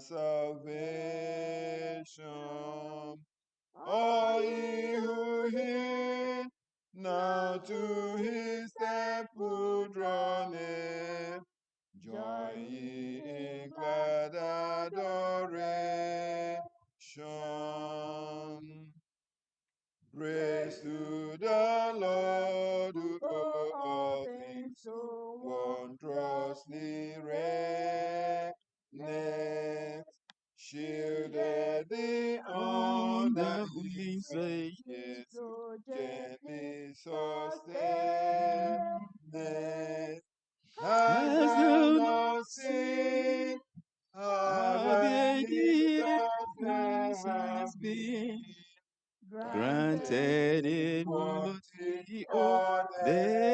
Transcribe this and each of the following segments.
salvation. All ye who hear, now to his temple draw near. Join ye in glad adoration. Praise to the Lord who o'er all things so wondrously reigneth. Shielded thee on the wings of his so gently sustaineth. Hast thou not seen how the years has been granted in what he ordained?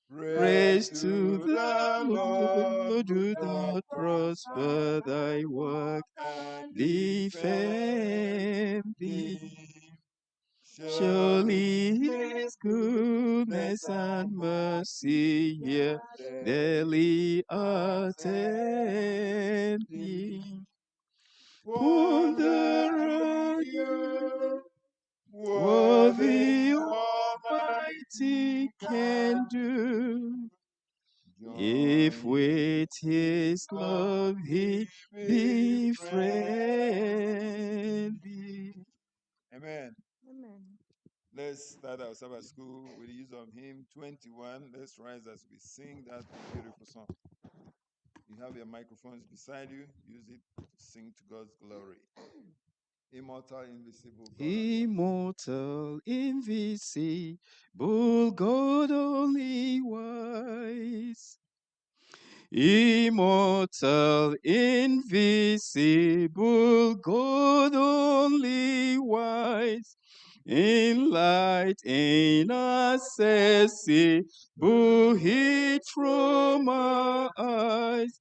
Praise to the Lord who doth prosper thy work and defend thee. Surely his goodness and mercy here daily attend thee. Wonder are you, what the Almighty can do, if with his love he befriend thee. Amen. Amen. Let's start our Sabbath school with the use of hymn 21. Let's rise as we sing that beautiful song. You have your microphones beside you. Use it to sing to God's glory. Immortal, invisible God. Immortal, invisible God, only wise. Immortal, invisible God, only wise. In light inaccessible, hid from our eyes.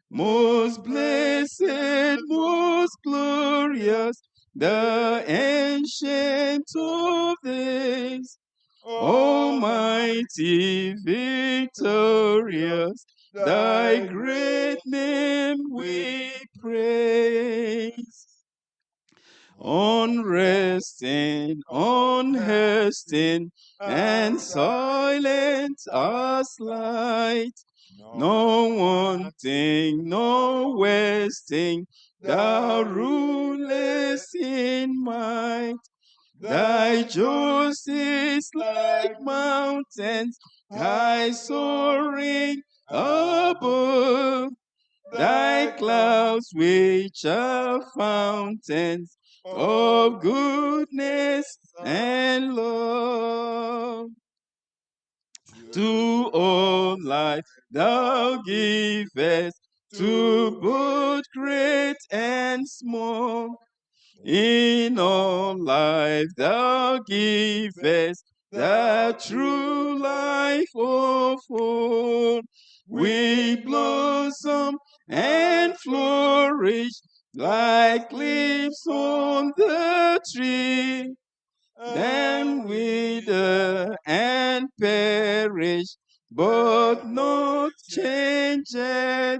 Most blessed, most glorious, the ancient of days, almighty, victorious, thy great name we praise. Unresting, unhasting, and silent as light, no wanting, no wasting, thou rulest in might. Thy justice like mountains, high soaring above. Thy clouds which are fountains of goodness and love. To all life thou givest, to both great and small. In all life thou givest the true life of all. We blossom and flourish like leaves on the tree, then wither and perish, but not change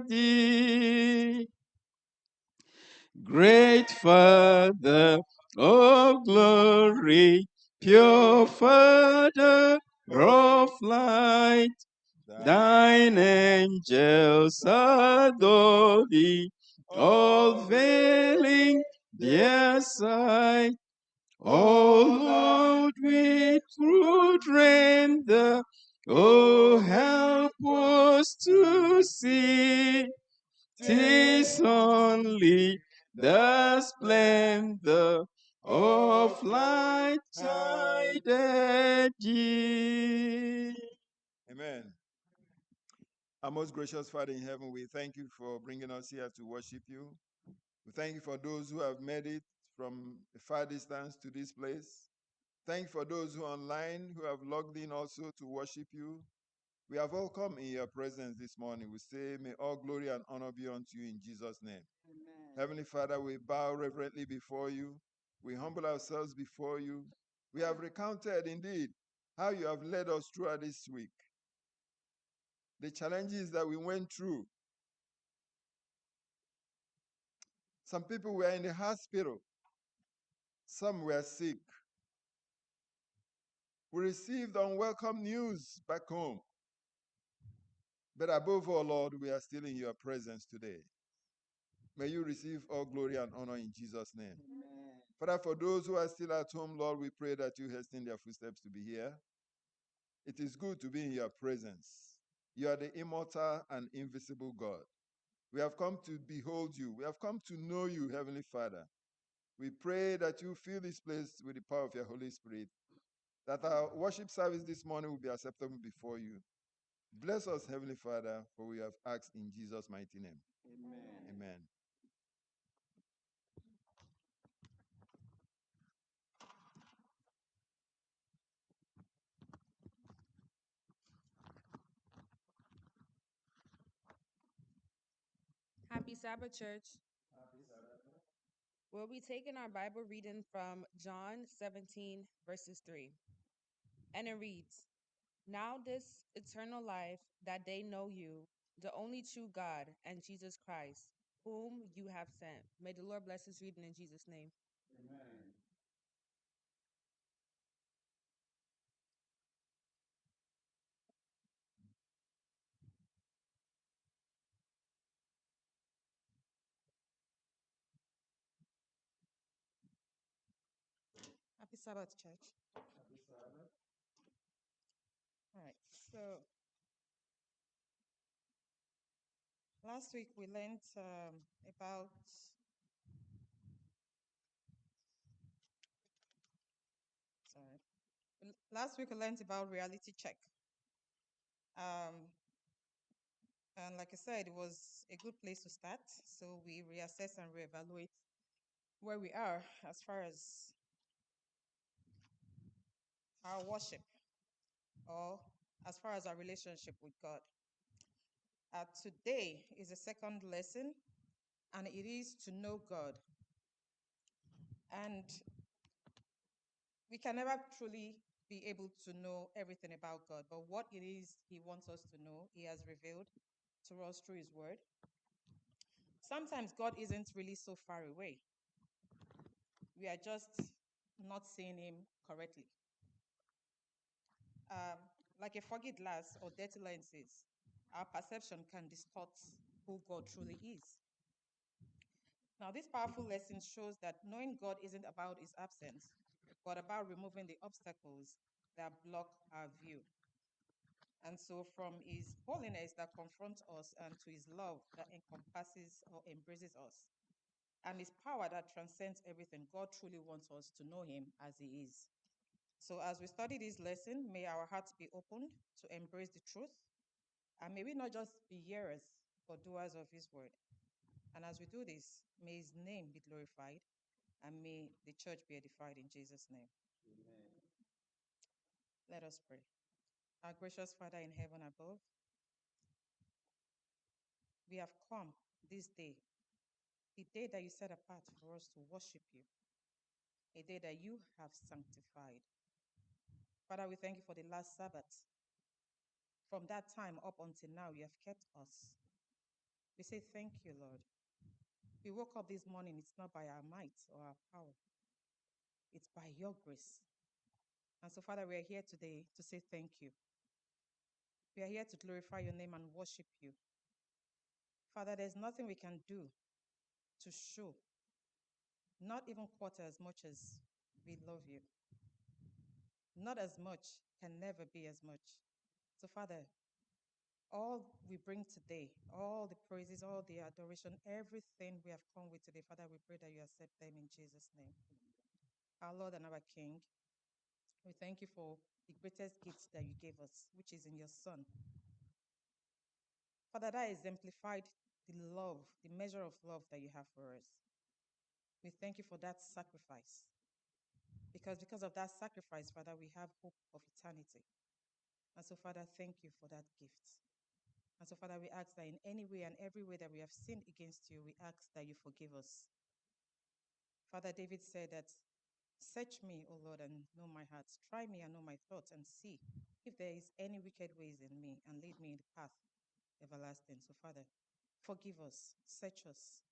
thee. Great Father of glory, pure Father of light, thine angels adore thee, all veiling their sight. O Lord, we would render, oh, help us to see. 'Tis only the splendor of light guided ye. Amen. Our most gracious Father in heaven, we thank you for bringing us here to worship you. We thank you for those who have made it from a far distance to this place. Thank you for those who are online who have logged in also to worship you. We have all come in your presence this morning. We say, may all glory and honor be unto you in Jesus' name. Amen. Heavenly Father, we bow reverently before you. We humble ourselves before you. We have recounted indeed how you have led us throughout this week. the challenges that we went through. Some people were in the hospital. Some were sick. We received unwelcome news back home. But above all, Lord, we are still in your presence today. May you receive all glory and honor in Jesus' name. Amen. Father, for those who are still at home, Lord, we pray that you hasten their footsteps to be here. It is good to be in your presence. You are the immortal and invisible God. We have come to behold you. We have come to know you, Heavenly Father. We pray that you fill this place with the power of your Holy Spirit, that our worship service this morning will be acceptable before you. Bless us, Heavenly Father, for we have asked in Jesus' mighty name. Amen. Amen. Happy Sabbath, church. Happy Sabbath. We'll be taking our Bible reading from John 17, verses 3. And it reads, Now this eternal life, that they know you, the only true God, and Jesus Christ, whom you have sent. May the Lord bless his reading in Jesus' name. Amen. Happy Sabbath, church. Happy Sabbath. All right. So last week we learned about sorry. Last week we learned about reality check. And like I said, it was a good place to start. So we reassess and reevaluate where we are as far as our worship or as far as our relationship with God. Today is the second lesson, and it is to know God. And we can never truly be able to know everything about God, but what it is He wants us to know, He has revealed to us through His Word. Sometimes God isn't really so far away. We are just not seeing Him correctly. Like a foggy glass or dirty lenses, our perception can distort who God truly is. Now, this powerful lesson shows that knowing God isn't about His absence, but about removing the obstacles that block our view. And so, from His holiness that confronts us, and to His love that encompasses or embraces us, and His power that transcends everything, God truly wants us to know Him as He is. So, as we study this lesson, may our hearts be opened to embrace the truth, and may we not just be hearers, but doers of His word. And as we do this, may His name be glorified, and may the church be edified in Jesus' name. Amen. Let us pray. Our gracious Father in heaven above, we have come this day, the day that you set apart for us to worship you, a day that you have sanctified. Father, we thank you for the last Sabbath. From that time up until now, you have kept us. We say thank you, Lord. We woke up this morning, it's not by our might or our power, it's by your grace. And so, Father, we are here today to say thank you. We are here to glorify your name and worship you. Father, there's nothing we can do to show, not even quarter as much as we love you. Not as much can never be as much. So, Father, all we bring today, all the praises, all the adoration, everything we have come with today, Father, we pray that you accept them in Jesus' name. Our Lord and our King, we thank you for the greatest gift that you gave us, which is in your Son. Father, that exemplified the love, the measure of love that you have for us. We thank you for that sacrifice. Because of that sacrifice, Father, we have hope of eternity. And so, Father, thank you for that gift. And so, Father, we ask that in any way and every way that we have sinned against you, we ask that you forgive us. Father, David said that, search me, O Lord, and know my heart. Try me and know my thoughts, and see if there is any wicked ways in me, and lead me in the path everlasting. So, Father, forgive us, search us,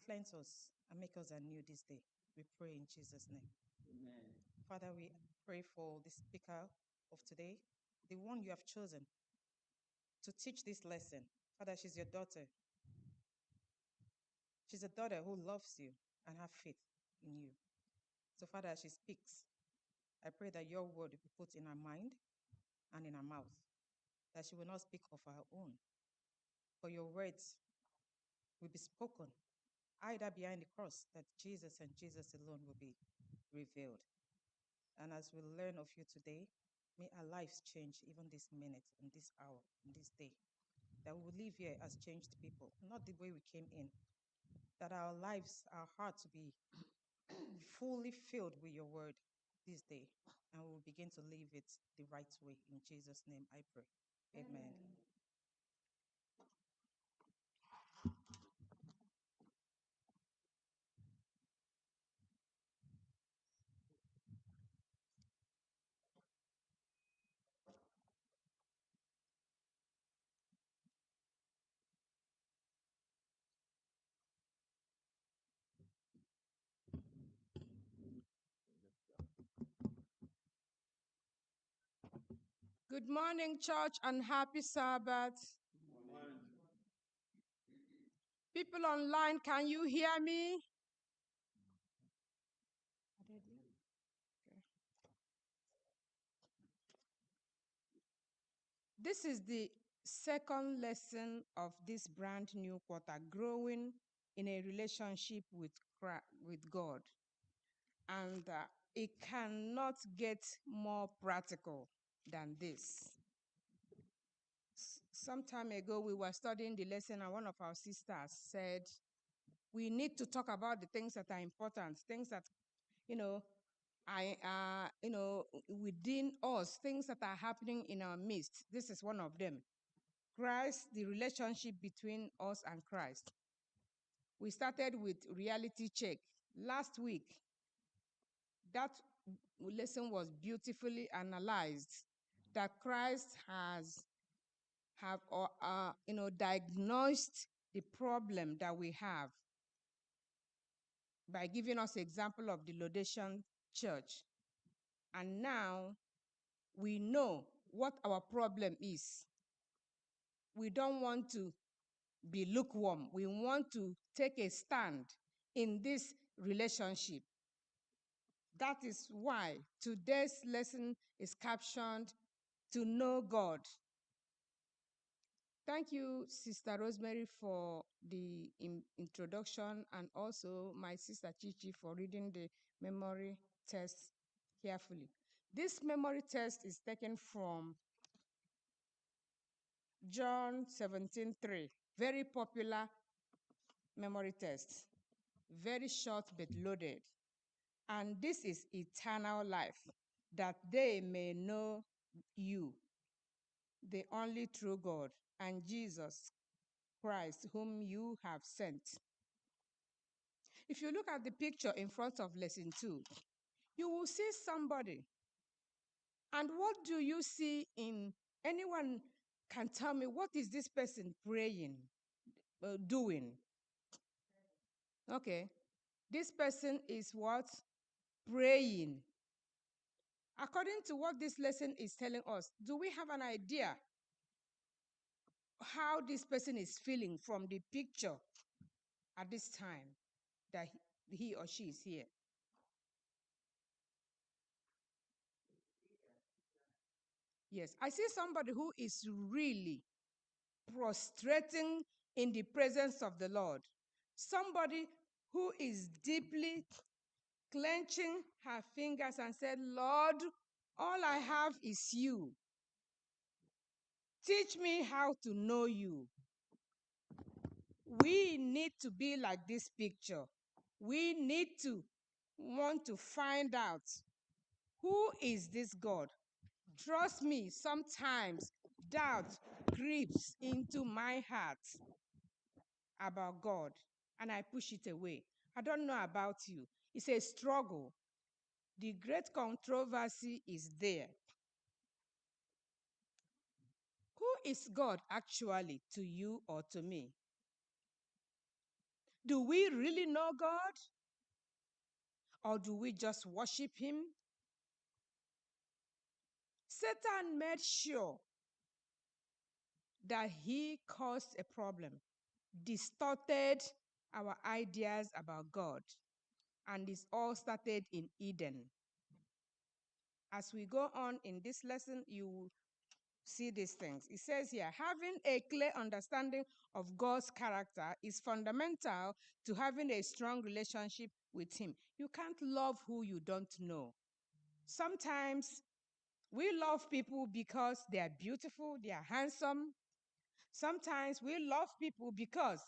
cleanse us, and make us anew this day. We pray in Jesus' name. Amen. Father, we pray for the speaker of today, the one you have chosen to teach this lesson. Father, she's your daughter. She's a daughter who loves you and have faith in you. So, Father, as she speaks, I pray that your word will be put in her mind and in her mouth, that she will not speak of her own, but your words will be spoken, either behind the cross, that Jesus and Jesus alone will be revealed. And as we learn of you today, may our lives change even this minute and this hour and this day. That we will live here as changed people, not the way we came in. That our lives, our hearts will be fully filled with your word this day. And we will begin to live it the right way. In Jesus' name I pray. Amen. Good morning, church, and happy Sabbath. People online, can you hear me? Okay. This is the second lesson of this brand new quarter, growing in a relationship with God. And it cannot get more practical than this. Some time ago, we were studying the lesson, and one of our sisters said, we need to talk about the things that are important, things that, within us, things that are happening in our midst. This is one of them. Christ, the relationship between us and Christ. We started with reality check. Last week, that lesson was beautifully analyzed, that Christ has diagnosed the problem that we have by giving us example of the Laodicean church. And now we know what our problem is. We don't want to be lukewarm. We want to take a stand in this relationship. That is why today's lesson is captioned, To Know God. Thank you, Sister Rosemary, for the introduction, and also my sister Chichi for reading the memory test carefully. This memory test is taken from John 17:3, very popular memory test, very short but loaded. And this is eternal life, that they may know you, the only true God, and Jesus Christ, whom you have sent. If you look at the picture in front of lesson 2, you will see somebody. And what do you see in anyone can tell me, what is this person praying, doing? Okay. This person is what? Praying. According to what this lesson is telling us, do we have an idea how this person is feeling from the picture at this time that he or she is here? Yes, I see somebody who is really prostrating in the presence of the Lord. Somebody who is deeply clenching her fingers and said, Lord, all I have is you. Teach me how to know you. We need to be like this picture. We need to want to find out, who is this God? Trust me, sometimes doubt creeps into my heart about God, and I push it away. I don't know about you. It's a struggle. The great controversy is there. Who is God actually to you or to me? Do we really know God? Or do we just worship him? Satan made sure that he caused a problem, distorted our ideas about God, and this all started in Eden. As we go on in this lesson, you will see these things. It says here, having a clear understanding of God's character is fundamental to having a strong relationship with him. You can't love who you don't know. Sometimes we love people because they are beautiful, they are handsome. Sometimes we love people because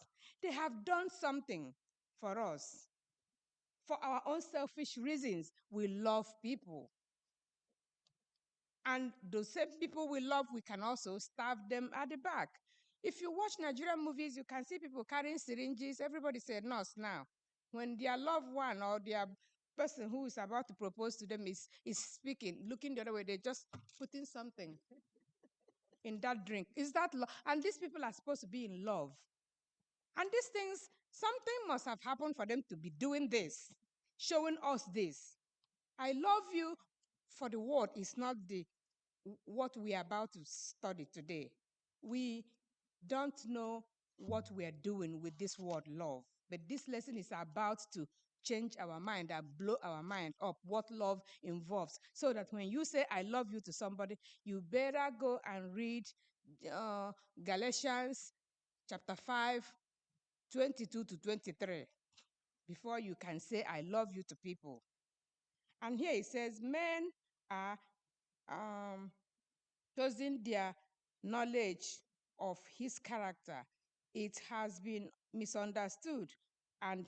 they have done something for us. For our own selfish reasons, we love people. And those same people we love, we can also stab them at the back. If you watch Nigerian movies, you can see people carrying syringes. Everybody said nurse now. When their loved one or their person who is about to propose to them is speaking, looking the other way, they're just putting something in that drink. Is that love? And these people are supposed to be in love. And these things, something must have happened for them to be doing this, showing us this. I love you for the word is not what we are about to study today. We don't know what we are doing with this word love, but this lesson is about to change our mind and blow our mind up what love involves, so that when you say I love you to somebody, you better go and read Galatians chapter 5, 22 to 23 before you can say I love you to people. And here it says men are choosing their knowledge of his character. It has been misunderstood and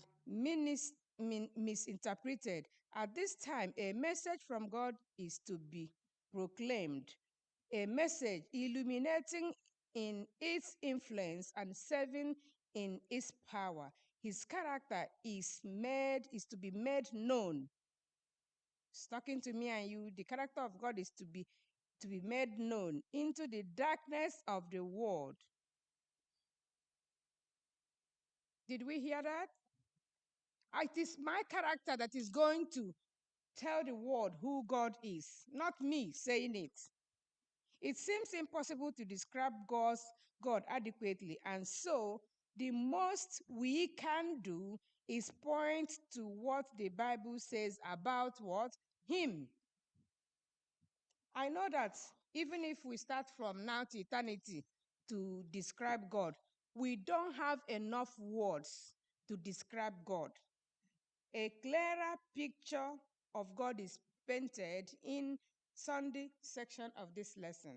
misinterpreted. At this time, a message from God is to be proclaimed, a message illuminating in its influence and serving in its power. His character is to be made known. It's talking to me and you. The character of God is to be made known into the darkness of the world. Did we hear that? It is my character that is going to tell the world who God is, not me saying it. It seems impossible to describe God adequately, and so the most we can do is point to what the Bible says about what? Him. I know that even if we start from now to eternity to describe God, we don't have enough words to describe God. A clearer picture of God is painted in Sunday section of this lesson.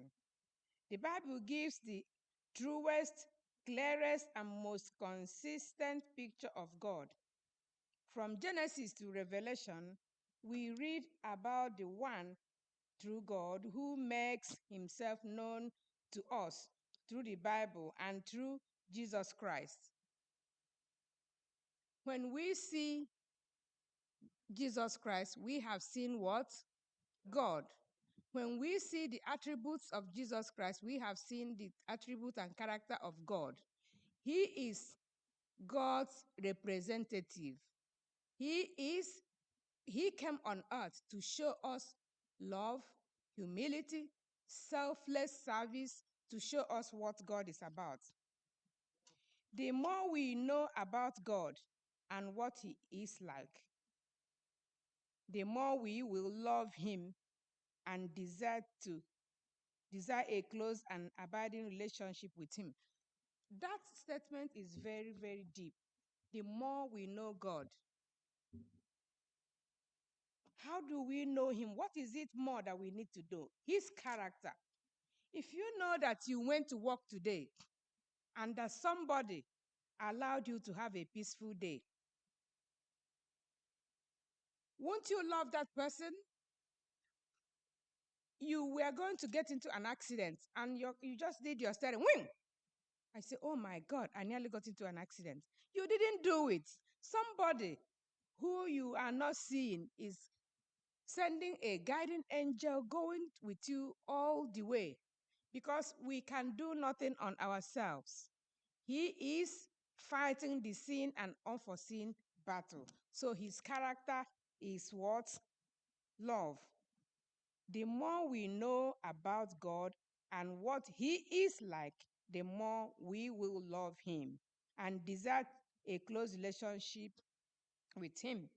The Bible gives the truest, clearest, and most consistent picture of God. From Genesis to Revelation, we read about the one true God who makes himself known to us through the Bible and through Jesus Christ. When we see Jesus Christ, we have seen what? God. When we see the attributes of Jesus Christ, we have seen the attribute and character of God. He is God's representative. He came on earth to show us love, humility, selfless service, to show us what God is about. The more we know about God and what he is like, the more we will love him and desire a close and abiding relationship with him. That statement is very, very deep. The more we know God. How do we know him? What is it more that we need to do? His character. If you know that you went to work today and that somebody allowed you to have a peaceful day, won't you love that person? You were going to get into an accident and you just did your steering. Wing! I say, oh my God, I nearly got into an accident. You didn't do it. Somebody who you are not seeing is sending a guiding angel going with you all the way, because we can do nothing on ourselves. He is fighting the seen and unforeseen battle. So his character is what? Love. The more we know about God and what he is like, the more we will love him and desire a close relationship with him.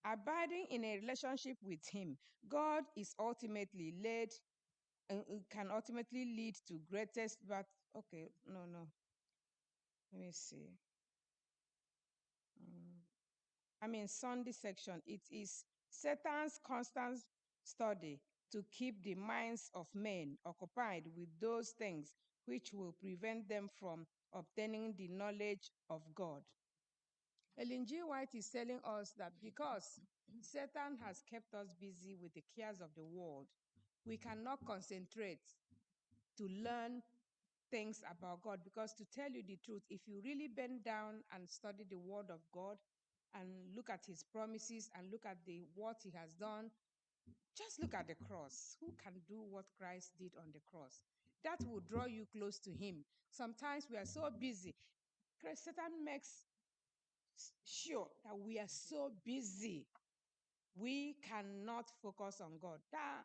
Abiding in a relationship with him, God is ultimately led can ultimately lead to greatest but okay, no. Let me see. Sunday section. It is Satan's constant study to keep the minds of men occupied with those things which will prevent them from obtaining the knowledge of God. Ellen G. White is telling us that because Satan has kept us busy with the cares of the world, we cannot concentrate to learn things about God. Because to tell you the truth, if you really bend down and study the word of God and look at his promises and look at what he has done, just look at the cross. Who can do what Christ did on the cross? That will draw you close to him. Sometimes we are so busy. Satan makes sure that we are so busy, we cannot focus on God. That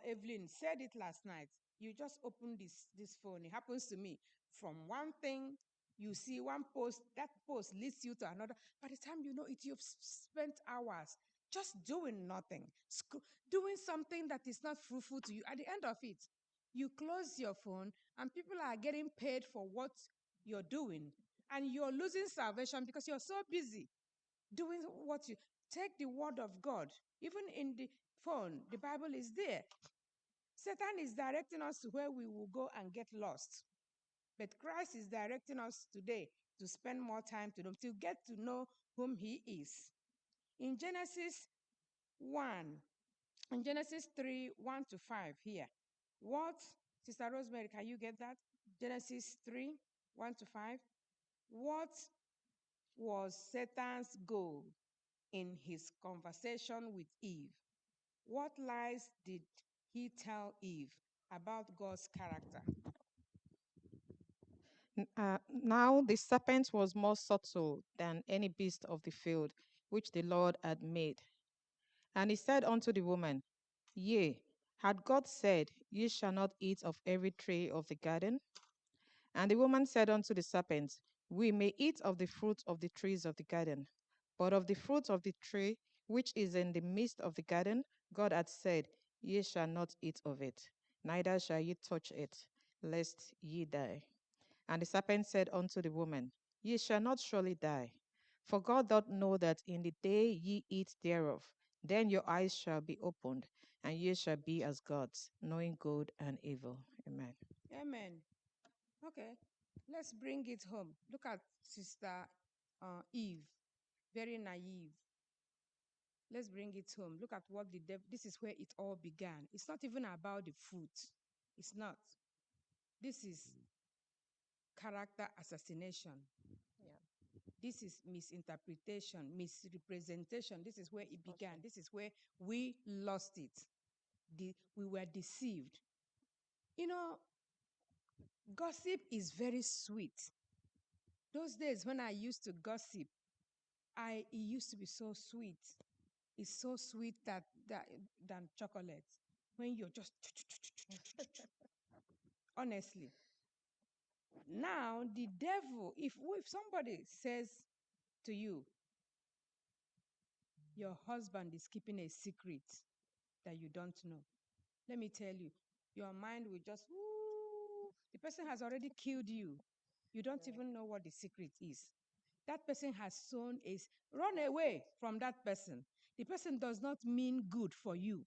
Evelyn said it last night. You just open this phone. It happens to me. From one thing, you see one post, that post leads you to another. By the time you know it, you've spent hours just doing nothing, doing something that is not fruitful to you. At the end of it, you close your phone and people are getting paid for what you're doing. And you're losing salvation because you're so busy doing what you take the word of God. Even in the phone, the Bible is there. Satan is directing us to where we will go and get lost. But Christ is directing us today to spend more time to get to know whom he is. In Genesis 1, in Genesis 3, 1 to 5 here. What, Sister Rosemary, can you get that? Genesis 3, 1 to 5. What was Satan's goal in his conversation with Eve? What lies did he tell Eve about God's character? Now the serpent was more subtle than any beast of the field which the Lord had made. And he said unto the woman, Yea, had God said, Ye shall not eat of every tree of the garden? And the woman said unto the serpent, We may eat of the fruit of the trees of the garden, but of the fruit of the tree which is in the midst of the garden, God hath said, Ye shall not eat of it, neither shall ye touch it, lest ye die. And the serpent said unto the woman, Ye shall not surely die. For God doth know that in the day ye eat thereof, then your eyes shall be opened, and ye shall be as gods, knowing good and evil. Amen. Amen. Okay, let's bring it home. Look at Sister Eve, very naive. Let's bring it home. Look at what the devil, this is where it all began. It's not even about the fruit. It's not. This is character assassination. Yeah. This is misinterpretation, misrepresentation. This is where it began. This is where we lost it. We were deceived. You know, gossip is very sweet. Those days when I used to gossip, it used to be so sweet. It's so sweet than chocolate. When you're just honestly. Now the devil, if somebody says to you, your husband is keeping a secret that you don't know, let me tell you, your mind will just, ooh, the person has already killed you. You don't even know what the secret is. That person has sown run away from that person. The person does not mean good for you.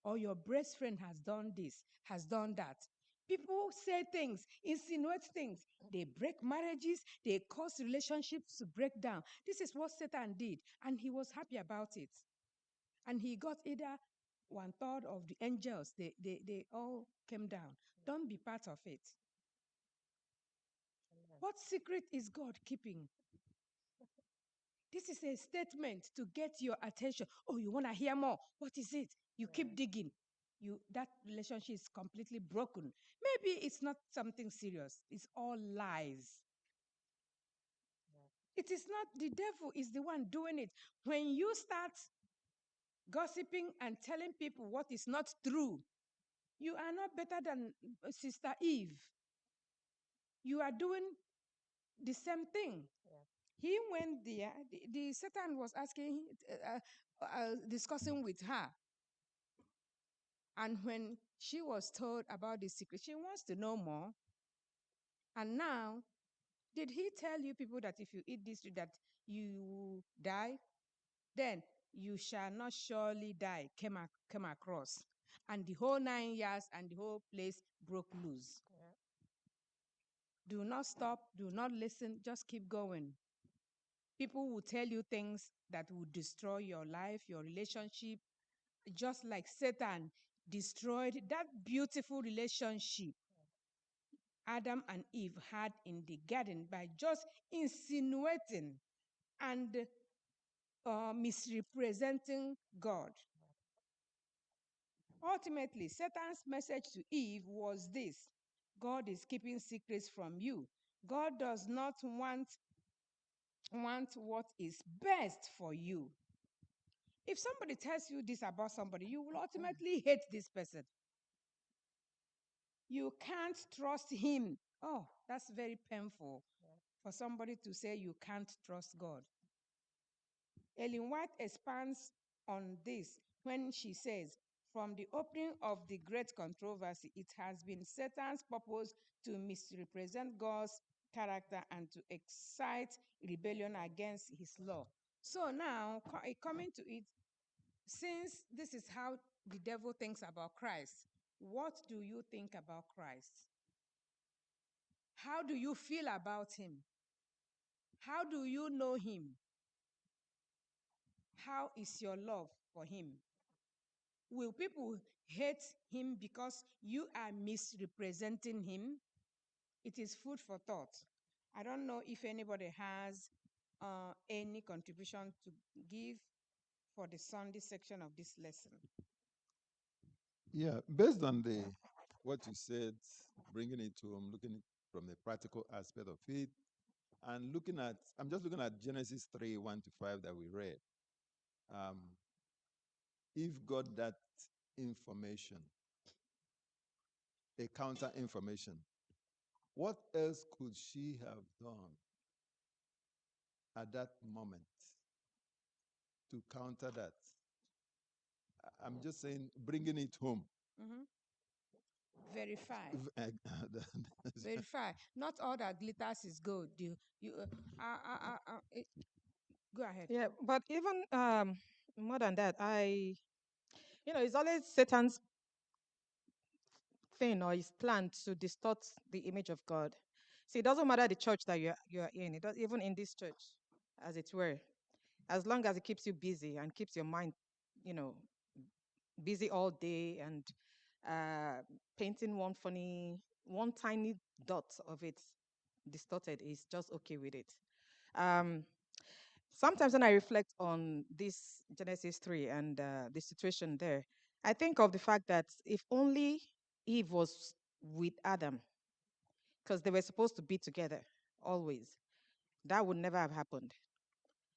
Or your best friend has done this, has done that. People say things, insinuate things. They break marriages, they cause relationships to break down. This is what Satan did, and he was happy about it. And he got either 1/3 of the angels, they all came down. Don't be part of it. What secret is God keeping? This is a statement to get your attention. Oh, you want to hear more? What is it? You keep digging. that relationship is completely broken. Maybe it's not something serious. It's all lies. It is not, the devil is the one doing it. When you start gossiping and telling people what is not true, you are not better than Sister Eve. You are doing the same thing. He went there, the Satan was asking, discussing with her. And when she was told about the secret, she wants to know more. And now, did he tell you people that if you eat this, that you die? Then you shall not surely die, came across. And the whole 9 years and the whole place broke loose. Yeah. Do not stop, do not listen, just keep going. People will tell you things that will destroy your life, your relationship, just like Satan destroyed that beautiful relationship Adam and Eve had in the garden by just insinuating and misrepresenting God. Ultimately, Satan's message to Eve was this: God is keeping secrets from you. God does not want what is best for you. If somebody tells you this about somebody, you will ultimately hate this person. You can't trust him. Oh, that's very painful for somebody to say you can't trust God. Ellen White expands on this when she says, from the opening of the great controversy, it has been Satan's purpose to misrepresent God's character and to excite rebellion against his law. So now, coming to it, since this is how the devil thinks about Christ, what do you think about Christ? How do you feel about him? How do you know him? How is your love for him? Will people hate him because you are misrepresenting him? It is food for thought. I don't know if anybody has any contribution to give for the Sunday section of this lesson. Yeah, based on what you said, bringing it to looking from the practical aspect of it, and I'm just looking at Genesis 3, 1 to 5 that we read. Eve got that information, a counter information. What else could she have done at that moment to counter that? I'm just saying, bringing it home. Mm-hmm. Verify. Verify. Not all that glitters is gold. Go ahead. Yeah, but even more than that, it's always Satan's thing or his plan to distort the image of God. See, it doesn't matter the church that you're in. It does, even in this church, as it were, as long as it keeps you busy and keeps your mind, busy all day and painting one tiny dot of it distorted is just okay with it. Sometimes when I reflect on this Genesis 3 and the situation there, I think of the fact that if only Eve was with Adam, because they were supposed to be together always, that would never have happened.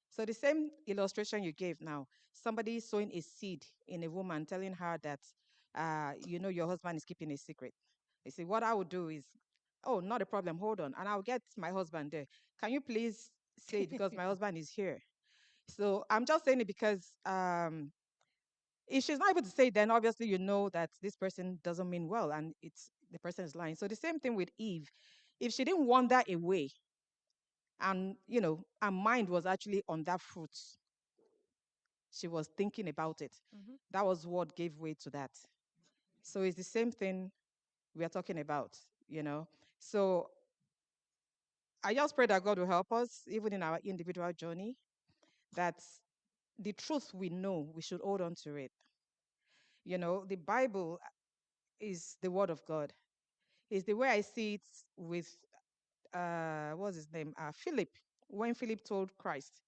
So the same illustration you gave now, somebody sowing a seed in a woman, telling her that, your husband is keeping a secret. They say, what I would do is, oh, not a problem, hold on. And I'll get my husband there. Can you please say it because my husband is here? So I'm just saying it because if she's not able to say it, then obviously you know that this person doesn't mean well and the person is lying. So the same thing with Eve. If she didn't wander away and, her mind was actually on that fruit, she was thinking about it. Mm-hmm. That was what gave way to that. So it's the same thing we are talking about, So I just pray that God will help us, even in our individual journey, that the truth we know, we should hold on to it. The Bible is the word of God. It's the way I see it with, what's his name? Philip. When Philip told Christ,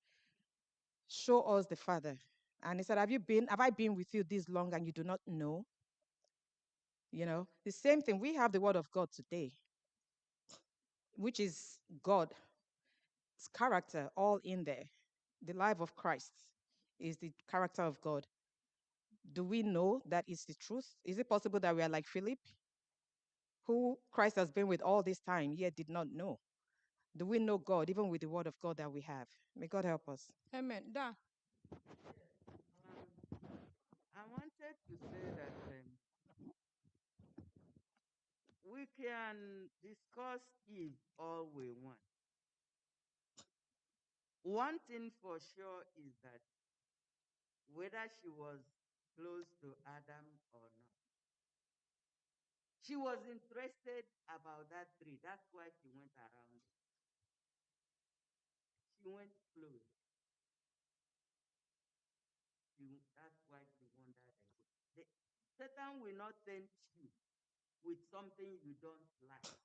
show us the Father. And he said, have I been with you this long and you do not know? The same thing. We have the word of God today, which is God's character all in there. The life of Christ is the character of God. Do we know that it's the truth? Is it possible that we are like Philip, who Christ has been with all this time, yet did not know? Do we know God even with the word of God that we have? May God help us. Amen. Da. I wanted to say that we can discuss Eve all we want. One thing for sure is that whether she was close to Adam or not, she was interested about that tree. That's why she went around it. She went close. That's why she wandered away. Satan will not tempt you with something you don't like.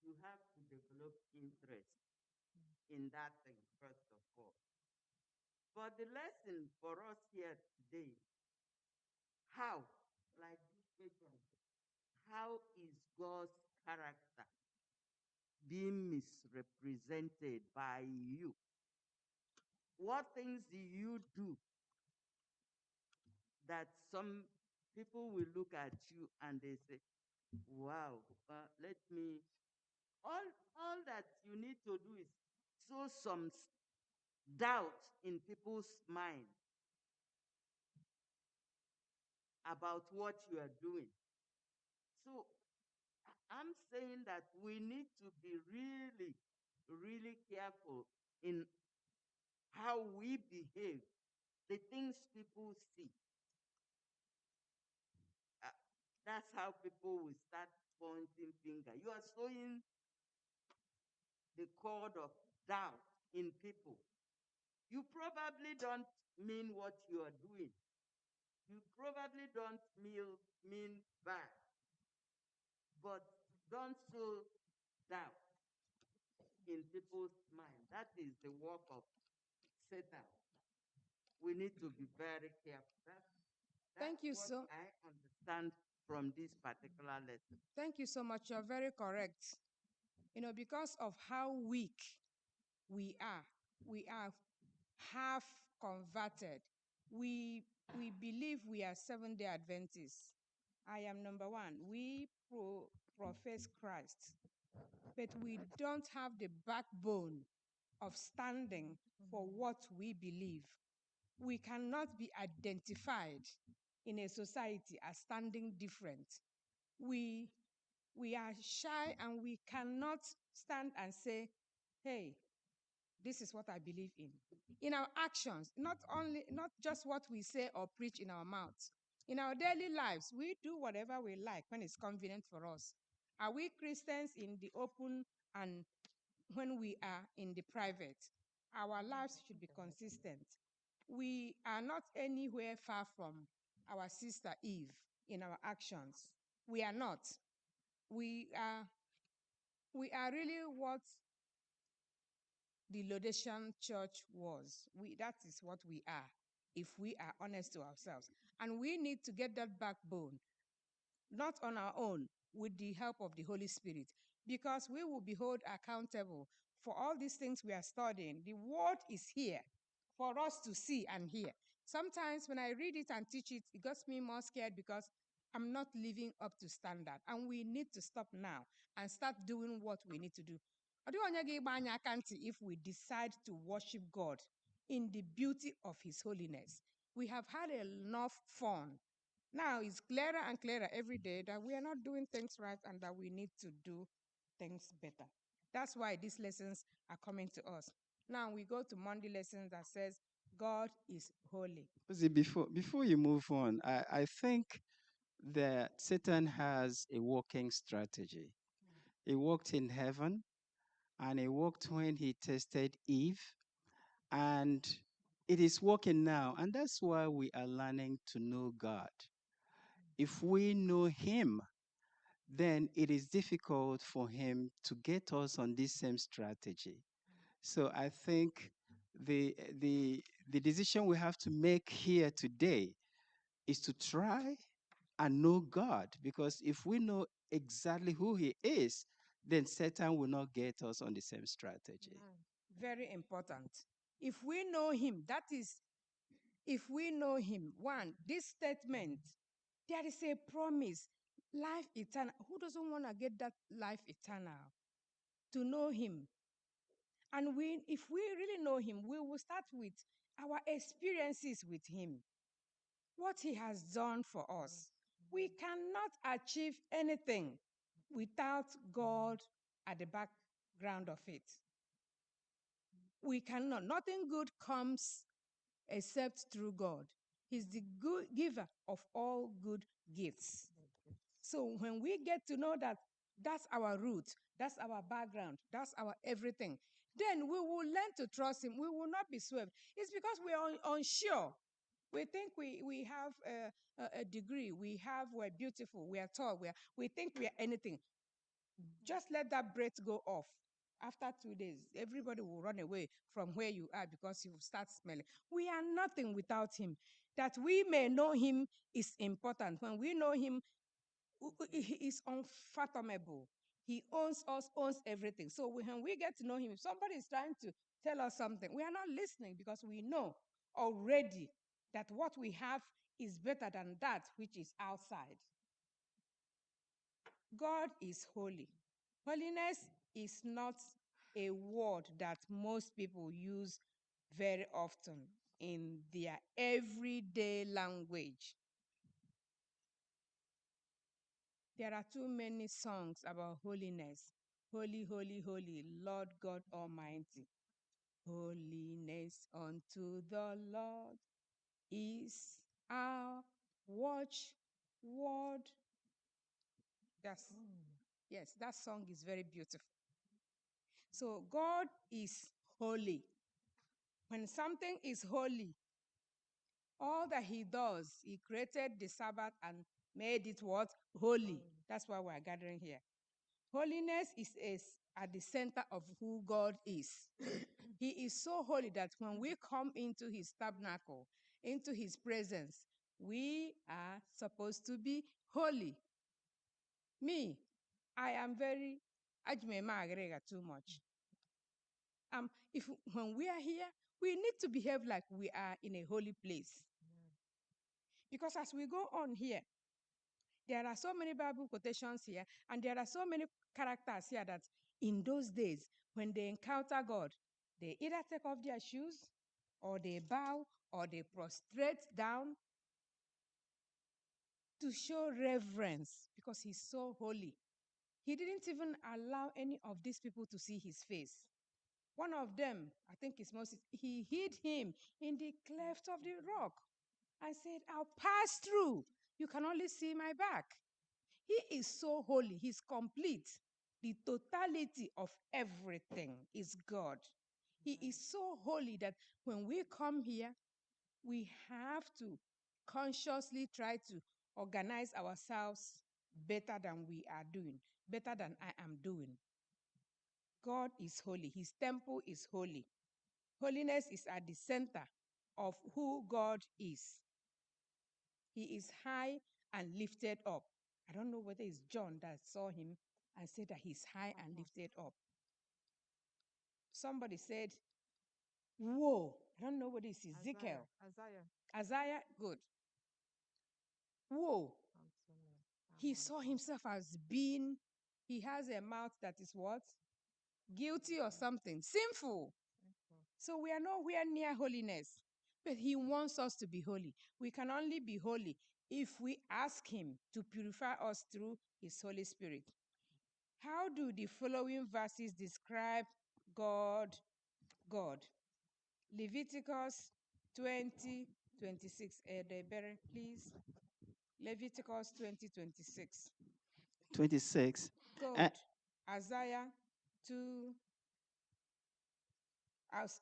You have to develop interest in that thing, first of all. But the lesson for us here today, how, like this question, how is God's character being misrepresented by you? What things do you do that some people will look at you and they say, wow, let me, all that you need to do is sow some doubt in people's mind about what you are doing. So I'm saying that we need to be really, really careful in how we behave, the things people see. That's how people will start pointing finger. You are sowing the cord of doubt in people. You probably don't mean what you are doing. You probably don't mean bad, but don't sow doubt in people's mind. That is the work of Satan. We need to be very careful. That's Thank you what so I understand from this particular lesson. Thank you so much. You're very correct. Because of how weak we are half converted. We believe we are Seventh-day Adventists. I am number one. We profess Christ, but we don't have the backbone of standing for what we believe. We cannot be identified in a society as standing different. We are shy and we cannot stand and say, hey, this is what I believe in. In our actions, not just what we say or preach in our mouths. In our daily lives, we do whatever we like when it's convenient for us. Are we Christians in the open and when we are in the private? Our lives should be consistent. We are not anywhere far from our sister Eve in our actions. We are not. We are really what the Laodicean church was. That is what we are, if we are honest to ourselves. And we need to get that backbone, not on our own, with the help of the Holy Spirit, because we will be held accountable for all these things we are studying. The word is here for us to see and hear. Sometimes when I read it and teach it, it gets me more scared because I'm not living up to standard. And we need to stop now and start doing what we need to do. If we decide to worship God in the beauty of His holiness, we have had enough fun. Now it's clearer and clearer every day that we are not doing things right and that we need to do things better. That's why these lessons are coming to us. Now we go to Monday lessons that says God is holy. See, before you move on, I think that Satan has a working strategy. He worked in heaven, and he worked when he tested Eve, and it is working now. And that's why we are learning to know God. If we know Him, then it is difficult for Him to get us on this same strategy. So I think the decision we have to make here today is to try and know God. Because if we know exactly who he is, then Satan will not get us on the same strategy. Very important. If we know him, that is, if we know him, one, this statement, there is a promise, life eternal. Who doesn't want to get that life eternal? To know him. And if we really know him, we will start with our experiences with him, what he has done for us. We cannot achieve anything without God at the background of it. We cannot. Nothing good comes except through God. He's the good giver of all good gifts. So when we get to know that that's our root, that's our background, that's our everything, then we will learn to trust him. We will not be swerved. It's because we are unsure. We think we have a degree, we're beautiful, we are tall, we think we are anything. Just let that breath go off. After 2 days, everybody will run away from where you are because you start smelling. We are nothing without him. That we may know him is important. When we know him, he is unfathomable. He owns us, owns everything. So when we get to know him, if somebody is trying to tell us something, we are not listening because we know already that what we have is better than that which is outside. God is holy. Holiness is not a word that most people use very often in their everyday language. There are too many songs about holiness. Holy, holy, holy, Lord God Almighty. Holiness unto the Lord is our watchword. Yes, that song is very beautiful. So God is holy. When something is holy, all that he does, he created the Sabbath and made it what? Holy. That's why we're gathering here. Holiness is at the center of who God is. He is so holy that when we come into his tabernacle, into his presence, we are supposed to be holy. Me, I am very, too much. If when we are here, we need to behave like we are in a holy place. Because as we go on here, there are so many Bible quotations here, and there are so many characters here that in those days, when they encounter God, they either take off their shoes, or they bow, or they prostrate down to show reverence because he's so holy. He didn't even allow any of these people to see his face. One of them, I think it's Moses, he hid him in the cleft of the rock and said, I'll pass through. You can only see my back. He is so holy. He's complete. The totality of everything is God. He is so holy that when we come here, we have to consciously try to organize ourselves better than we are doing, better than I am doing. God is holy. His temple is holy. Holiness is at the center of who God is. He is high and lifted up. I don't know whether it's John that saw him and said that he's high and lifted up. Somebody said, whoa. I don't know whether it's Ezekiel. Isaiah, good. Whoa. He saw himself as being, he has a mouth that is what? Guilty or something, sinful. So we are nowhere near holiness, but he wants us to be holy. We can only be holy if we ask him to purify us through his Holy Spirit. How do the following verses describe God? Leviticus 20:26. Please. Leviticus 20:26. 26. Good. Isaiah 2.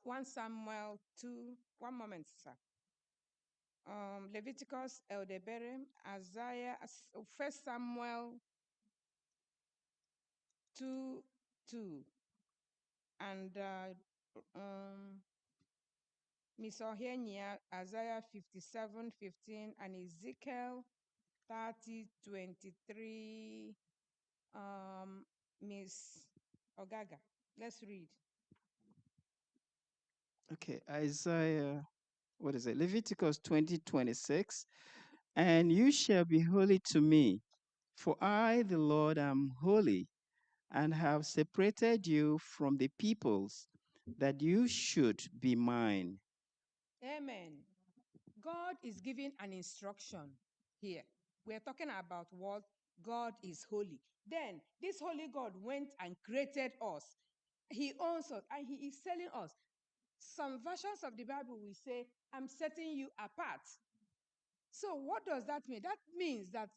1 Samuel 2. One moment, sir. Leviticus, Isaiah, 1 Samuel 2:2, and Miss Ohenia, Isaiah 57:15, and Ezekiel 30:23. Miss Ogaga, let's read. Okay, Isaiah, what is it? Leviticus 20:26. And you shall be holy to me, for I, the Lord, am holy, and have separated you from the peoples, that you should be mine. Amen. God is giving an instruction here. We're talking about what God is holy. Then this holy God went and created us. He owns us and he is telling us. Some versions of the Bible will say, I'm setting you apart. So what does that mean? That means that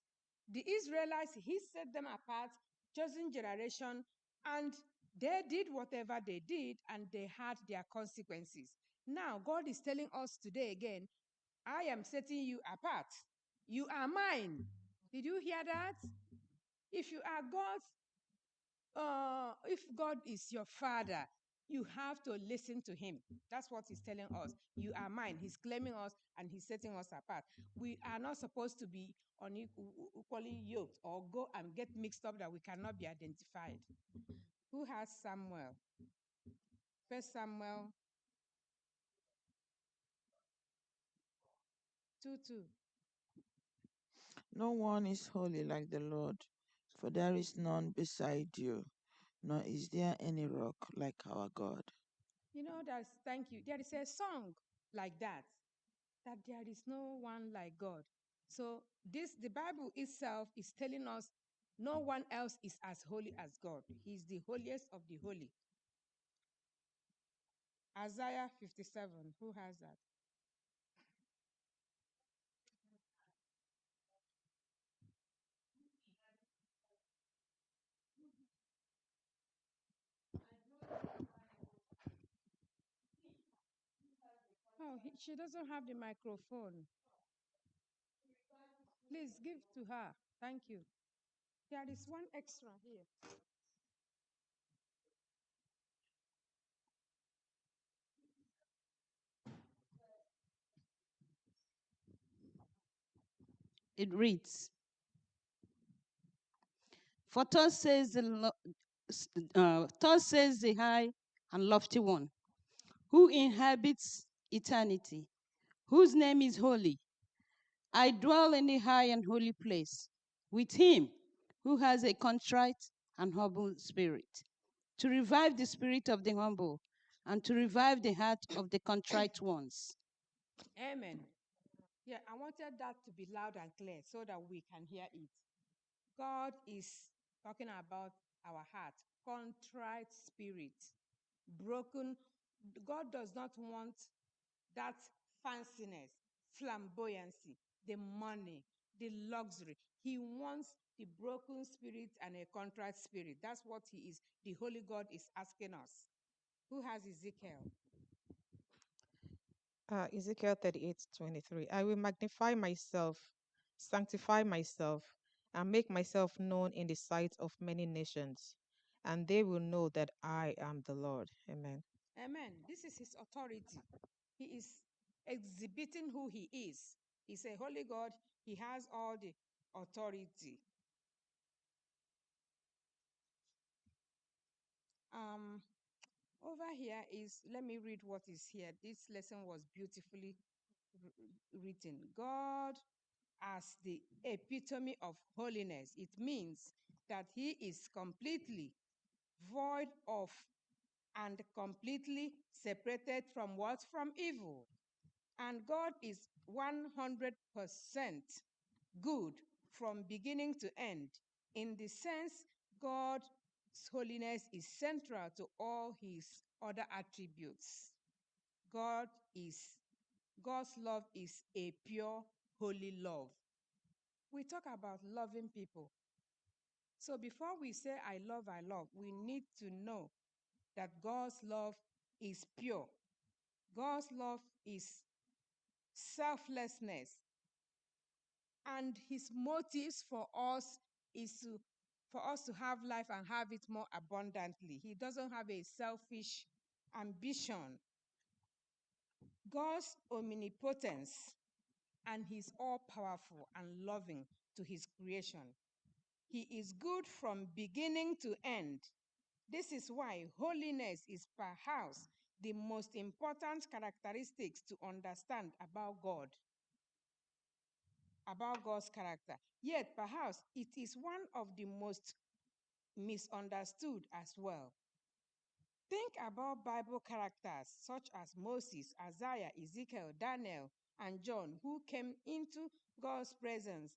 the Israelites, he set them apart, chosen generation, and they did whatever they did, and they had their consequences. Now, God is telling us today again, I am setting you apart. You are mine. Did you hear that? If you are God's, if God is your father, you have to listen to him. That's what he's telling us. You are mine. He's claiming us and he's setting us apart. We are not supposed to be unequally yoked or go and get mixed up that we cannot be identified. Who has Samuel? First Samuel 2:2. No one is holy like the Lord, for there is none beside you, nor is there any rock like our God. You know, thank you. There is a song like that there is no one like God. So the Bible itself is telling us no one else is as holy as God. He's the holiest of the holy. Isaiah 57. Who has that? Oh, she doesn't have the microphone. Please give to her. Thank you. There is one extra here. It reads, For thus says thus says the high and lofty one, who inhabits eternity, whose name is holy. I dwell in the high and holy place with him who has a contrite and humble spirit, to revive the spirit of the humble and to revive the heart of the contrite ones. Amen. Yeah, I wanted that to be loud and clear so that we can hear it. God is talking about our heart, contrite spirit, broken. God does not want that fanciness, flamboyancy, the money, the luxury. He wants the broken spirit and a contrite spirit. That's what he is. The Holy God is asking us. Who has Ezekiel? Ezekiel 38:23. I will magnify myself, sanctify myself, and make myself known in the sight of many nations, and they will know that I am the Lord. Amen. Amen. This is his authority. He is exhibiting who he is. He's a holy God. He has all the authority. Over here is, let me read what is here. This lesson was beautifully written. God as the epitome of holiness. It means that he is completely void of and completely separated from what? From evil. And God is 100% good from beginning to end. In the sense, God's holiness is central to all his other attributes. God's love is a pure, holy love. We talk about loving people. So before we say, I love, we need to know that God's love is pure. God's love is selflessness. And his motives for us is for us to have life and have it more abundantly. He doesn't have a selfish ambition. God's omnipotence and he's all powerful and loving to his creation. He is good from beginning to end. This is why holiness is perhaps the most important characteristics to understand about God, about God's character. Yet, perhaps it is one of the most misunderstood as well. Think about Bible characters such as Moses, Isaiah, Ezekiel, Daniel, and John, who came into God's presence.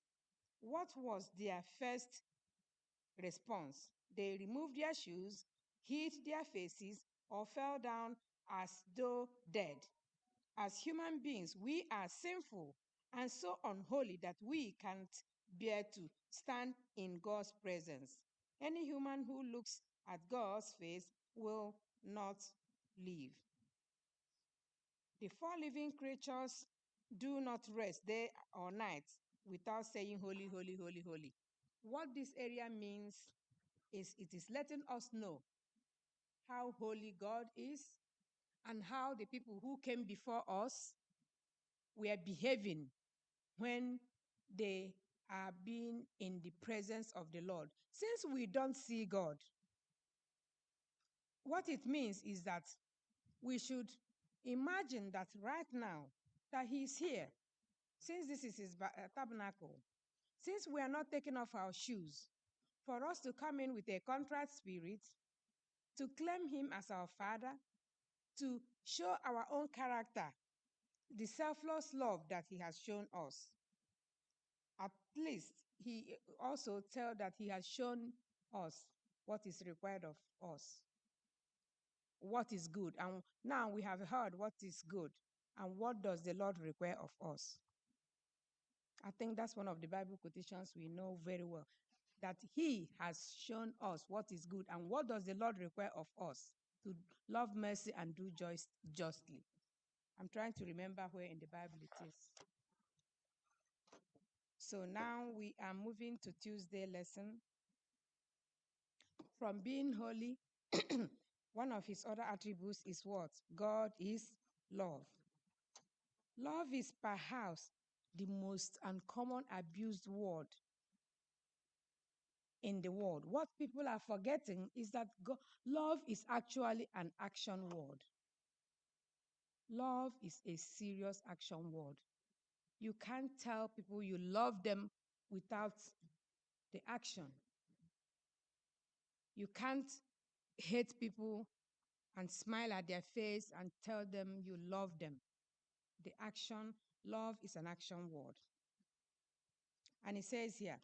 What was their first response? They removed their shoes, hid their faces, or fell down as though dead. As human beings, we are sinful and so unholy that we can't bear to stand in God's presence. Any human who looks at God's face will not live. The four living creatures do not rest day or night without saying, Holy, holy, holy, holy. What this area means is it is letting us know how holy God is and how the people who came before us were behaving when they are being in the presence of the Lord. Since we don't see God, what it means is that we should imagine that right now that he is here, since this is his tabernacle, since we are not taking off our shoes, for us to come in with a contrite spirit, to claim him as our Father, to show our own character, the selfless love that he has shown us. At least he also tells that he has shown us what is required of us, what is good. And now we have heard what is good and what does the Lord require of us. I think that's one of the Bible quotations we know very well, that he has shown us what is good and what does the Lord require of us, to love mercy and do justly. I'm trying to remember where in the Bible it is. So now we are moving to Tuesday lesson. From being holy, one of his other attributes is what? God is love. Love is perhaps the most uncommon abused word in the world. What people are forgetting is that love is actually an action word. Love is a serious action word. You can't tell people you love them without the action. You can't hate people and smile at their face and tell them you love them. The action, love is an action word. And it says here,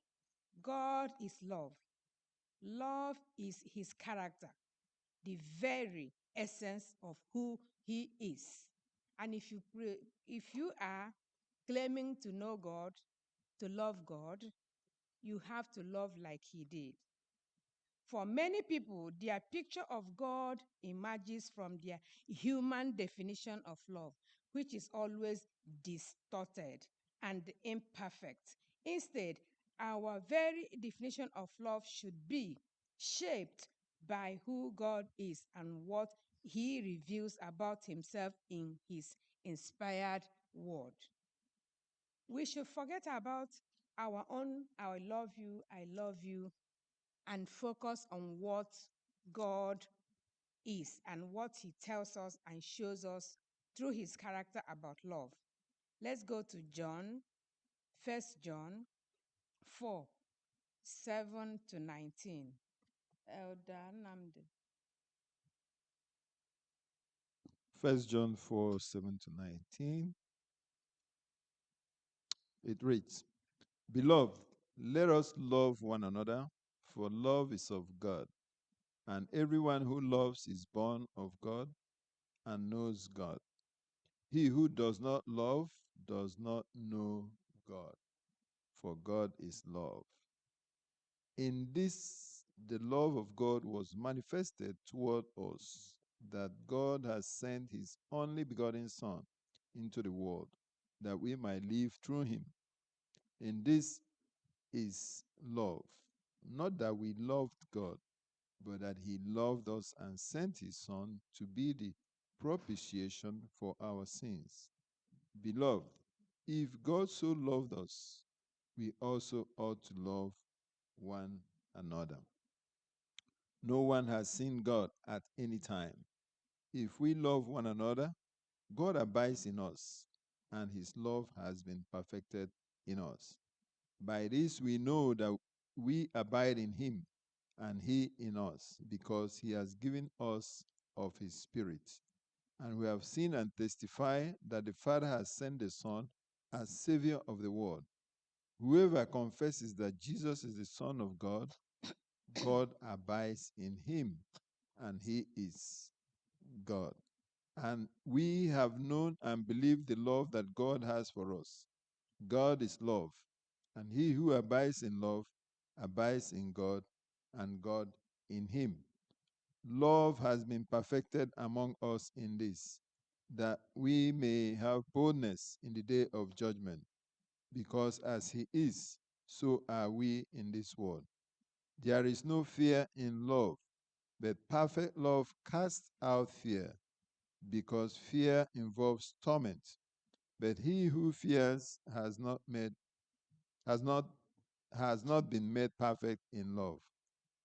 God is love. Love is his character, the very essence of who he is. And if you are claiming to know God, to love God, you have to love like he did. For many people, their picture of God emerges from their human definition of love, which is always distorted and imperfect. Instead, our very definition of love should be shaped by who God is and what he reveals about himself in his inspired word. We should forget about our own I love you, and focus on what God is and what he tells us and shows us through his character about love. Let's go to John, 1 John 4, 7 to 19. Elder Namde. 1 John 4, 7 to 19. It reads, Beloved, let us love one another, for love is of God. And everyone who loves is born of God and knows God. He who does not love does not know God, for God is love. In this, the love of God was manifested toward us, that God has sent his only begotten Son into the world, that we might live through him. In this is love, not that we loved God, but that he loved us and sent his Son to be the propitiation for our sins. Beloved, if God so loved us, we also ought to love one another. No one has seen God at any time. If we love one another, God abides in us, and his love has been perfected in us. By this we know that we abide in him, and he in us, because he has given us of his Spirit. And we have seen and testify that the Father has sent the Son as Savior of the world. Whoever confesses that Jesus is the Son of God, God abides in him, and he is God. And we have known and believed the love that God has for us. God is love, and he who abides in love abides in God, and God in him. Love has been perfected among us in this, that we may have boldness in the day of judgment, because as he is, so are we in this world. There is no fear in love, but perfect love casts out fear, because fear involves torment. But he who fears has not been made perfect in love.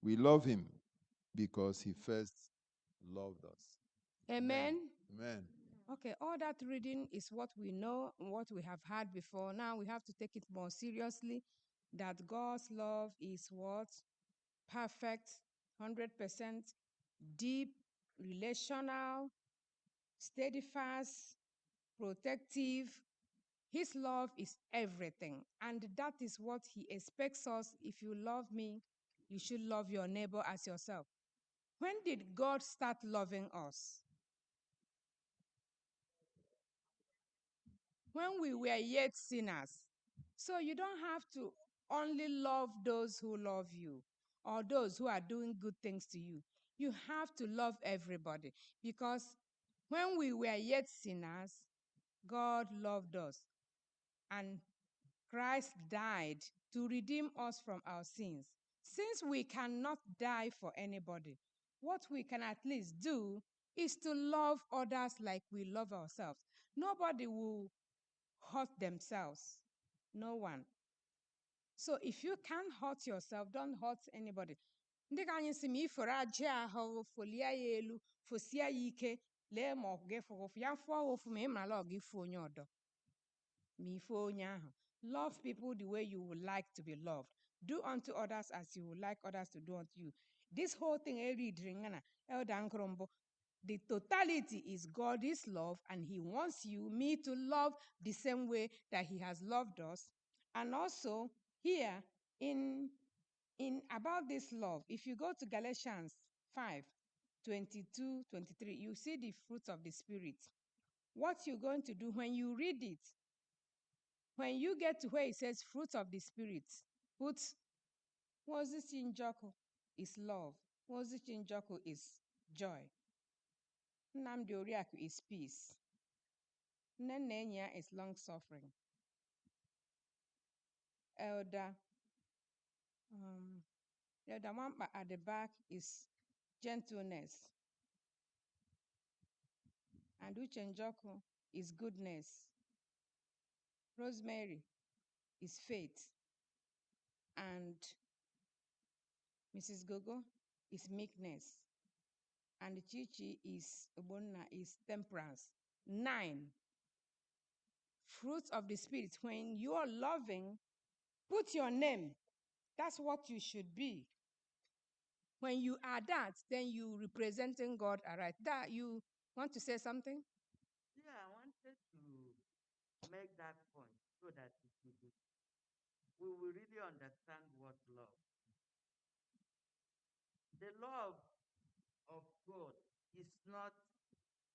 We love him because he first loved us. Amen. Amen. Okay, all that reading is what we know, what we have had before. Now we have to take it more seriously that God's love is what? Perfect, 100%, deep, relational, steadfast, protective. His love is everything. And that is what he expects us. If you love me, you should love your neighbor as yourself. When did God start loving us? When we were yet sinners. So you don't have to only love those who love you or those who are doing good things to you. You have to love everybody, because when we were yet sinners, God loved us, and Christ died to redeem us from our sins. Since we cannot die for anybody, what we can at least do is to love others like we love ourselves. Nobody will hurt themselves. No one. So if you can't hurt yourself, don't hurt anybody. Ndị ka anyị si ma ifere ajị ahụ folie ya elu fosie ya ike lee ma ọ ga-efu ya fụọ ofu ma ị mara ọ ga-efu onye ọdọ ma ife onye ahụ. Love people the way you would like to be loved. Do unto others as you would like others to do unto you. This whole thing Elder Nkrumbo, the totality is God is love, and he wants you, me, to love the same way that he has loved us. And also here in about this love, if you go to Galatians 5:22-23, you see the fruits of the Spirit. What you're going to do when you read it, when you get to where it says fruits of the Spirit, put Moses Njoku is love. Moses Njoku is joy. Nnamdi Oriakụ is peace. Nnenenya is long suffering. Elder Wampa at the back is gentleness. And Uche Njoku is goodness. Rosemary is faith. And Mrs. Gogo is meekness. And Chichi is Obonna is temperance. 9. Fruits of the Spirit. When you are loving, put your name. That's what you should be. When you are that, then you representing God, all right. That you want to say something? Yeah, I wanted to make that point so that we will really understand what love. The love of God is not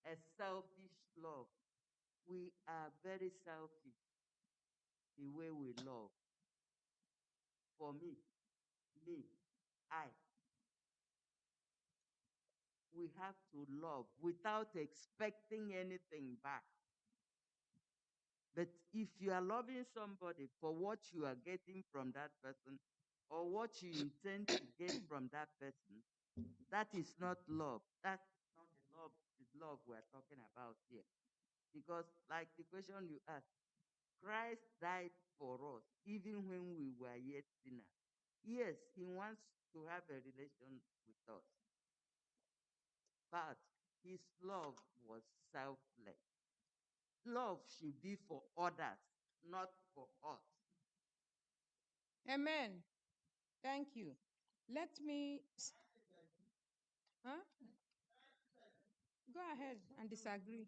a selfish love. We are very selfish the way we love. For me, I, we have to love without expecting anything back. But if you are loving somebody for what you are getting from that person or what you intend to get from that person, that is not love. That's not the love we're talking about here. Because like the question you asked, Christ died for us, even when we were yet sinners. Yes, he wants to have a relation with us, but his love was selfless. Love should be for others, not for us. Amen. Thank you. Let me. Huh? Go ahead and disagree.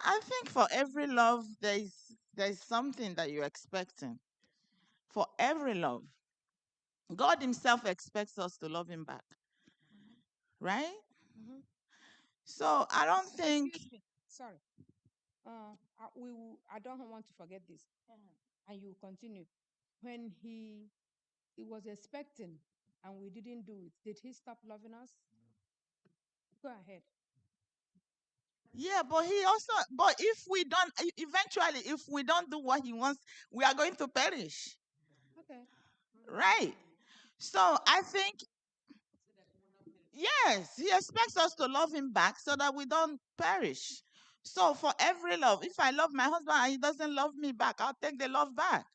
I think for every love, there is something that you're expecting. For every love, God Himself expects us to love Him back, right? Mhm. So I don't think. Excuse me. Sorry. I don't want to forget this. And you continue. When he was expecting and we didn't do it, did he stop loving us? Go ahead. Yeah, but if we don't, eventually, if we don't do what He wants, we are going to perish, Okay. right? So I think, yes, He expects us to love Him back so that we don't perish. So for every love, if I love my husband and he doesn't love me back, I'll take the love back.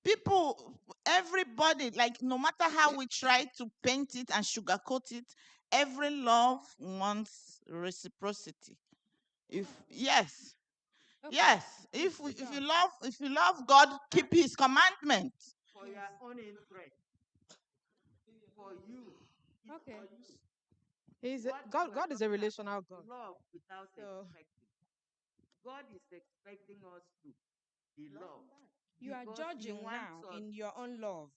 People, everybody, like no matter how we try to paint it and sugarcoat it, every love wants reciprocity. Yes, Okay. yes. It, If it does. you love God, keep His commandments. For Yes. your own interest, for you, it's Okay. for you. He's What God. we're God is a talking relational about, God. love without So expecting. God is expecting us to be loved You are because He judging wants now us. in your own love.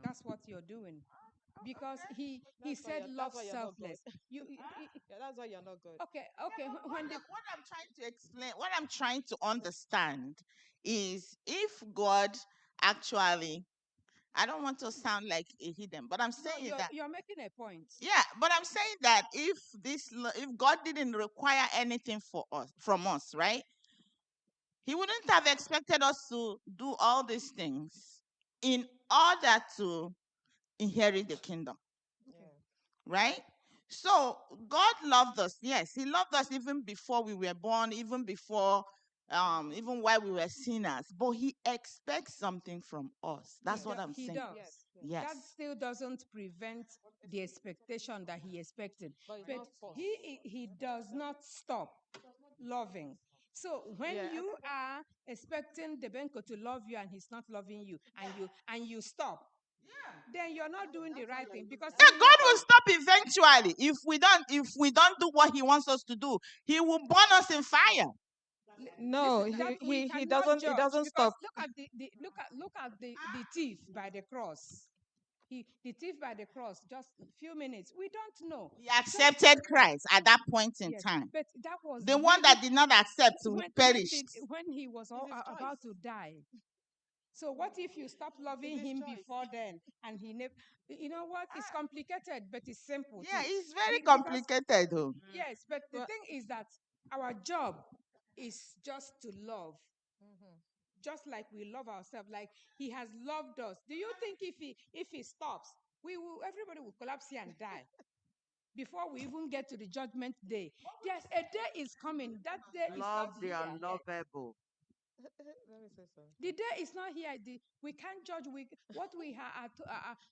That's what you're doing. Because he said love that's why you're not God. selfless. Yeah, that's why you're not God. Okay, okay. When the What I'm trying to explain, what I'm trying to understand is if God actually, I don't want to sound like a hidden, but I'm no, saying that, you're making a point. yeah, but I'm saying that if God didn't require anything from us, right? He wouldn't have expected us to do all these things in order to inherit the kingdom, Okay. right? So God loved us. Yes, He loved us even before we were born, even while we were sinners. But He expects something from us. That's what I'm He saying. does. Yes, yes. Yes. That still doesn't prevent the expectation that he expected. But it's But not forced. he does not stop loving. So when Yeah. you are expecting the Benko to love you and he's not loving you, and you stop, then you're not doing the right thing because Yeah, he will God will stop eventually. If we don't do what He wants us to do, He will burn us in fire. No, listen that we he cannot doesn't. He judge doesn't because stop. look at the thief by the cross. The thief by the cross, just a few minutes. We don't know. He accepted Christ at that point in Yes, time. but that was The one really that did not accept will perish. when he was It's his about choice. to die. So what if you stop loving It's his him choice. before then, and he never? You know what? It's complicated, but it's simple Yeah, too. it's very Because complicated though. yes, but the But thing is that our job is just to love, just like we love ourselves, like he has loved us. Do you think if he stops, everybody will collapse here and die before we even get to the judgment day? Yes, a day is coming. That day is not Love the here yet. unlovable. let me say something. The day is not here. We can't judge. What we have,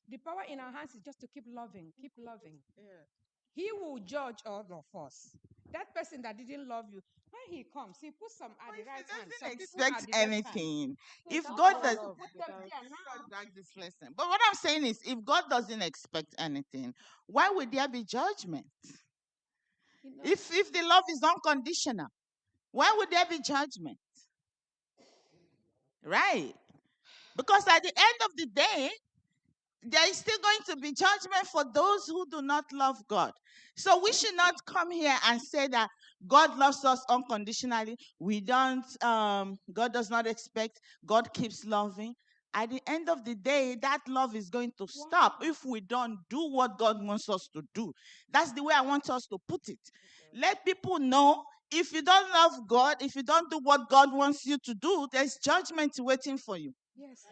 the power in our hands is just to keep loving, keep loving. Yeah. He will judge all of us. That person that didn't love you, when he comes, he puts some at But the if He right hand, doesn't some people expect at the left hand. anything, So if that's God why I Not does, want to love put them without. there now. drag this lesson. But what I'm saying is, if God doesn't expect anything, why would there be judgment? You know, If the love is unconditional, why would there be judgment? Right? Because at the end of the day, there is still going to be judgment for those who do not love God. So we should not come here and say that God loves us unconditionally. We don't, God does not expect, God keeps loving. At the end of the day, that love is going to stop if we don't do what God wants us to do. That's the way I want us to put it. Let people know if you don't love God, if you don't do what God wants you to do, there's judgment waiting for you. yes.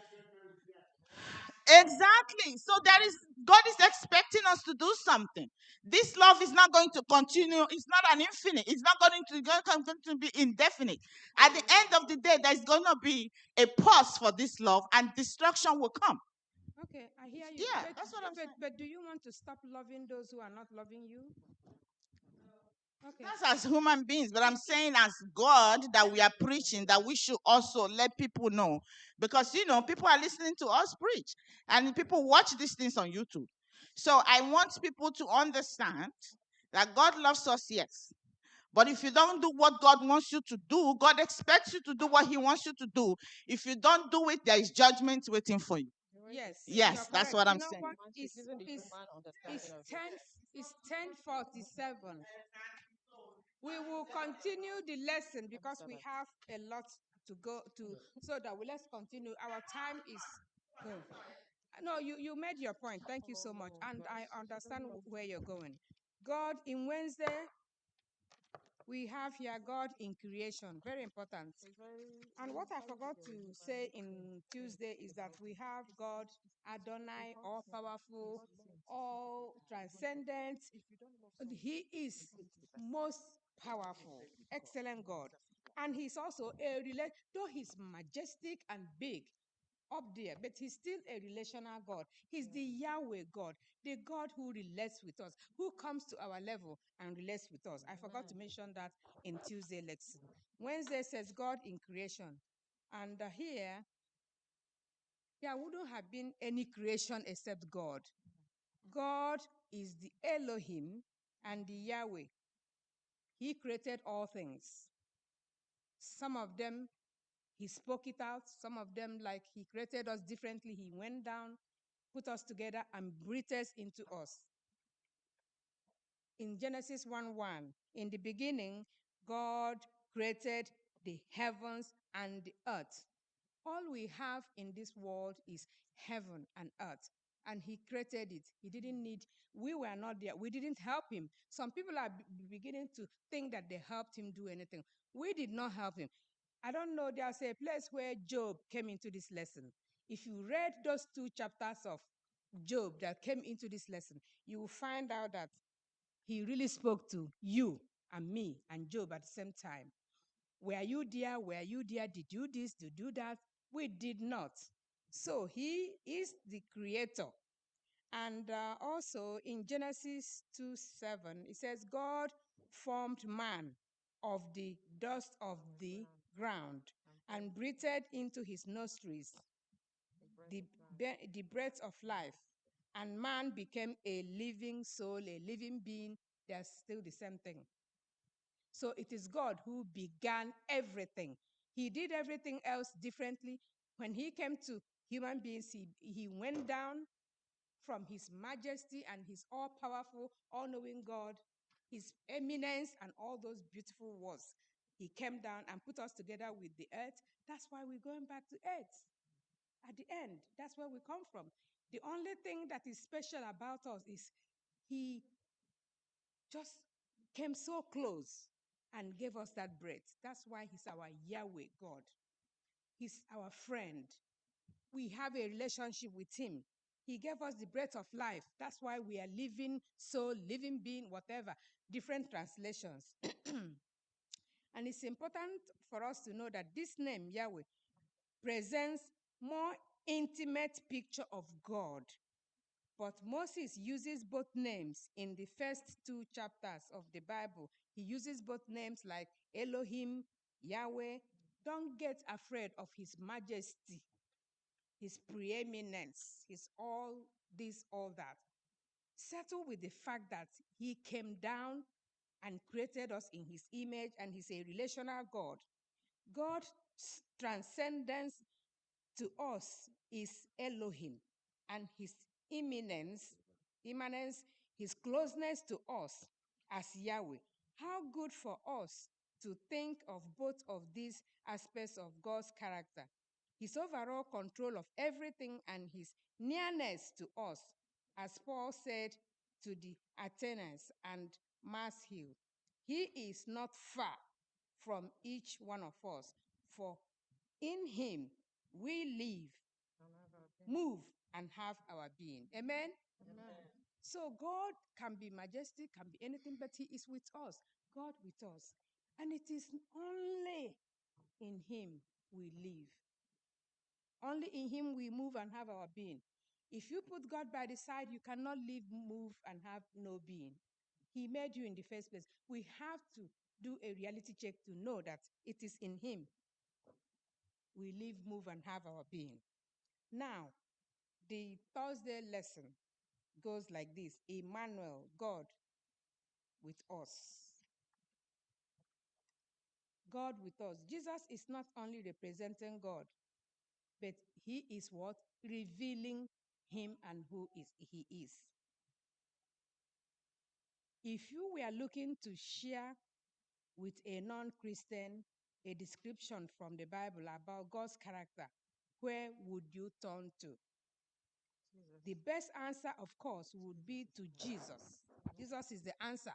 Exactly. So God is expecting us to do something. This love is not going to continue. It's not an infinite. It's not going to be indefinite. At the end of the day, there's going to be a pause for this love, and destruction will come. Okay, I hear you. Yeah, that's what I'm saying. But do you want to stop loving those who are not loving you? Okay. That's as human beings, but I'm saying as God that we are preaching that we should also let people know, because people are listening to us preach and people watch these things on YouTube. So I want people to understand that God loves us, yes. But if you don't do what God wants you to do, God expects you to do what He wants you to do. If you don't do it, there is judgment waiting for you. Yes, Yes, that's what I'm saying. What? It's 10:47. We will continue the lesson because we have a lot to go to. So that let's continue. Our time is going. No, you made your point. Thank you so much, and I understand where you're going. God in Wednesday, we have here God in creation. Very important. And what I forgot to say in Tuesday is that we have God Adonai, all powerful, all transcendent. He is most powerful, excellent God. And he's also though he's majestic and big up there, but he's still a relational God. He's the Yahweh God, the God who relates with us, who comes to our level and relates with us. I forgot to mention that in Tuesday lesson. Wednesday says God in creation. And here, there wouldn't have been any creation except God. God is the Elohim and the Yahweh. He created all things. Some of them, he spoke it out. Some of them, like he created us differently. He went down, put us together, and breathed us into us. In Genesis 1:1, in the beginning, God created the heavens and the earth. All we have in this world is heaven and earth. And he created it. He didn't need, we were not there. We didn't help him. Some people are beginning to think that they helped him do anything. We did not help him. I don't know, there's a place where Job came into this lesson. If you read those 2 chapters of Job that came into this lesson, you will find out that he really spoke to you and me and Job at the same time. Were you there? Were you there? Did you do this? Did you do that? We did not. So he is the creator. And also in Genesis 2:7, it says, God formed man of the dust of the ground and breathed into his nostrils the breath of life. And man became a living soul, a living being. They're still the same thing. So it is God who began everything. He did everything else differently. When he came to human beings, he went down from his majesty and his all-powerful, all-knowing God, his eminence and all those beautiful words. He came down and put us together with the earth. That's why we're going back to earth. At the end, that's where we come from. The only thing that is special about us is he just came so close and gave us that breath. That's why he's our Yahweh God. He's our friend. We have a relationship with him. He gave us the breath of life. That's why we are living soul, living being, whatever, different translations. And it's important for us to know that this name, Yahweh, presents more intimate picture of God. But Moses uses both names in the first 2 chapters of the Bible. He uses both names like Elohim, Yahweh. Don't get afraid of his majesty, his preeminence, his all this, all that. Settle with the fact that he came down and created us in his image, and he's a relational God. God's transcendence to us is Elohim, and his immanence, his closeness to us as Yahweh. How good for us to think of both of these aspects of God's character. His overall control of everything and his nearness to us, as Paul said to the Athenians and Mars Hill. He is not far from each one of us, for in him we live, move, and have our being. Amen? Amen. So God can be majestic, can be anything, but He is with us. God with us. And it is only in Him we live. Only in Him we move and have our being. If you put God by the side, you cannot live, move, and have no being. He made you in the first place. We have to do a reality check to know that it is in Him we live, move, and have our being. Now, the Thursday lesson goes like this: Emmanuel, God with us. God with us. Jesus is not only representing God, but He is what? Revealing Him and who He is. If you were looking to share with a non-Christian a description from the Bible about God's character, where would you turn to? Jesus. The best answer, of course, would be to Jesus. Jesus is the answer,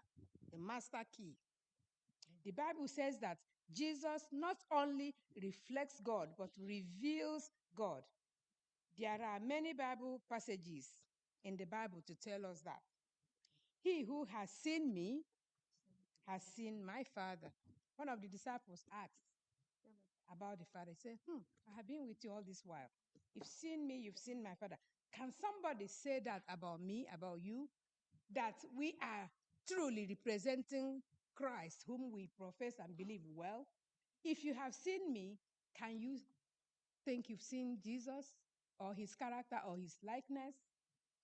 the master key. The Bible says that Jesus not only reflects God, but reveals God. There are many Bible passages in the Bible to tell us that. He who has seen me has seen my Father. One of the disciples asked about the Father. He said, I have been with you all this while. You've seen me, you've seen my Father. Can somebody say that about me, about you? That we are truly representing Christ, whom we profess and believe well? If you have seen me, can you think you've seen Jesus or His character or His likeness?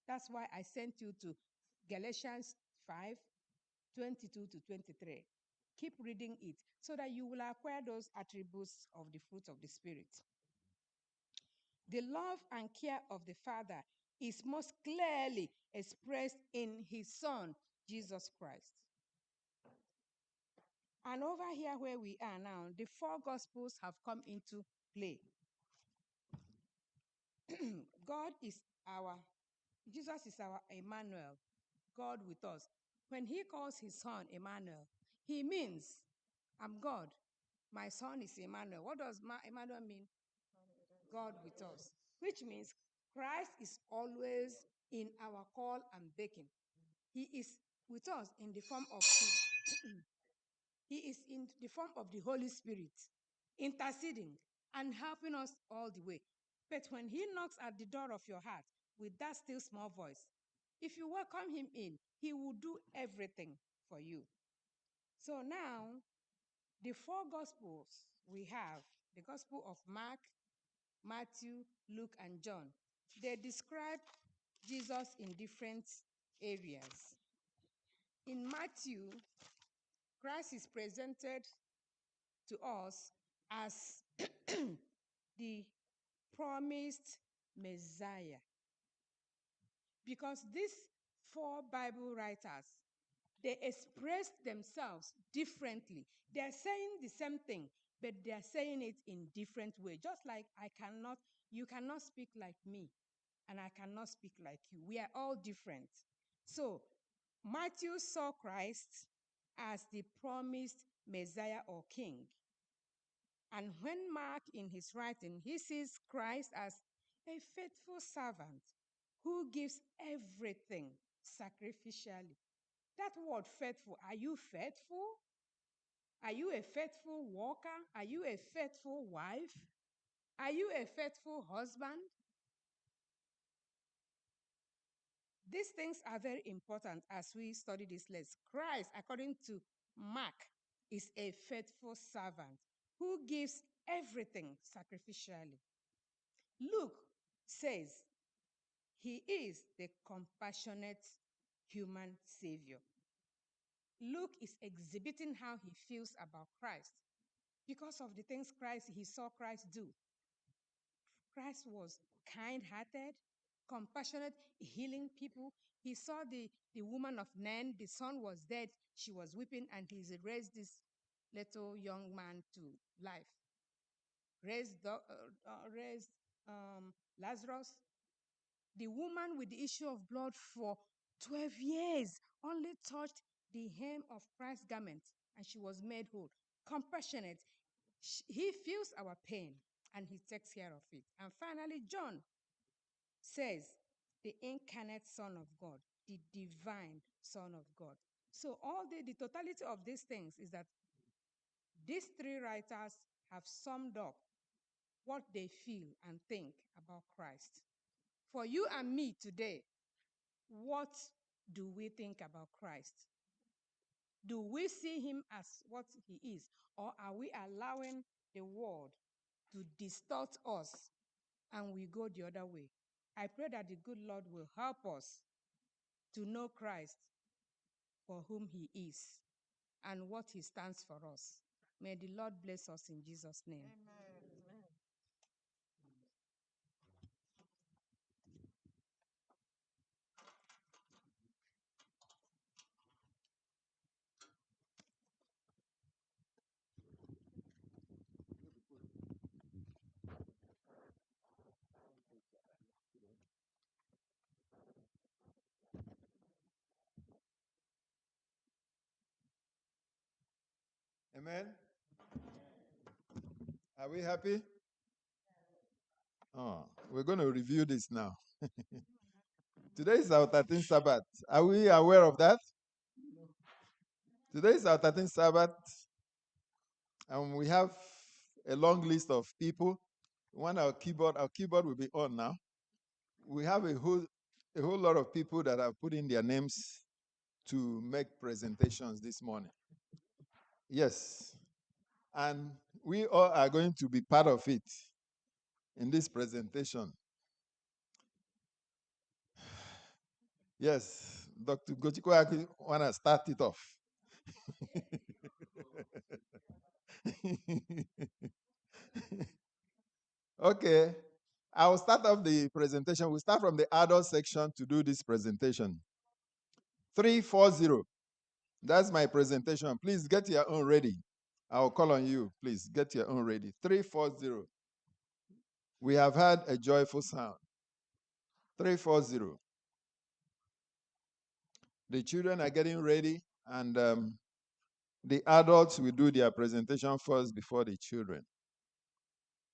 That's why I sent you to Galatians 5:22-23. Keep reading it so that you will acquire those attributes of the fruit of the Spirit. The love and care of the Father is most clearly expressed in His Son, Jesus Christ. And over here where we are now, the four Gospels have come into play. Jesus is our Emmanuel, God with us. When He calls His Son Emmanuel, He means, I'm God. My Son is Emmanuel. What does Emmanuel mean? God with us. Which means Christ is always in our call and beckon. He is with us in the form of He is in the form of the Holy Spirit, interceding and helping us all the way. But when He knocks at the door of your heart with that still small voice, if you welcome Him in, He will do everything for you. So now, the four Gospels we have, the Gospel of Mark, Matthew, Luke, and John, they describe Jesus in different areas. In Matthew, Christ is presented to us as the promised Messiah. Because these four Bible writers, they express themselves differently. They're saying the same thing, but they're saying it in different ways. Just like you cannot speak like me, and I cannot speak like you. We are all different. So Matthew saw Christ as the promised Messiah or King. And when Mark, in his writing, he sees Christ as a faithful servant who gives everything sacrificially. That word faithful, are you faithful? Are you a faithful worker? Are you a faithful wife? Are you a faithful husband? These things are very important as we study this list. Christ, according to Mark, is a faithful servant who gives everything sacrificially. Luke says He is the compassionate human savior. Luke is exhibiting how he feels about Christ because of the things he saw Christ do. Christ was kind-hearted, compassionate, healing people. He saw the woman of Nain. The son was dead. She was weeping, and he raised this little young man to life. Raised Lazarus. The woman with the issue of blood for 12 years only touched the hem of Christ's garment, and she was made whole. Compassionate. He feels our pain, and he takes care of it. And finally, John says the incarnate Son of God, the divine Son of God. So all the totality of these things is that these three writers have summed up what they feel and think about Christ. For you and me today, what do we think about Christ? Do we see him as what he is, or are we allowing the world to distort us and we go the other way? I pray that the good Lord will help us to know Christ for whom he is and what he stands for us. May the Lord bless us in Jesus' name. Amen. Amen. Are we happy? Oh, we're going to review this now. Today is our 13th Sabbath. Are we aware of that? Today is our 13th Sabbath, and we have a long list of people. Our keyboard will be on now. We have a whole lot of people that have put in their names to make presentations this morning. Yes. And we all are going to be part of it in this presentation. Yes, Dr. Gochiko want to start it off. Okay, I will start off the presentation. We'll start from the adult section to do this presentation. 340. That's my presentation. Please get your own ready. I'll call on you. Please get your own ready. 340. We have had a joyful sound. 340. The children are getting ready, and the adults will do their presentation first before the children.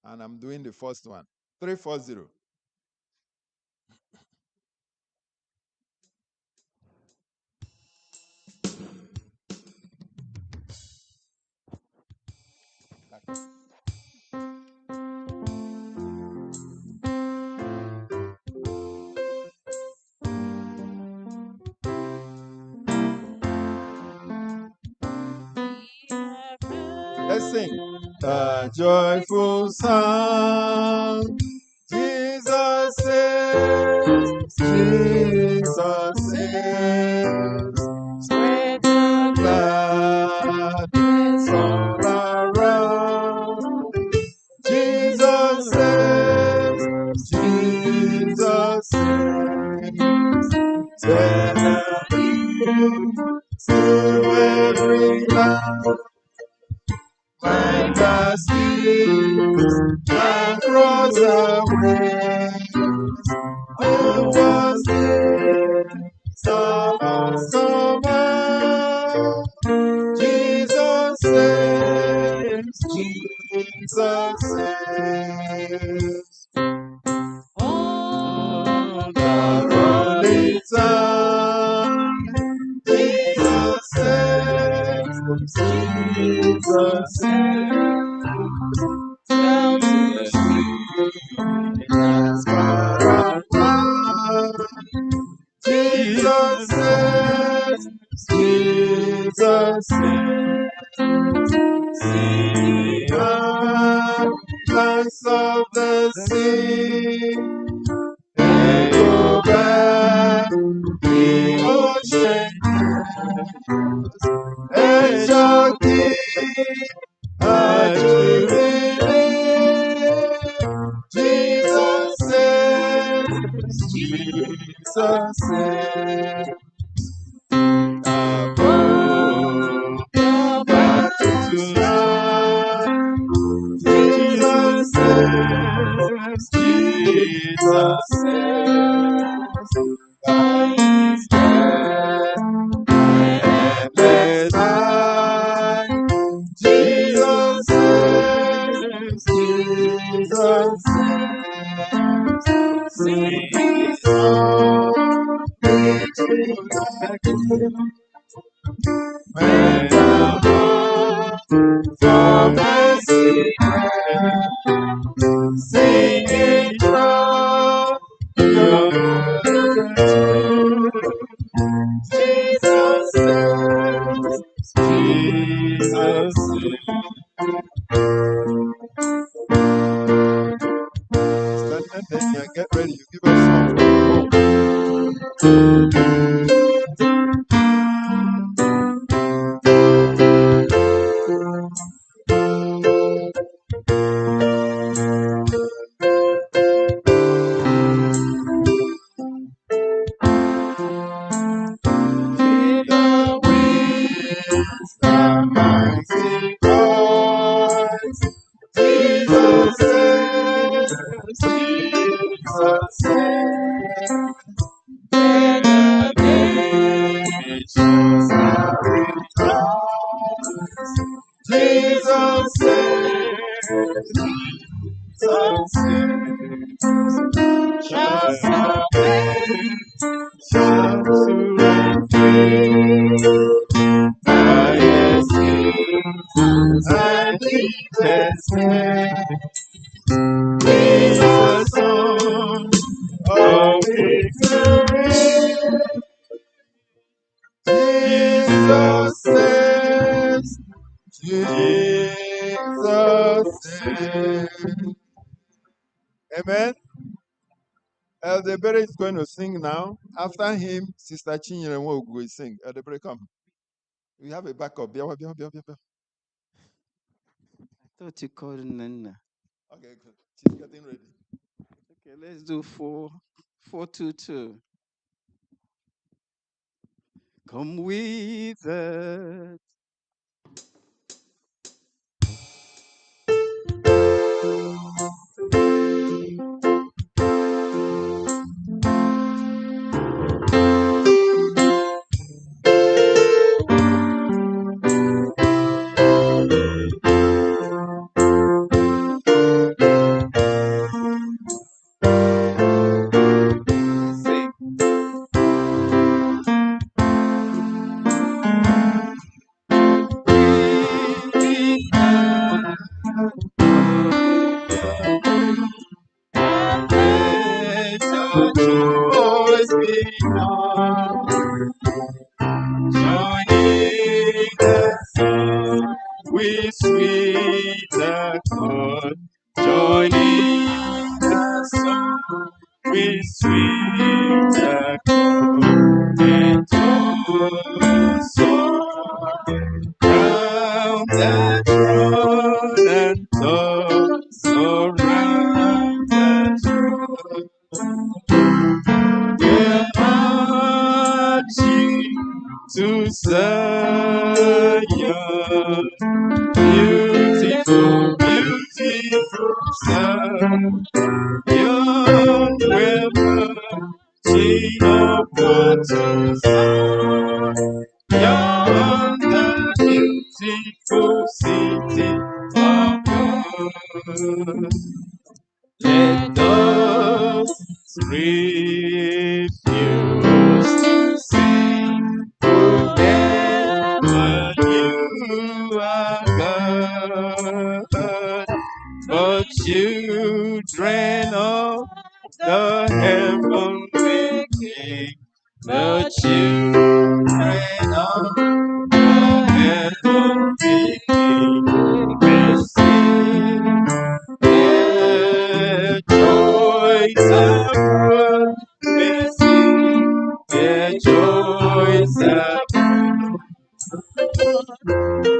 And I'm doing the first one. 340. Let's sing. A joyful sound. Jesus saves. Jesus saves. Spread the gladness all around. Jesus saves. Jesus saves. Tell to every land. My past across the waves. Who was there? Somehow. Jesus saves. Jesus saves. On the rolling time. Jesus saves. Jesus saves. Down to the streets far apart. Jesus saves. Jesus saves. See the banks of the sea. Echo back the ocean. And shall keep a jubilee. Jesus saves. Jesus saves. Above the battle's line. Jesus saves. Jesus saves. By his death, endless life. Jesus saves. Jesus saves. Sing When the heart for mercy, singing from your gratitude. Jesus saves, Jesus saves. Stand and get ready. You give us Feel the winds, the mighty voice. Jesus saves, Jesus saves. When the nations are rejoiced, Jesus saves, Jesus saves. Shouts of shouts to and free. By His Kings and deepest name, is the song of victory. Jesus saves, Jesus saves. Amen. Elder Berry is going to sing now. After him, Sister Chinyere will sing. Elder Berry, come. We have a backup. I thought you called Nana. Okay, good. She's getting ready. Okay, let's do 422. Come with us. Joys be known, joining the song with sweet accord, joining the song with sweet accord, and also round the throne and thoughts around the throne. We're marching to Zion, beautiful, beautiful Zion. We're marching upward to Zion, the beautiful city of God. Let us refuse to sing forever you are God, but children of the heavenly King, the children of the heavenly King will sing. Their joys are full, we sing. Their joys are full.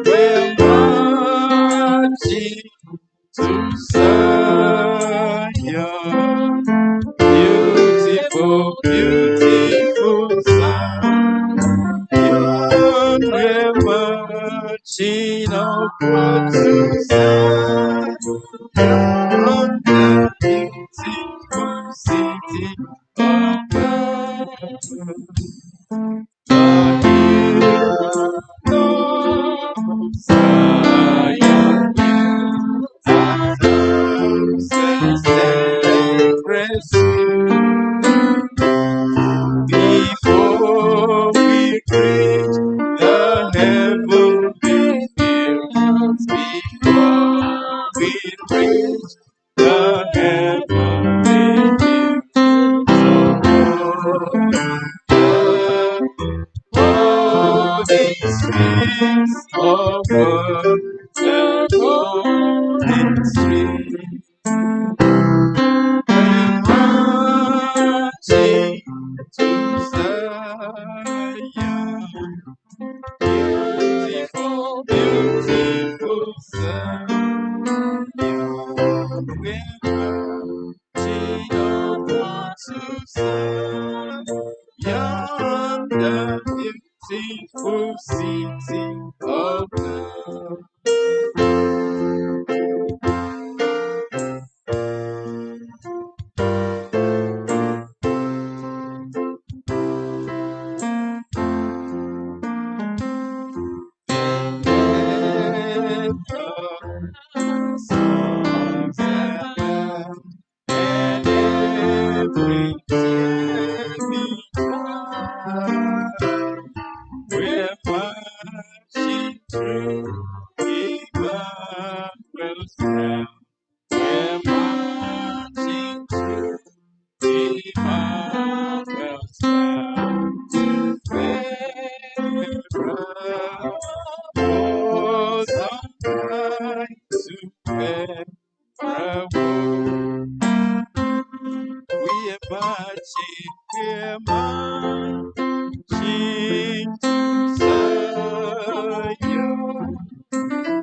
We're marching to Zion, beautiful, beautiful Zion. We're marching upward to Zion, the beautiful city of God. The hill of Zion will arms and celebrate before streams of water, golden streams. We're marching to Zion. Beautiful, beautiful Zion. We're marching over to Zion, the beautiful city of God. Songs and every tear we cry. We're marching through Emmanuel's town. We're marching through Emmanuel's town. Where was on high to where we're marching to Zion.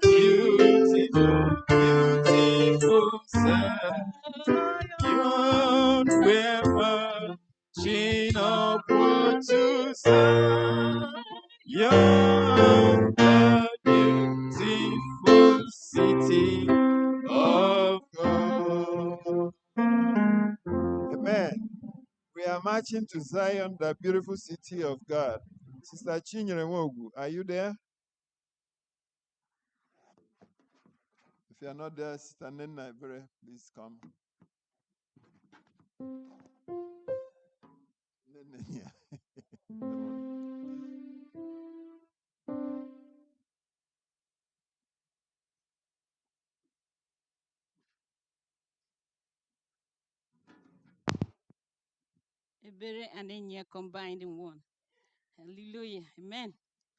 Beautiful, beautiful Zion. We're marching upward to Zion, the beautiful city of God. Amen. We are marching to Zion, the beautiful city of God. Sister Chinyere Nwogu, are you there? If you are not there, Sister Nena, please come. Nena. Ebere and Enya combined in one. Hallelujah. Amen.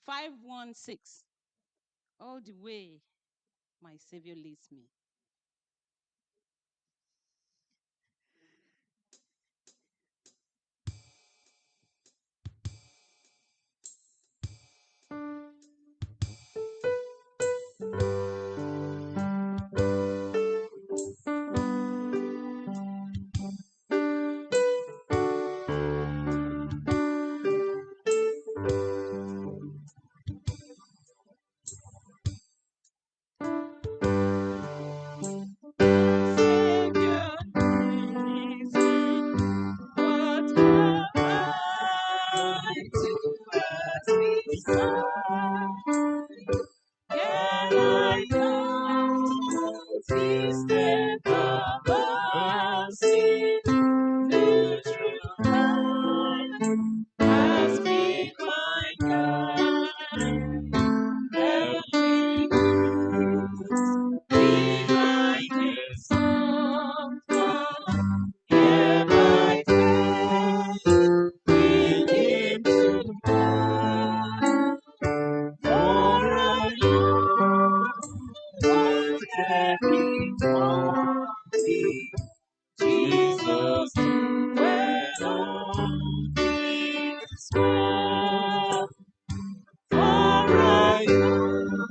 516. All the way my Savior leads me. Savior leads me. What have I to ask beside? Can I not step above sin? The true life has been my guide. Help me be my comfort. Hear my faith, begin to God. For I know what can be taught me. Jesus dwell on this well. For I know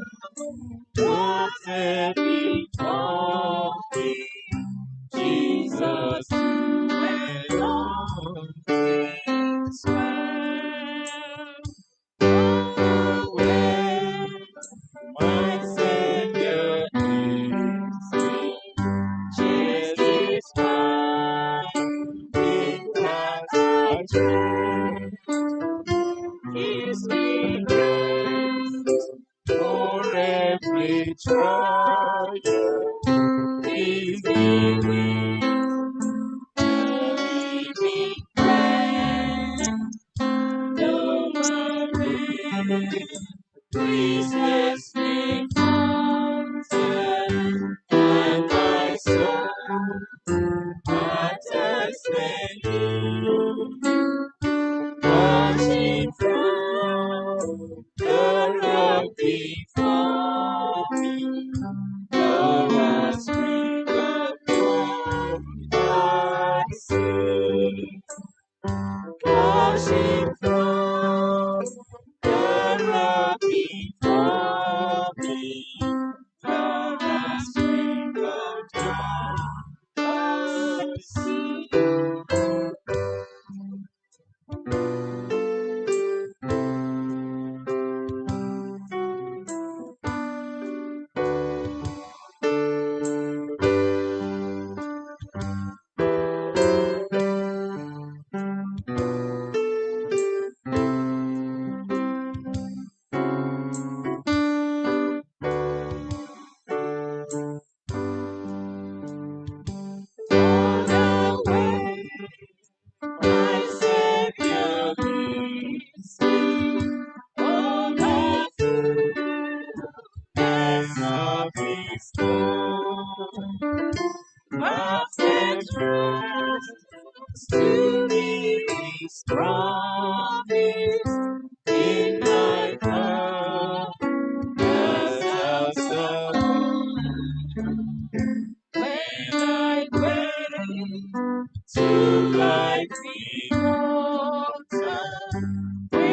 what can be taught me. Jesus dwell on this well. Oh, where my Savior leads me, Jesus finding that I tread, gives me grace for every trial. Gives me wings to lead me where no one will. Restless me fountain, and my soul attachment you, watching from the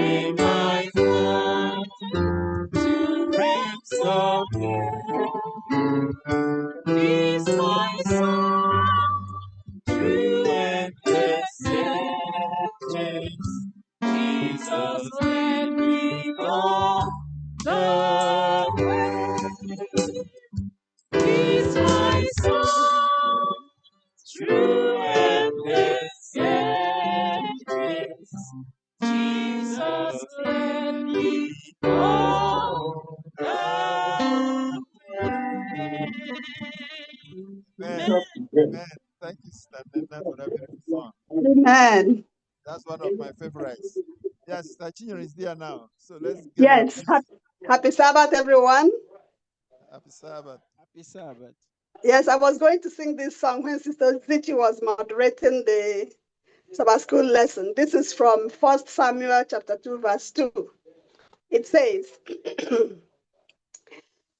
bring my song to realms of heaven. Is my song true and acceptance? Jesus, let me go the way. Is my song true and acceptance? Jesus, let me go the way. Amen. Amen. Thank you, Sister Nena, for that beautiful song. Amen. That's one of my favorites. Yes, Sister Chinyo is there now. So let's get ready. Yes. Happy Sabbath, everyone. Happy Sabbath. Happy Sabbath. Yes, I was going to sing this song when Sister Zichi was moderating the Sabbath school lesson. This is from 1 Samuel chapter 2, verse 2. It says,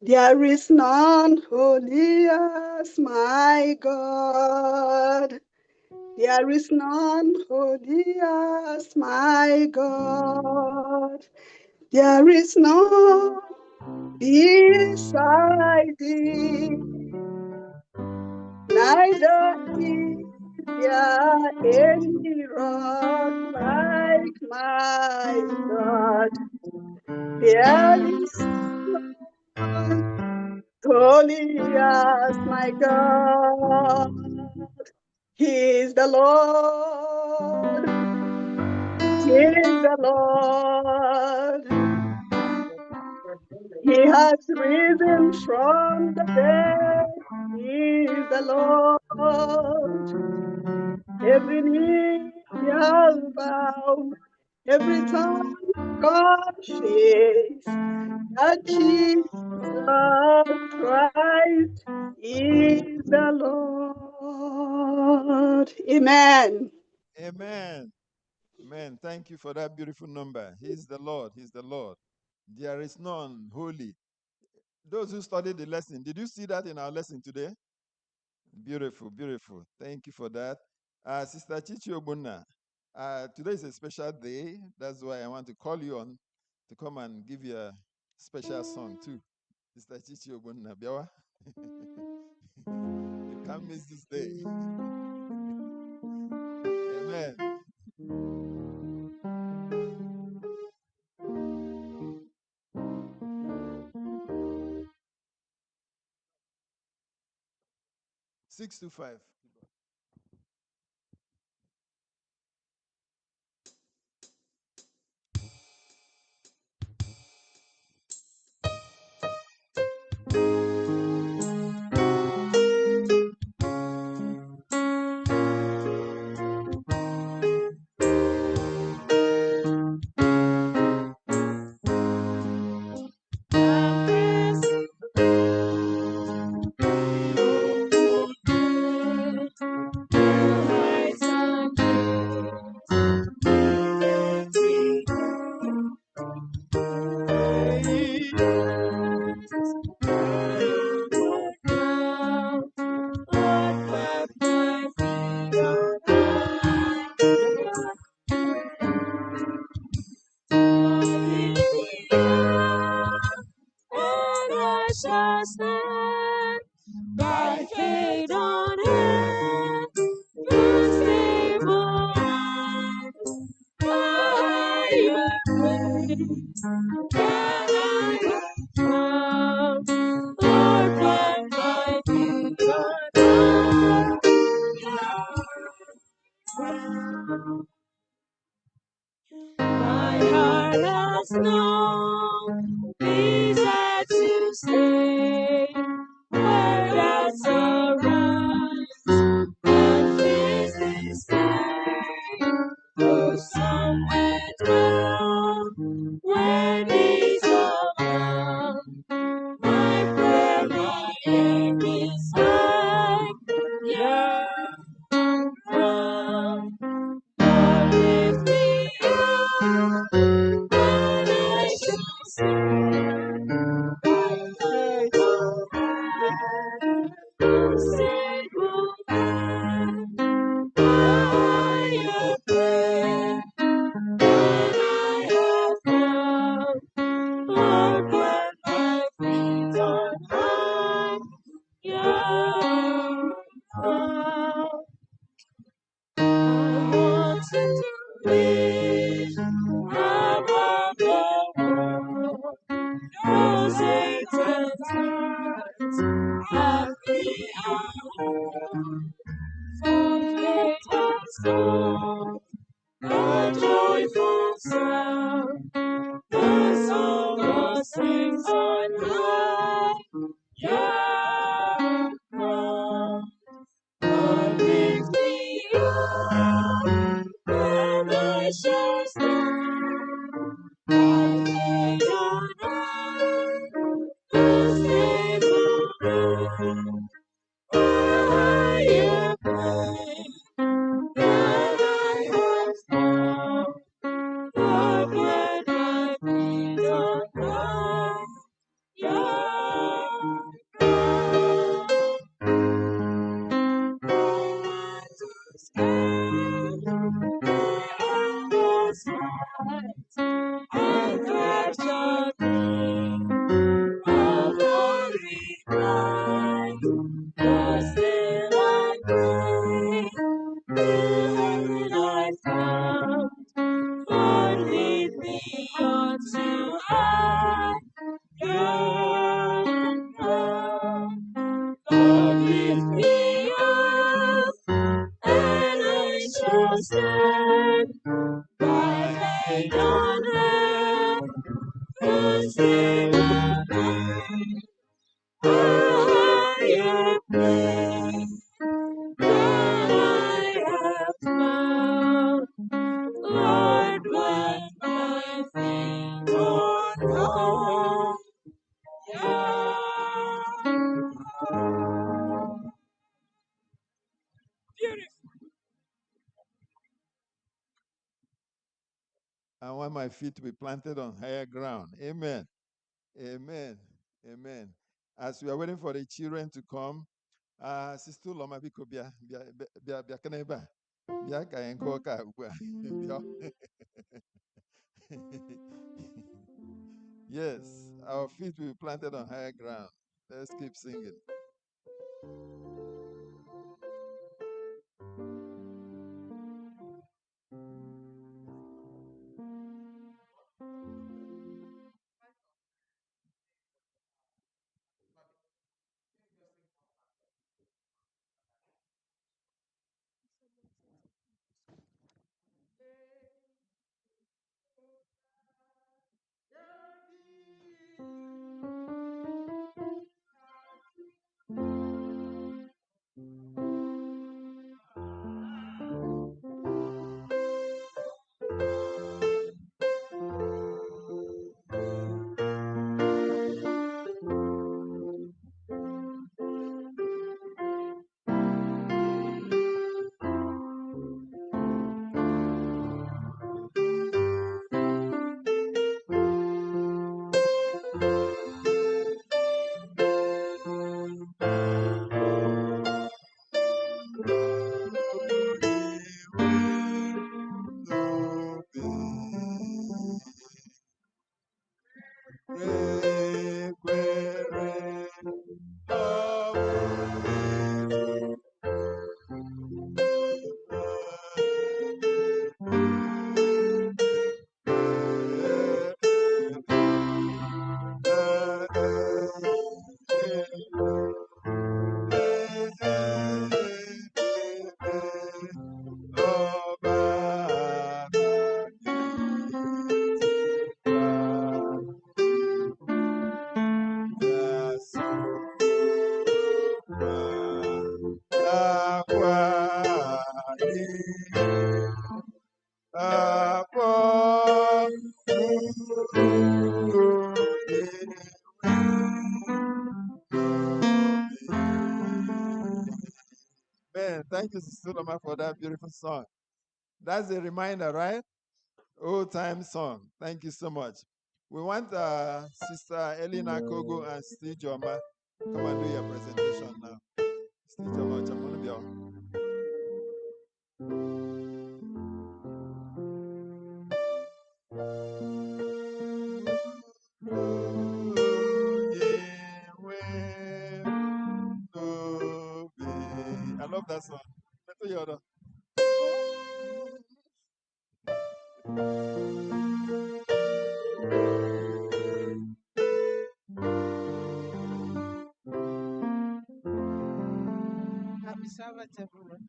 there is none holy as my God. There is none holy as my God. There is none beside thee, neither is there any rock like my God. There is none holy as my God. He is the Lord. He is the Lord. He has risen from the dead. He is the Lord. Every knee shall bow, every tongue confess that Jesus Christ is the Lord. Amen. Amen. Amen. Thank you for that beautiful number. He's the Lord. He's the Lord. There is none holy. Those who studied the lesson, did you see that in our lesson today? Beautiful, beautiful. Thank you for that. Sister Chichi Ogbonna, today is a special day. That's why I want to call you on to come and give you a special song too. Sister Chichi Ogbonna, Biawa. You can't miss this day. Amen. Six to five. By faith on earth, the stable higher place. Can I come? Lord, plant my feet on ground. My heart has known desire to stay where that sunrise and face this day. Go somewhere down where these are found. My prayer, my aim is higher ground. Lord, lift me up, and I shall happy hour, for great has come the joyful sound, the song of saints on high, yeah, God lift me up, and I shall stand by faith on high, the stable ground, a higher place than I have found. God let my feet on high, yeah, and capture me, a glory bright, the still I pray, till heaven I found, Lord lead me unto higher ground. Lord lift me up, and I shall stand by faith on earth, the stable ground, a higher place than I have found. Lord, plant my feet on higher ground. Beautiful. I want my feet to be planted on higher ground. Amen. Amen. Amen. As we are waiting for the children to come, Sister Loma Biko bia kaneba. Bia ka enko ka ugbu a. Yes, our feet will be planted on higher ground. Let's keep singing. Man, thank you, Sister Loma, for that beautiful song. That's a reminder, right? Old time song. Thank you so much. We want Sister Elena Kogo and Steve Joma come and do your presentation now. Steve Joma, Chamonubia. I love that song. Sabbath, everyone.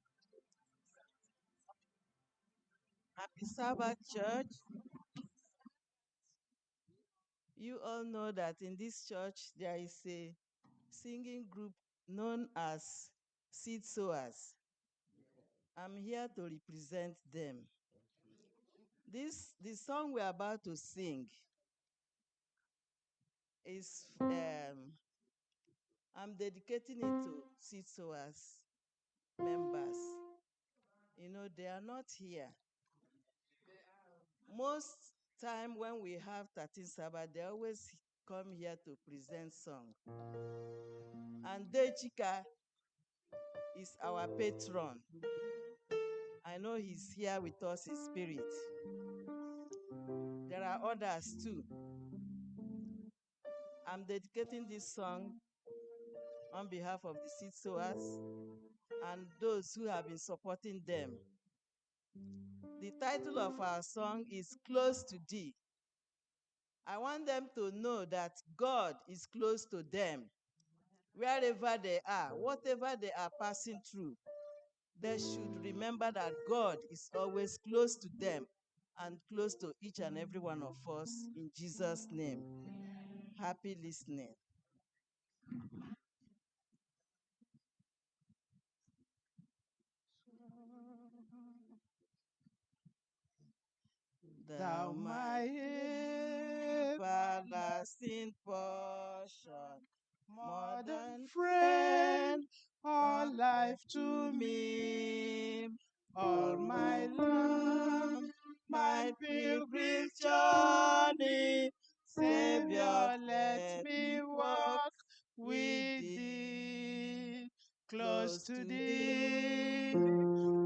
Happy Sabbath, church. You all know that in this church there is a singing group known as Seed Sowers. I'm here to represent them. The song we're about to sing is, I'm dedicating it to Seed Sowers members. You know, they are not here. Most time when we have 13 Sabbath, they always come here to present song. And Dechika is our patron. I know he's here with us in spirit. There are others too. I'm dedicating this song on behalf of the seed sowers and those who have been supporting them. The title of our song is Close to Thee. I want them to know that God is close to them. Wherever they are, whatever they are passing through, they should remember that God is always close to them and close to each and every one of us in Jesus' name. Happy listening. Thou my everlasting portion, more than friend, all life to me, all my love, my pilgrim's journey, Savior, let me walk with thee, close to thee,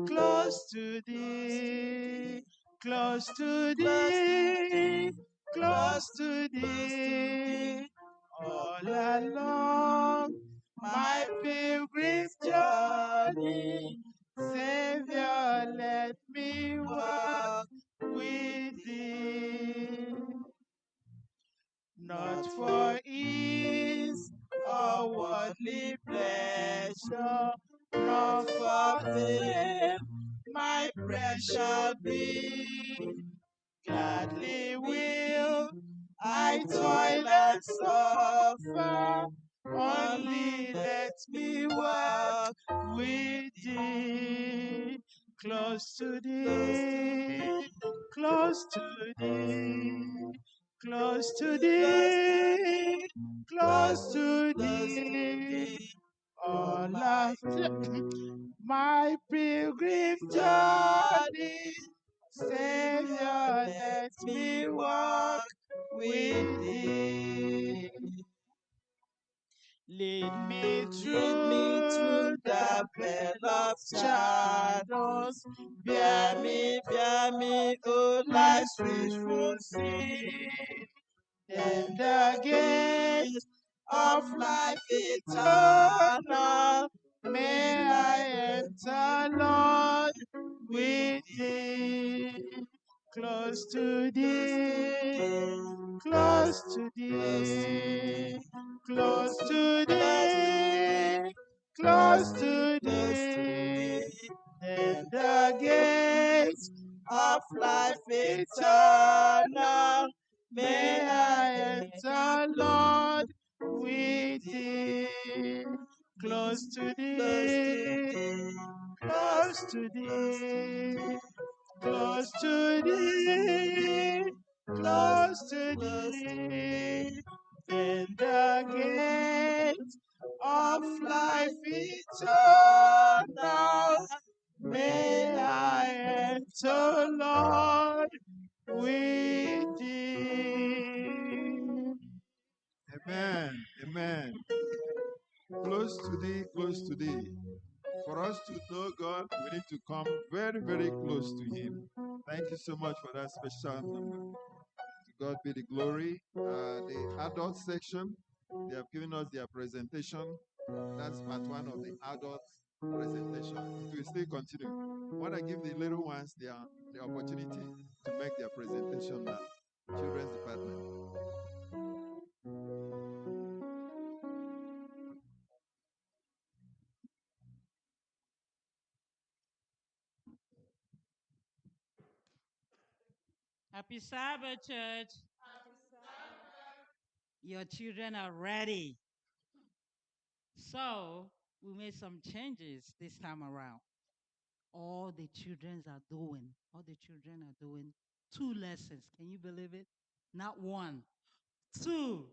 close to thee, close to thee, close to thee, all along my pilgrim's journey, Savior, let me walk with thee. Not for ease or worldly pleasure, nor for fame, my precious be. Gladly will I toil and suffer, only let me walk with thee, close to thee, close to thee, close to thee, close to thee, all of my pilgrim journey, Savior, let me walk with thee. Lead me through the vale of shadows, bear me, oh life's wishful sea. And the gates of life eternal, may I enter, Lord, with thee. Close to thee, close to thee, close to thee, close to thee. And the gates of life eternal, may I enter, Lord, with thee. Close to thee, close to thee, close to thee, close to thee. In the gate of life eternal, may I enter, Lord, with thee. Amen. Amen. Close to thee, close to thee. For us to know God, we need to come very, very close to Him. Thank you so much for that special number. To God be the glory. The adult section, they have given us their presentation. That's part one of the adult presentation. It will still continue. I want to give the little ones the opportunity to make their presentation now. Children's Department. Happy Sabbath, church. Happy Sabbath. Your children are ready. So we made some changes this time around. All the children are doing 2 lessons. Can you believe it? Not 1, 2.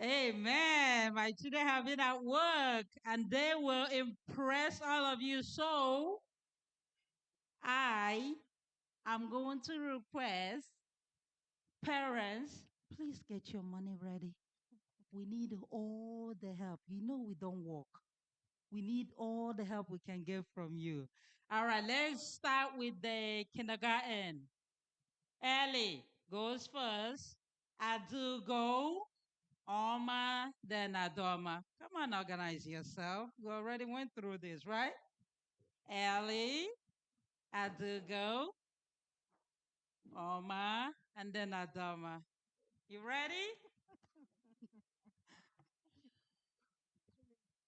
Amen. My children have been at work and they will impress all of you. So I am going to request parents, please get your money ready. We need all the help. You know we don't work. We need all the help we can get from you. All right, let's start with the kindergarten. Ellie goes first. Adu go. Oma, then Adoma. Come on, organize yourself. You already went through this, right? Ellie, Adu go. Oma, and then Adoma. You ready?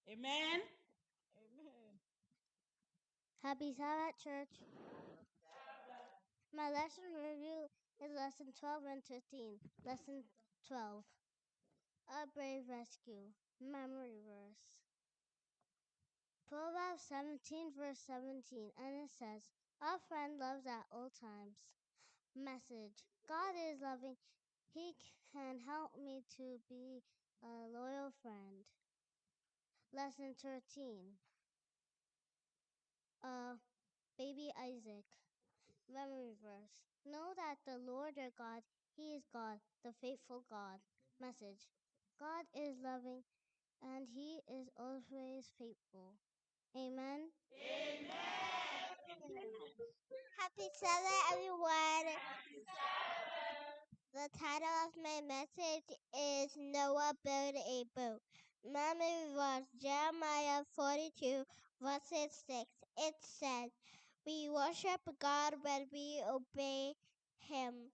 Amen. Amen. Happy Sabbath, church. My lesson review is lesson 12 and 15. Lesson 12. A brave rescue. Memory verse. Proverbs 17 verse 17, and it says, "A friend loves at all times." Message. God is loving. He can help me to be a loyal friend. Lesson 13. Baby Isaac. Memory verse. Know that the Lord your God, He is God, the faithful God. Message. God is loving and He is always faithful. Amen. Happy Sabbath, everyone. The title of my message is Noah Built a Boat. Memory verse Jeremiah 42, verses 6. It says, "We worship God when we obey Him."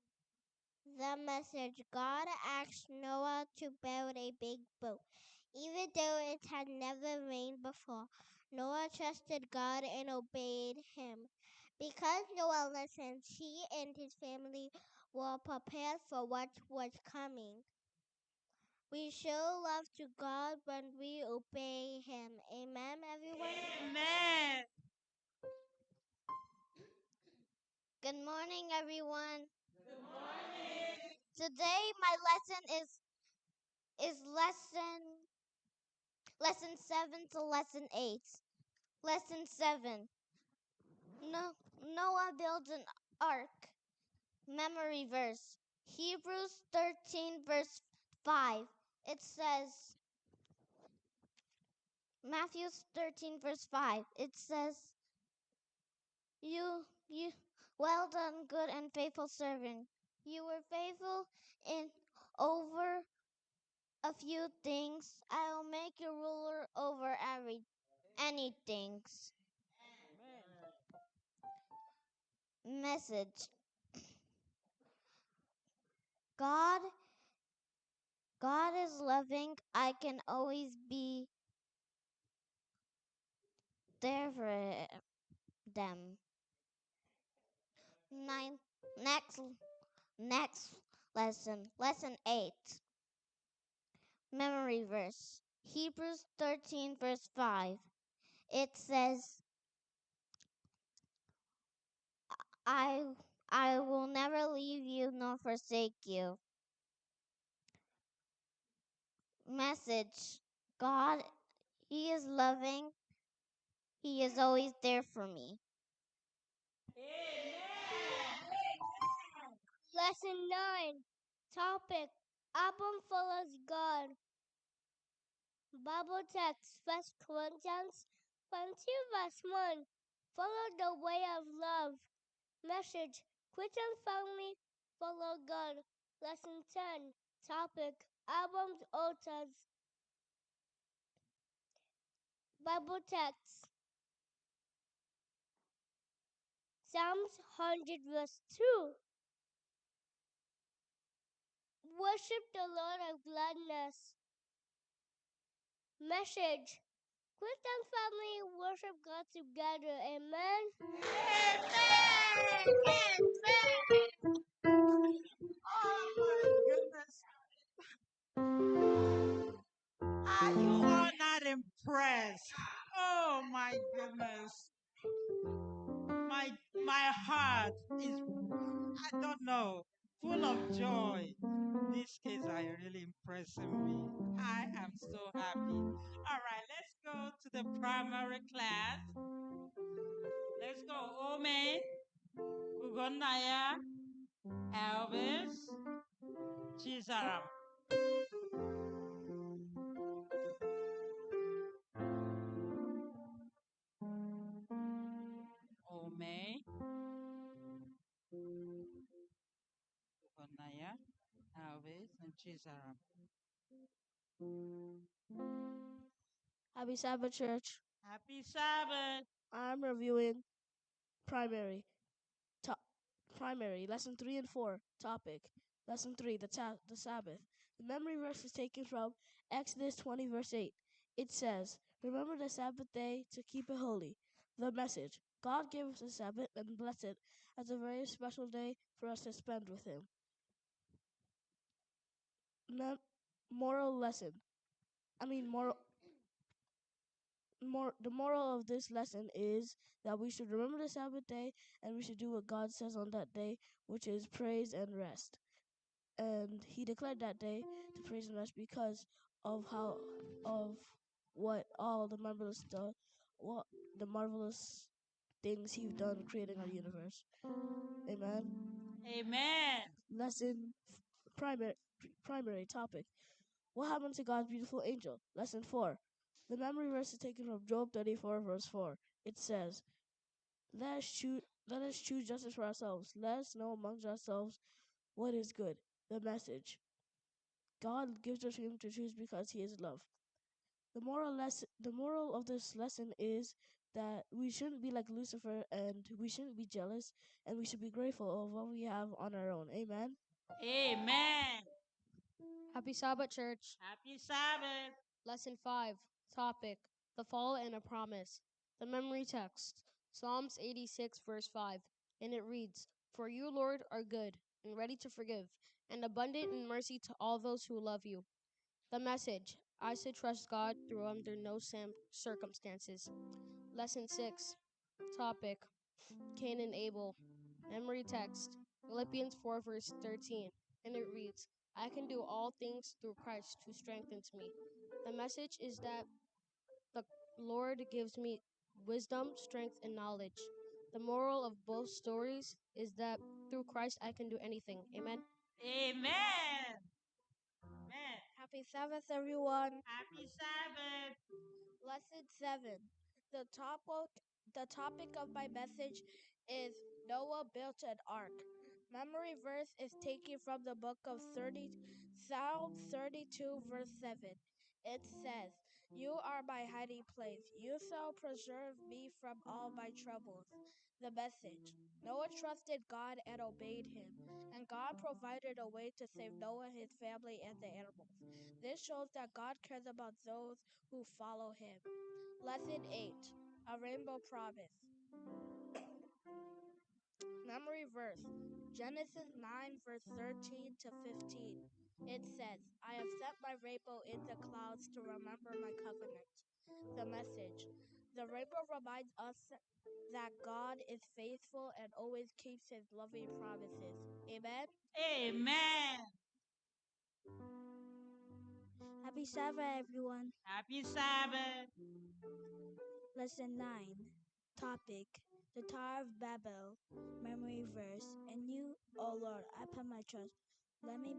The message. God asked Noah to build a big boat. Even though it had never rained before, Noah trusted God and obeyed Him. Because Noah listened, he and his family were prepared for what was coming. We show love to God when we obey Him. Amen, everyone? Amen. Good morning, everyone. Good morning. Today, my lesson is lesson 7 to lesson 8. Lesson 7. Noah builds an ark. Memory verse. Hebrews 13 verse 5. It says, Matthew 13 verse 5. It says, You, well done, good and faithful servant. You were faithful in over a few things. I will make you ruler over anything. Amen. Message. God is loving. I can always be there for them. Next lesson. Lesson 8. Memory verse. Hebrews 13 verse 5. It says, I will never leave you nor forsake you. Message. God, He is loving. He is always there for me. Lesson 9. Topic. Abram follows God. Bible text. 1 Corinthians 22 verse 1. Follow the way of love. Message. Christian family follow God. Lesson 10. Topic. Abram's altars. Bible text. Psalms 100 verse 2. Worship the Lord of gladness. Message. Christian family worship God together. Amen. Amen. Amen. my heart is, I don't know, full of joy. These kids are really impressing me. I am so happy. All right, let's go to the primary class. Let's go. Ome, Ugonaya, Elvis, Chizaram. Ome, Ugonaya, Elvis, and Chizaram. Happy Sabbath, church. Happy Sabbath. I'm reviewing primary. Primary, lesson 3 and 4. Topic. Lesson 3, the Sabbath. The memory verse is taken from Exodus 20, verse 8. It says, "Remember the Sabbath day to keep it holy." The message. God gave us a Sabbath and blessed it as a very special day for us to spend with Him. Moral lesson. The moral of this lesson is that we should remember the Sabbath day and we should do what God says on that day, which is praise and rest. And He declared that day to praise and rest because of what all the marvelous things He's done creating our universe. Amen. Amen. Lesson primary topic. What happened to God's beautiful angel? Lesson 4. The memory verse is taken from Job 34, verse 4. It says, Let us choose justice for ourselves. Let us know amongst ourselves what is good. The message. God gives us freedom to choose because He is love. The moral of this lesson is that we shouldn't be like Lucifer and we shouldn't be jealous and we should be grateful of what we have on our own. Amen. Amen. Happy Sabbath, church. Happy Sabbath. Lesson 5. Topic. The fall and a promise. The memory text. Psalms 86, verse 5. And it reads, "For you, Lord, are good and ready to forgive, and abundant in mercy to all those who love you." The message. I should trust God through under no circumstances. Lesson 6. Topic. Cain and Abel. Memory text. Philippians 4, verse 13. And it reads, I can do all things through Christ who strengthens me. The message is that the Lord gives me wisdom, strength, and knowledge. The moral of both stories is that through Christ I can do anything. Amen. Amen. Amen. Happy Sabbath, everyone. Happy Sabbath. Lesson 7. The topic of my message is Noah built an ark. Memory verse is taken from the book of Psalm 32, verse 7. It says, You are my hiding place. You shall preserve me from all my troubles. The message. Noah trusted God and obeyed Him, and God provided a way to save Noah, his family, and the animals. This shows that God cares about those who follow Him. Lesson 8. A Rainbow Promise. Memory verse. Genesis 9, verse 13 to 15. It says, I have set my rainbow in the clouds to remember my covenant. The message. The rainbow reminds us that God is faithful and always keeps His loving promises. Amen. Amen. Happy Sabbath, everyone. Happy Sabbath. Lesson 9. Topic. The Tower of Babel. Memory verse. And you, O Lord, I put my trust. Let me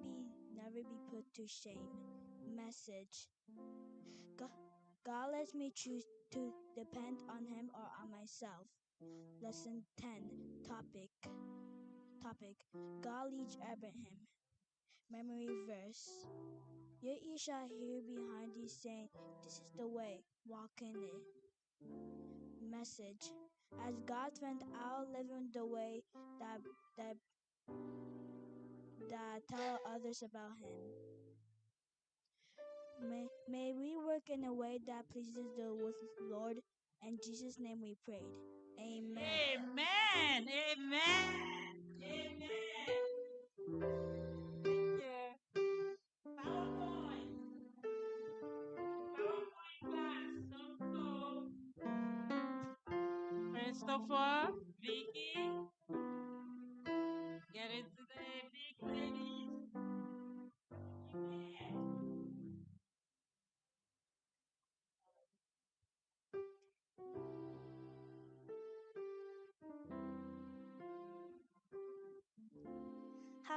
never be put to shame. Message. God lets me choose to depend on Him or on myself. Lesson 10. Topic. God leads Abraham. Memory verse. Yet you shall hear behind you saying, This is the way, walk in it. Message. As God went out living the way that tell others about Him. May we work in a way that pleases the Lord. In Jesus' name we prayed. Amen. Amen. Amen. Amen. Thank you. PowerPoint. PowerPoint class. Don't go. Christopher, Vicky,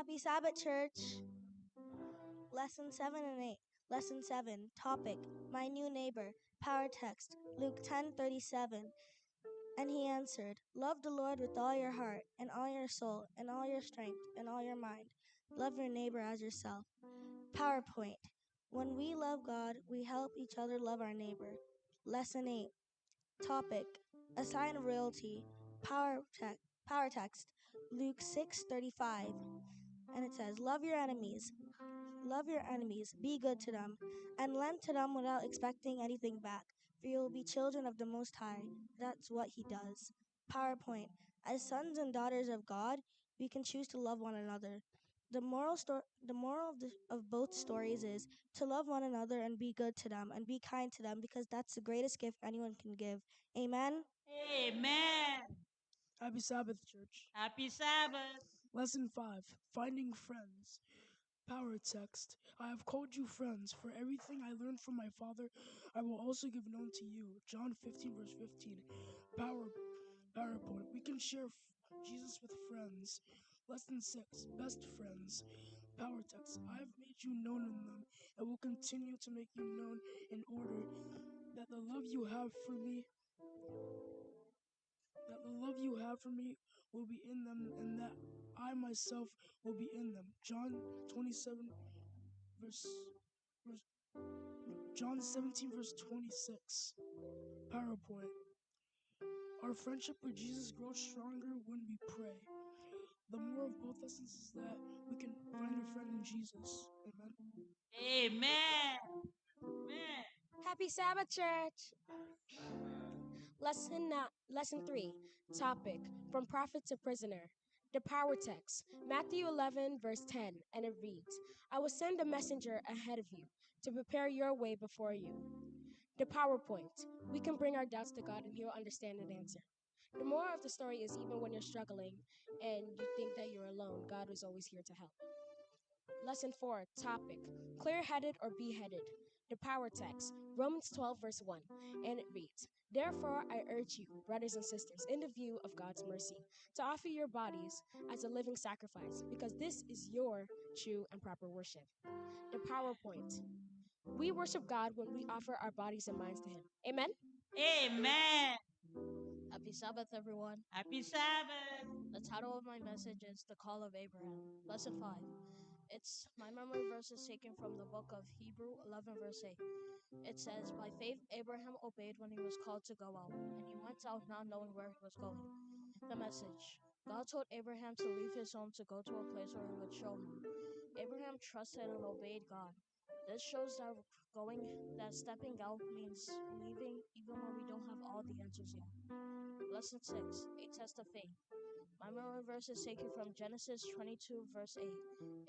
Happy Sabbath, church. Lesson 7 and 8. Lesson 7. Topic: My new neighbor. Power text. Luke 10:37. And he answered, Love the Lord with all your heart, and all your soul, and all your strength, and all your mind. Love your neighbor as yourself. PowerPoint. When we love God, we help each other love our neighbor. Lesson 8. Topic: A sign of royalty. Power text. Luke 6:35. And it says, Love your enemies, be good to them, and lend to them without expecting anything back, for you will be children of the Most High. That's what He does. PowerPoint. As sons and daughters of God, we can choose to love one another. The moral of both stories is to love one another and be good to them and be kind to them, because that's the greatest gift anyone can give. Amen. Amen. Happy Sabbath, church. Happy Sabbath. Lesson 5, Finding Friends. Power text. I have called you friends, for everything I learned from my Father, I will also give known to you. John 15, verse 15. PowerPoint. We can share Jesus with friends. Lesson 6, Best Friends. Power text. I have made you known in them, and will continue to make you known, in order that the love you have for me will be in them, and that I myself will be in them. John 17, verse 26. PowerPoint. Our friendship with Jesus grows stronger when we pray. The moral of both lessons is that we can find a friend in Jesus. Amen. Amen. Amen. Happy Sabbath, church. Lesson 3. Topic: From prophet to prisoner. The power text, Matthew 11, verse 10, and it reads, I will send a messenger ahead of you to prepare your way before you. The PowerPoint, we can bring our doubts to God and He'll understand and answer. The moral of the story is, even when you're struggling and you think that you're alone, God is always here to help. Lesson 4, topic: Clear headed or beheaded. The power text, Romans 12, verse 1, and it reads, Therefore I urge you, brothers and sisters, in the view of God's mercy, to offer your bodies as a living sacrifice, because this is your true and proper worship. The PowerPoint, we worship God when we offer our bodies and minds to Him. Amen? Amen. Happy Sabbath, everyone. Happy Sabbath. The title of my message is The Call of Abraham. Lesson 5. My memory verse is taken from the book of Hebrew 11, verse 8. It says, By faith Abraham obeyed when he was called to go out, and he went out not knowing where he was going. The message. God told Abraham to leave his home to go to a place where He would show him. Abraham trusted and obeyed God. This shows that stepping out means leaving even when we don't have all the answers yet. Lesson 6, A Test of Faith. My memory verse is taken from Genesis 22, verse 8.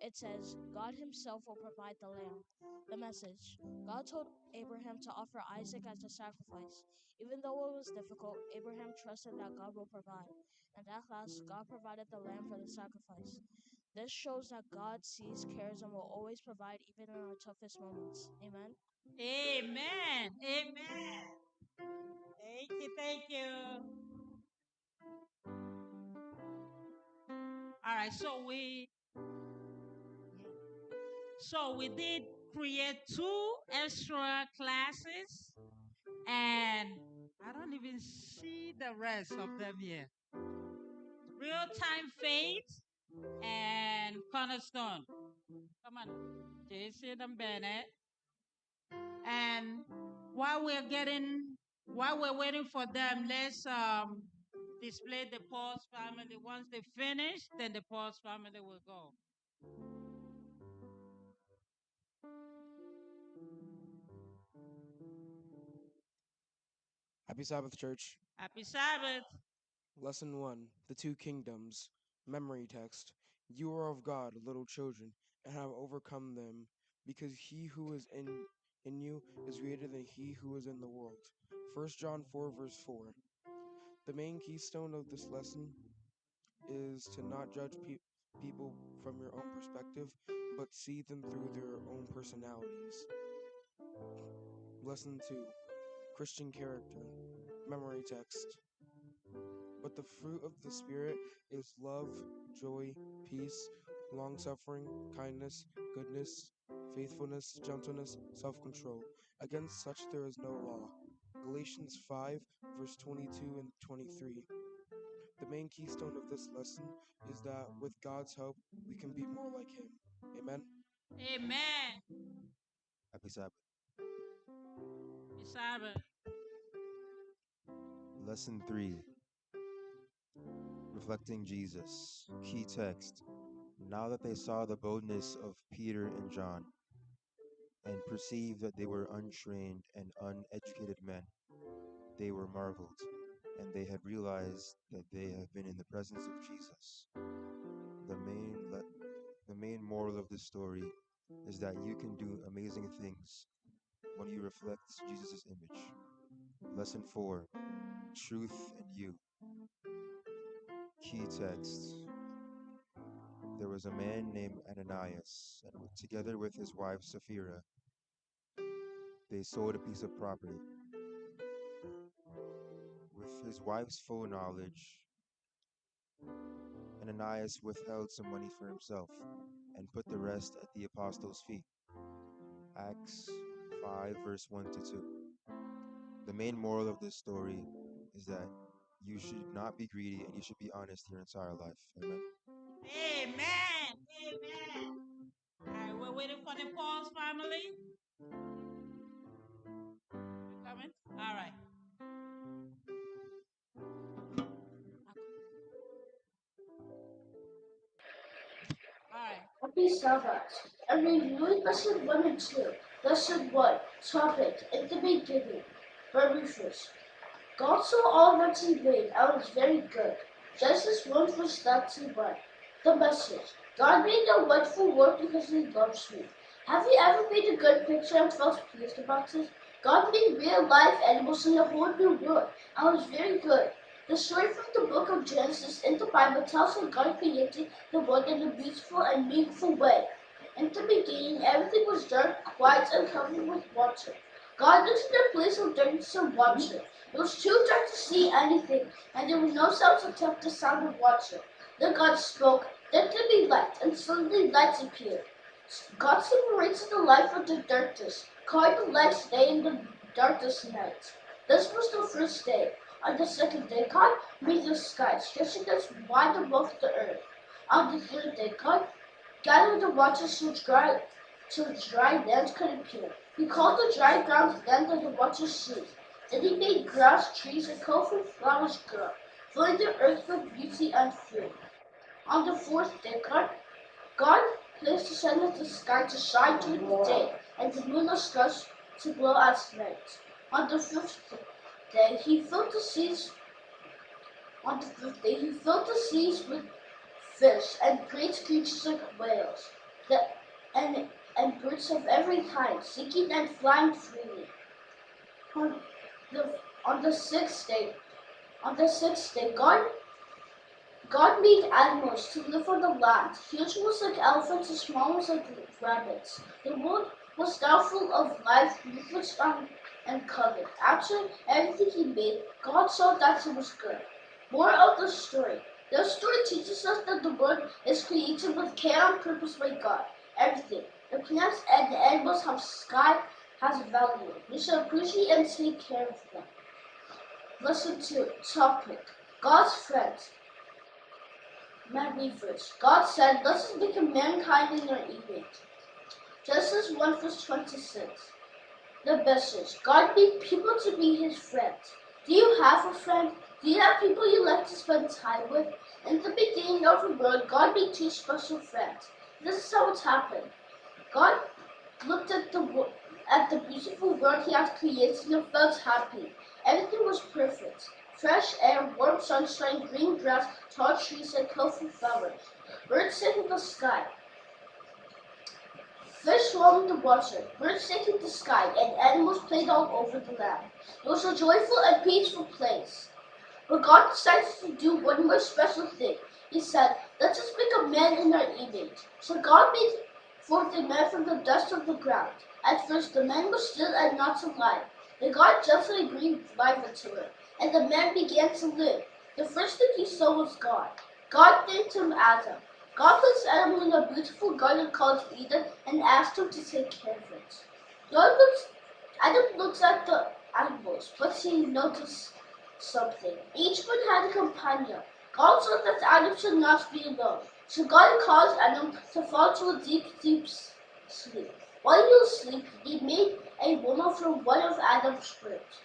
It says, God Himself will provide the lamb. The message. God told Abraham to offer Isaac as a sacrifice. Even though it was difficult, Abraham trusted that God will provide. And at last, God provided the lamb for the sacrifice. This shows that God sees, cares, and will always provide even in our toughest moments. Amen. Amen. Amen. Thank you. Thank you. All right. So we did create 2 extra classes, and I don't even see the rest of them yet. Real time faith and cornerstone. Come on, Jason and Bennett. And while we're waiting for them, let's display the Paul's family. Once they finish, then the Paul's family will go. Happy Sabbath, church. Happy Sabbath. Lesson 1, The Two Kingdoms. Memory text. You are of God, little children, and have overcome them, because he who is in you is greater than he who is in the world. 1 John 4, verse 4. The main keystone of this lesson is to not judge people from your own perspective, but see them through their own personalities. Lesson 2, Christian character. Memory text. But the fruit of the Spirit is love, joy, peace, long-suffering, kindness, goodness, faithfulness, gentleness, self-control. Against such there is no law. Galatians 5, verse 22 and 23. The main keystone of this lesson is that with God's help, we can be more like Him. Amen. Amen. Happy Sabbath. Sabbath. Lesson 3. Reflecting Jesus. Key text. Now that they saw the boldness of Peter and John, and perceived that they were untrained and uneducated men, they were marveled, and they had realized that they had been in the presence of Jesus. The main moral of this story is that you can do amazing things when you reflect Jesus' image. Lesson 4. Truth and you. Key text. There was a man named Ananias, and together with his wife Sapphira, they sold a piece of property. With his wife's full knowledge, Ananias withheld some money for himself and put the rest at the apostles' feet. Acts 5, verse 1 to 2. The main moral of this story is that you should not be greedy and you should be honest your entire life. Amen. Amen. Amen. All right, we're waiting for the pause, family. You coming? All right. All right. Happy Sabbath. And reviewing lesson 1 and 2. Lesson 1. Topic. In the beginning. Very first. God saw all that he made, and it was very good. Genesis 1 verse 91. The message. God made a wonderful world because he loves me. Have you ever made a good picture and felt pleased about it? God made real life animals in a whole new world, and it was very good. The story from the book of Genesis in the Bible tells how God created the world in a beautiful and meaningful way. In the beginning, everything was dark, quiet, and covered with water. God looked at a place of darkness and water. It was too dark to see anything, and there were no sounds except the sound of water. Then God spoke, "Let there be light," and suddenly light appeared. God separated the light from the darkness, calling the light day and the darkness night. This was the first day. On the second day, God made the sky, stretching us wide above the earth. On the third day, God gathered the waters so dry land could appear. He called the dry ground land and the waters seas. Then he made grass, trees, and colorful flowers grow, filling the earth with beauty and food. On the fourth day, God placed the sun in the sky to shine during the day, and the moon and stars to glow at night. On the fifth day, he filled the seas. With fish and great creatures like whales, and birds of every kind, seeking and flying freely. On the sixth day, God made animals to live on the land, huge ones like elephants and small ones like rabbits. The world was now full of life, movements, and color. After everything he made, God saw that it was good. More of the story. The story teaches us that the world is created with care and purpose by God. Everything, the plants and the animals has value. We should appreciate and take care of them. Lesson 2. Topic. God's friends. Memory verse. God said, "Let us make mankind in our image." Genesis 1 verse 26. The message. God made people to be his friends. Do you have a friend? Do you have people you like to spend time with? In the beginning of the world, God made two special friends. This is how it happened. God looked at the beautiful world he had created and felt happy. Everything was perfect. Fresh air, warm sunshine, green grass, tall trees, and colorful flowers. Birds sang in the sky. Fish swam in the water, birds sang in the sky, and animals played all over the land. It was a joyful and peaceful place. But God decided to do one more special thing. He said, "Let us make a man in our image." So God made forth a man from the dust of the ground. At first the man was still and not alive. Then God gently breathed life into him, and the man began to live. The first thing he saw was God. God named him Adam. God placed Adam in a beautiful garden called Eden and asked him to take care of it. Adam looked at the animals, but he noticed something. Each one had a companion. God saw that Adam should not be alone. So God caused Adam to fall to a deep, deep sleep. While he was asleep, he made a woman from one of Adam's ribs.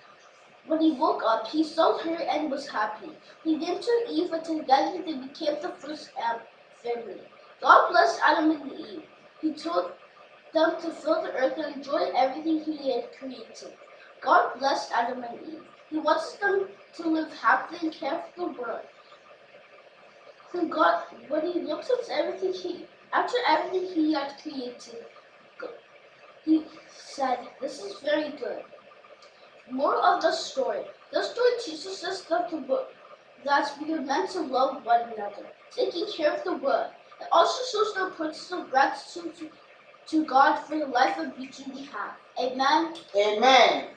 When he woke up, he saw her and was happy. He named her Eve, and together they became the first family. God blessed Adam and Eve. He told them to fill the earth and enjoy everything he had created. God blessed Adam and Eve. He wanted them to live happily and care for the world. When he looked at after everything he had created, he said, "This is very good." Moral of the story. The story teaches us that we are meant to love one another, taking care of the world. It also shows the importance of gratitude to God for the life and beauty we have. Amen. Amen.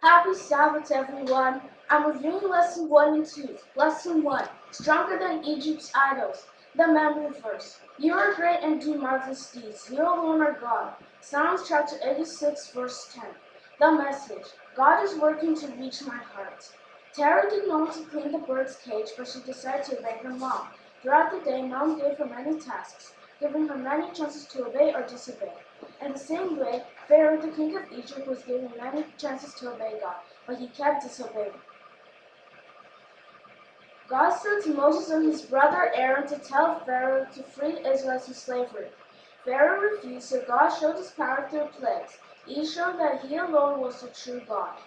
Happy Sabbath, everyone. I'm reviewing lesson 1 and 2. Lesson 1, Stronger Than Egypt's Idols. The memory verse. You are great and do marvelous deeds. You alone are God. Psalms chapter 86, verse 10. The message. God is working to reach my heart. Tara didn't want to clean the bird's cage, but she decided to obey her mom. Throughout the day, Mom gave her many tasks, giving her many chances to obey or disobey. In the same way, Pharaoh, the king of Egypt, was given many chances to obey God, but he kept disobeying. God sent Moses and his brother Aaron to tell Pharaoh to free Israelites from slavery. Pharaoh refused, so God showed his power through plagues. He showed that he alone was the true God.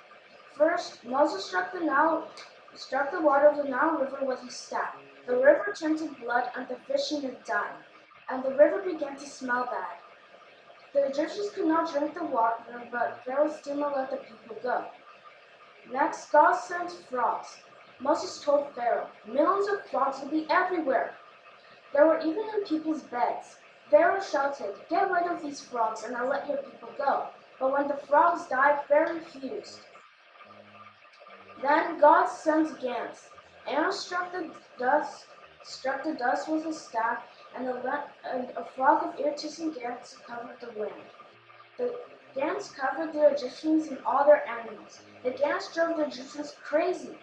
First, Moses struck the water of the Nile River with his staff. The river turned to blood, and the fishermen died, and the river began to smell bad. The Egyptians could not drink the water, but Pharaoh still not let the people go. Next, God sent frogs. Moses told Pharaoh, "Millions of frogs will be everywhere." They were even in people's beds. Pharaoh shouted, "Get rid of these frogs and I'll let your people go." But when the frogs died, Pharaoh refused. Then God sent gants. Aaron struck the dust with his staff, and a flock of ear-piercing gants covered the land. The gants covered the Egyptians and all their animals. The gants drove the Egyptians crazy.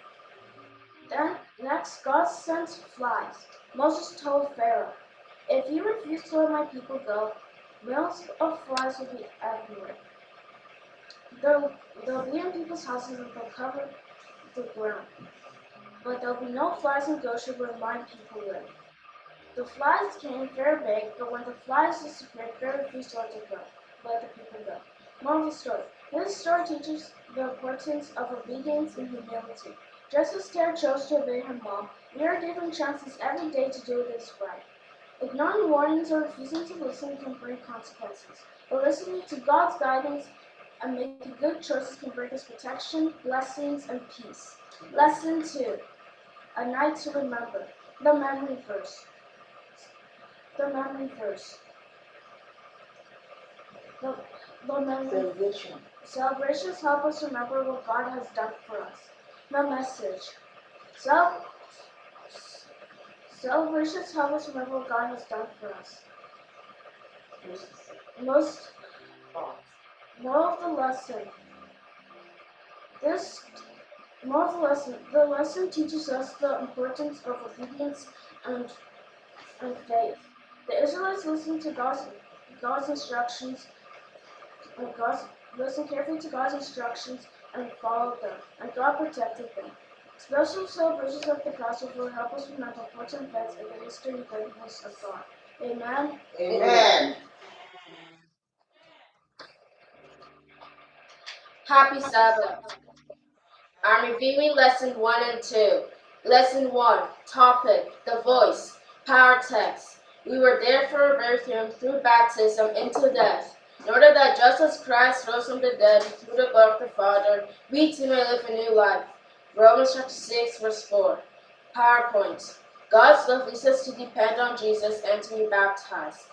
Then next, God sent flies. Moses told Pharaoh, "If you refuse to let my people go, millions of flies will be everywhere. They'll be in people's houses and they'll cover the ground. But there'll be no flies in Goshen where my people live." The flies came very big, but when the flies disappeared, Pharaoh refused to let the people go. Moral of the story. This story teaches the importance of obedience and humility. Just as Tara chose to obey her mom, we are given chances every day to do what is right. Ignoring warnings or refusing to listen can bring consequences, but listening to God's guidance and making good choices can bring us protection, blessings, and peace. Lesson 2, A Night to Remember. The memory verse. The memory verse. The memory. Celebrations help us remember what God has done for us. The message. Celebrations help us remember what God has done for us. Moral of the lesson. The lesson teaches us the importance of obedience and faith. The Israelites listened to God's instructions, listened carefully to God's instructions and followed them, and God protected them. Special celebrations like the Passover help us remember important events in the history and greatness of God. Amen. Amen. Happy Sabbath. I'm reviewing lesson 1 and 2. Lesson 1, topic, the voice, power text. We were therefore buried through baptism into death, in order that just as Christ rose from the dead through the blood of the Father, we too may live a new life. Romans chapter 6, verse 4. PowerPoint. God's love leads us to depend on Jesus and to be baptized.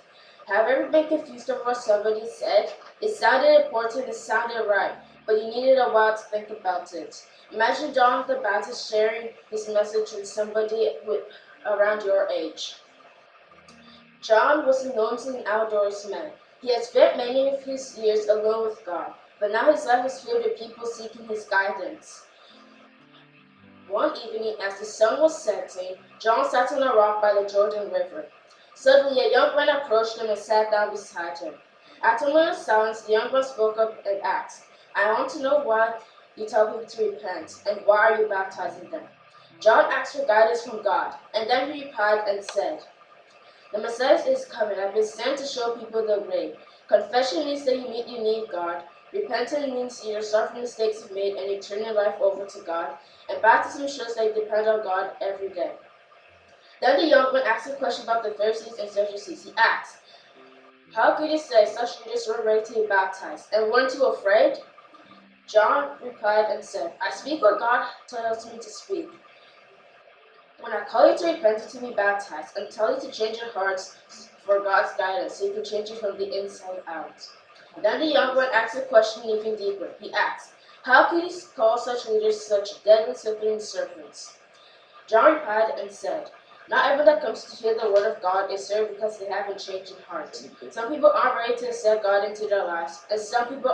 Have you ever been confused over what somebody said? It sounded important, it sounded right, but you needed a while to think about it. Imagine John the Baptist sharing his message with somebody around your age. John was a noisy outdoorsman. He had spent many of his years alone with God, but now his life was filled with people seeking his guidance. One evening, as the sun was setting, John sat on a rock by the Jordan River. Suddenly, a young man approached him and sat down beside him. After a moment's silence, the young man spoke up and asked, "I want to know why you tell people to repent, and why are you baptizing them?" John asked for guidance from God, and then he replied and said, "The Messiah is coming. I've been sent to show people the way. Confession means that you need God. Repentance means you're sorry for mistakes you've made and you turn your life over to God. And baptism shows that you depend on God every day." Then the young man asked a question about the Pharisees and Sadducees. He asked, "How could you say such leaders were ready to be baptized, and weren't you afraid?" John replied and said, "I speak what God tells me to speak. When I call you to repent and to be baptized, and tell you to change your hearts for God's guidance, so you can change it from the inside out." Then the young man asked a question even deeper. He asked, "How could you call such leaders such deadly serpents?" John replied and said, "Not everyone that comes to hear the word of God is served because they haven't changed in heart. Some people aren't ready to accept God into their lives, and some people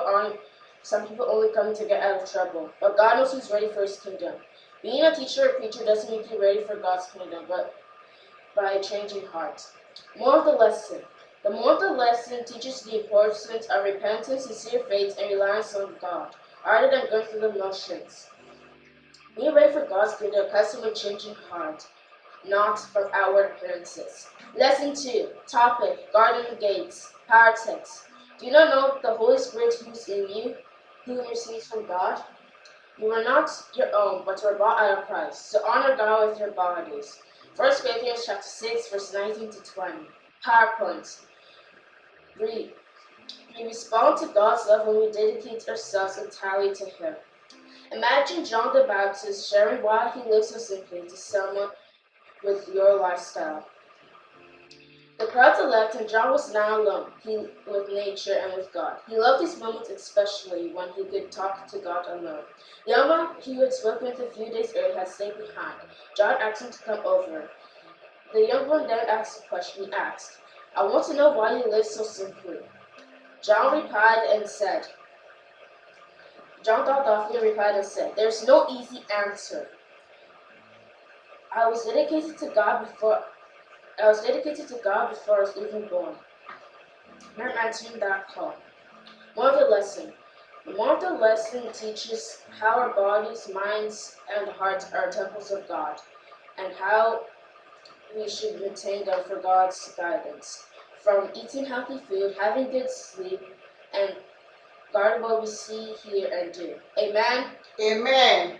only come to get out of trouble. But God knows who's ready for his kingdom. Being a teacher or preacher doesn't make you ready for God's kingdom, but by changing hearts." More of the lesson. The more of the lesson teaches the importance of repentance, sincere faith, and reliance on God, rather than going through the motions. Being ready for God's kingdom comes from a changing heart, not from outward appearances. Lesson 2. Topic: Guarding the gates. Power text. Do you not know the Holy Spirit who's in you, who you received from God? You are not your own, but were bought at a price. So honor God with your bodies. 1 Corinthians chapter 6, verse 19 to 20. PowerPoint. 3. We respond to God's love when we dedicate ourselves entirely to Him. Imagine John the Baptist sharing why he lives so simply to someone with your lifestyle. The crowds had left, and John was now alone, with nature and with God. He loved these moments especially when he could talk to God alone. The young man he had spoken with a few days earlier had stayed behind. John asked him to come over. The young man then asked a question. He asked, "I want to know why you live so simply." John thought thoughtfully and replied and said, "There's no easy answer. I was dedicated to God before I was even born. I'm answering that call." More of the lesson. More of the lesson teaches how our bodies, minds, and hearts are temples of God, and how we should maintain them for God's guidance. From eating healthy food, having good sleep, and guarding what we see, hear, and do. Amen. Amen.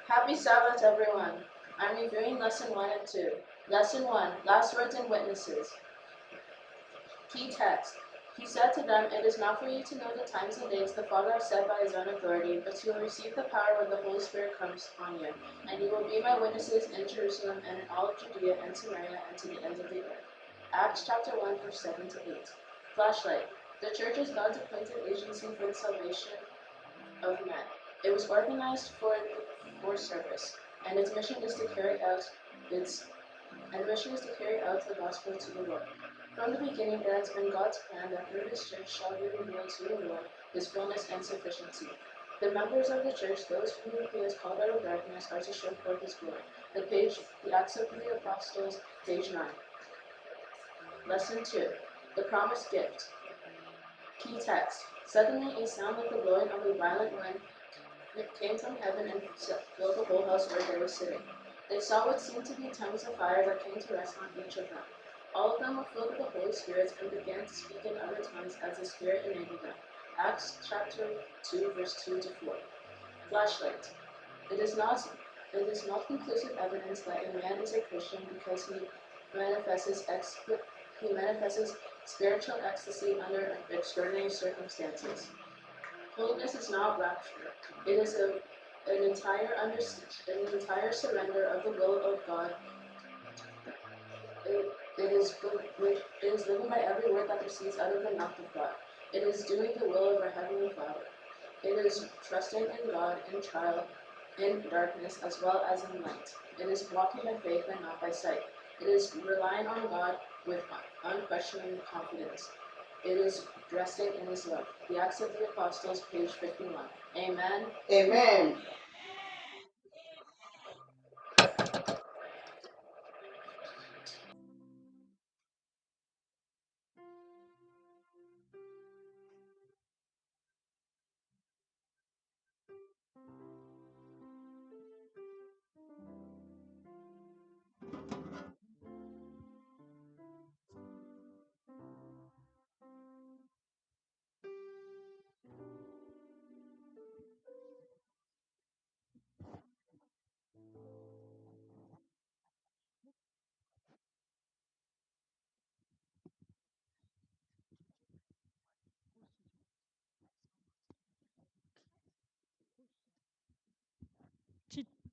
Happy Sabbath, everyone. I'm reviewing Lesson 1 and 2. Lesson 1, Last Words and Witnesses. Key text. He said to them, "It is not for you to know the times and dates the Father has set by his own authority, but you will receive the power when the Holy Spirit comes on you, and you will be my witnesses in Jerusalem and in all of Judea and Samaria and to the ends of the earth." Acts chapter 1, verse 7 to 8. Flashlight. The church is God's appointed agency for the salvation of men. It was organized for service, and its mission is to carry out the gospel to the world. From the beginning, there has been God's plan that through His church shall be revealed to the world His fullness and sufficiency. The members of the church, those whom He has called out of darkness, are to show forth His glory. The Acts of the Apostles, page 9. Lesson 2. The Promised Gift. Key text. Suddenly a sound like the blowing of a violent wind came from heaven and filled the whole house where they were sitting. They saw what seemed to be tongues of fire that came to rest on each of them. All of them were filled with the Holy Spirit and began to speak in other tongues as the Spirit enabled them. Acts chapter 2, verse 2 to 4. Flashlight. It is not conclusive evidence that a man is a Christian because he manifests spiritual ecstasy under extraordinary circumstances. Holiness is not rapture. It is an entire surrender of the will of God. It is living by every word that proceeds out of the mouth of God. It is doing the will of our Heavenly Father. It is trusting in God in trial, in darkness as well as in light. It is walking by faith and not by sight. It is relying on God with unquestioning confidence. It is resting in His love. The Acts of the Apostles, page 51. Amen. Amen.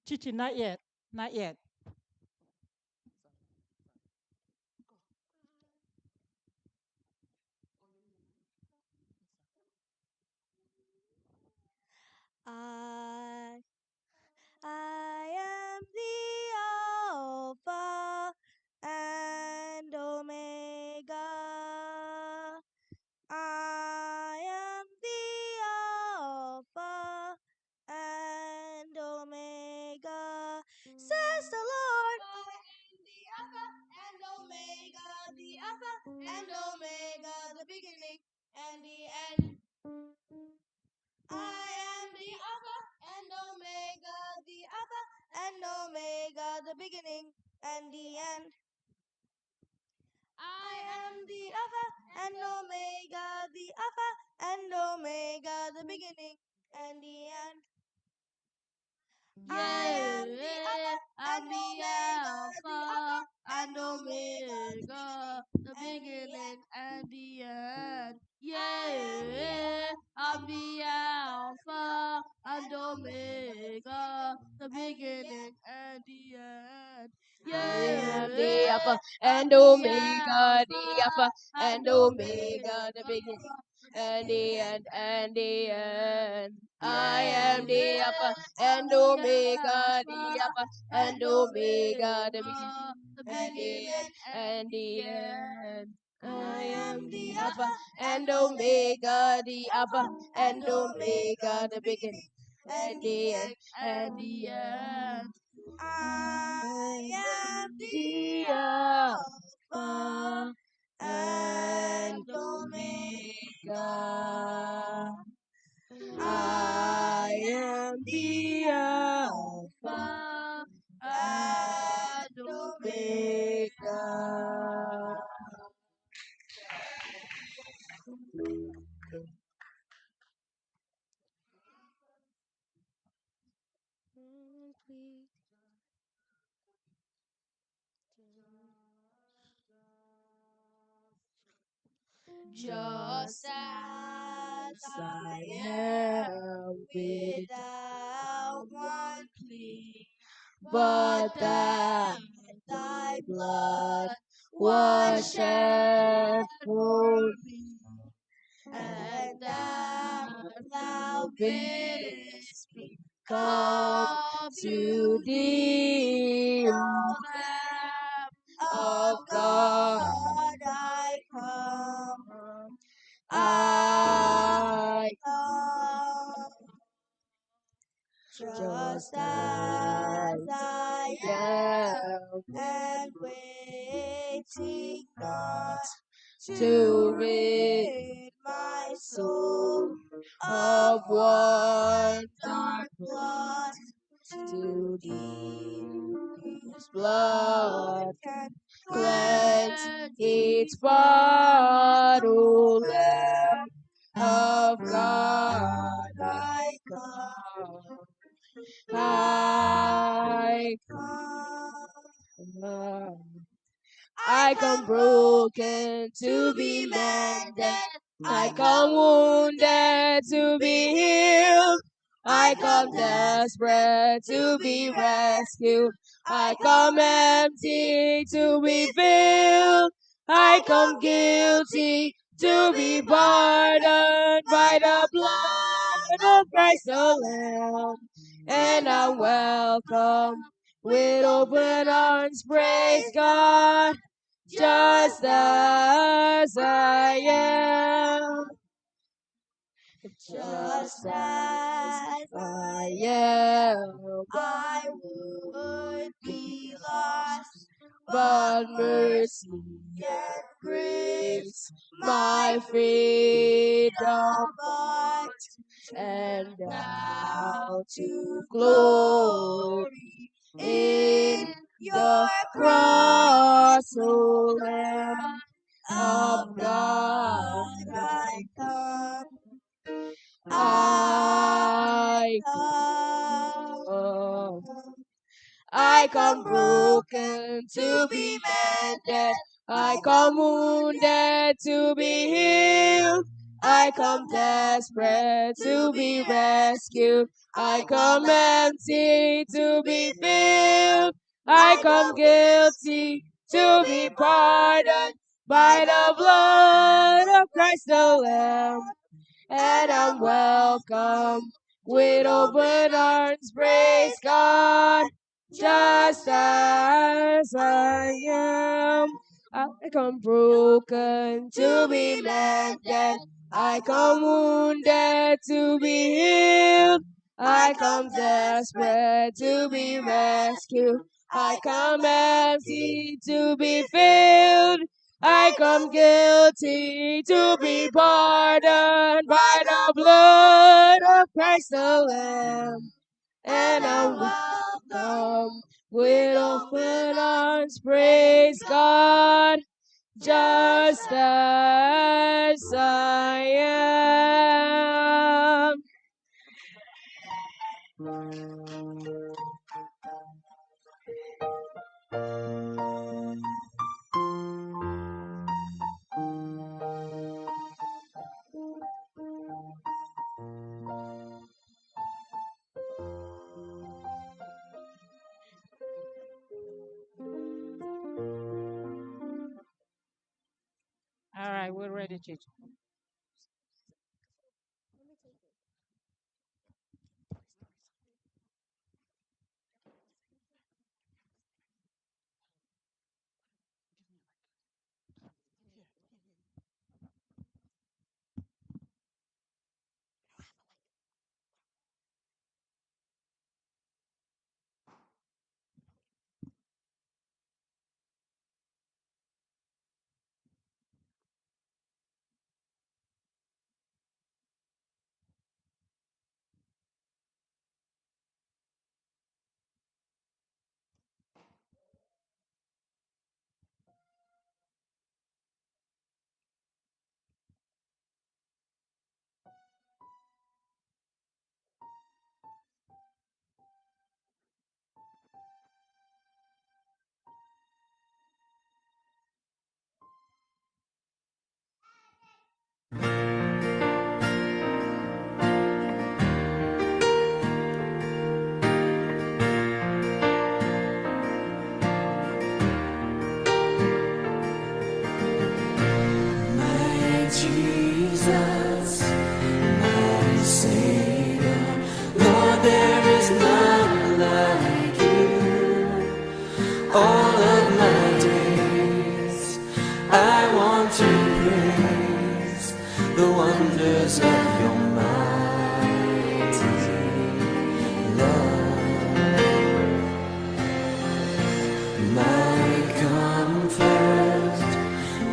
Chichi, not yet. Not yet. I am the Alpha and Omega. I am the Alpha and Omega, says the Lord. I am the Alpha and Omega, the Alpha and Omega, the beginning and the end. I am the Alpha and Omega, the Alpha and Omega, the beginning and the end. I am the Alpha and Omega, the Alpha and Omega, the beginning and the end. I am the Alpha and Omega, the Alpha and Omega, the beginning and the end. Yeah, I'm the Alpha and Omega, the beginning and the end. Yeah, The Alpha and Omega, the Alpha and Omega, the beginning and the end and the end. I am the Alpha and Omega, the Alpha and Omega, the beginning and the end and the end. I am the Alpha and Omega, the Alpha and Omega, the beginning and the end and the end. I am the Alpha and Omega. I am the Alpha and Omega. Just as I am without one plea, but that thy blood was shed for me, and that thou bidst me come to thee, O Lamb of God, I come. I come just as I am, and waiting not to rid my soul of one dark blot. To thee, whose blood can cleanse each spot, O Lamb of God, I come. I come broken to be mended. I come wounded to be healed. I come desperate to be rescued. I come empty to be filled. I come guilty to be pardoned by the blood of Christ the Lamb. And I'm welcome with open arms, praise God, just as I am. Just as I am, I would be lost, but mercy and grace my freedom brought and now to glory in in your the cross, O Lamb of God. I come, I come. I come broken to be mended. I come wounded to be healed. I come desperate to be rescued. I come empty to be filled. I come guilty to be pardoned by the blood of Christ the Lamb. And I'm welcome with open arms, praise God, just as I am. I come broken to be mended. I come wounded to be healed. I come desperate to be rescued. I come empty to be filled. I come guilty to be pardoned by the blood of Christ the Lamb. And I'm welcome with open arms, praise God, just as I am. All right, we're ready, Chichi. Jesus, my Savior, Lord, there is none like you. All of my days, I want to praise the wonders of your mighty love. My comfort,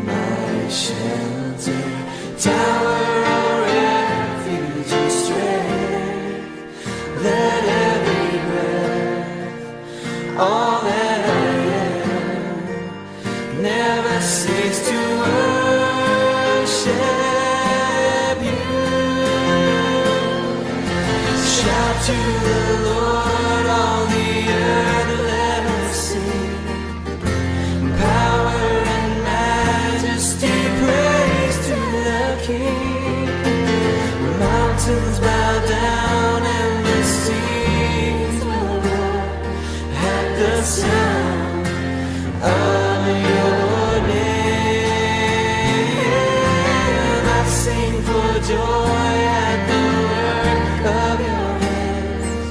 my shelter, tower of refuge and strength, let every breath, all that I am, never cease to worship you. Shout to the Lord, all the earth, let us sing. Power and majesty, praise to the King. Mountains bow down and the sound of your name. I sing for joy at the work of your hands.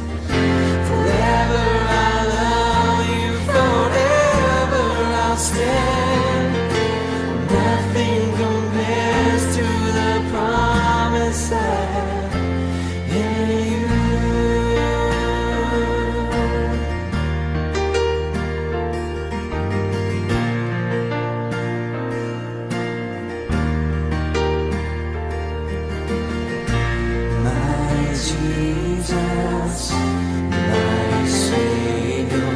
Forever I love you, forever I'll stand. Nothing compares to the promise I have in you. My Jesus, my Savior,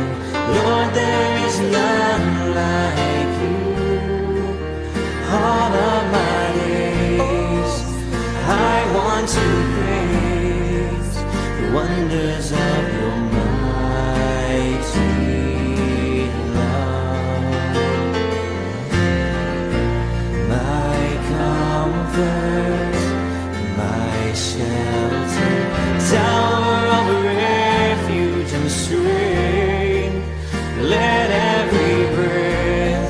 Lord, there is none like you. All of my days, I want to praise the wonders of your mighty love. My comfort, my shelter, tower of refuge and strength. Let every breath,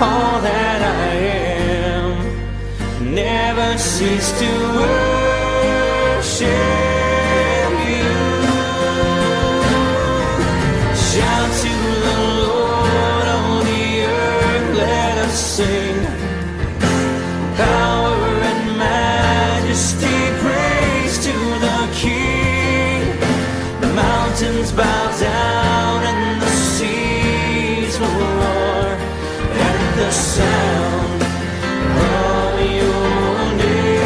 all that I am, never cease to worship you. Shout to the Lord, all the earth, let us sing. Power and majesty, praise to the King. The mountains bow down and the seas will roar at the sound of your name.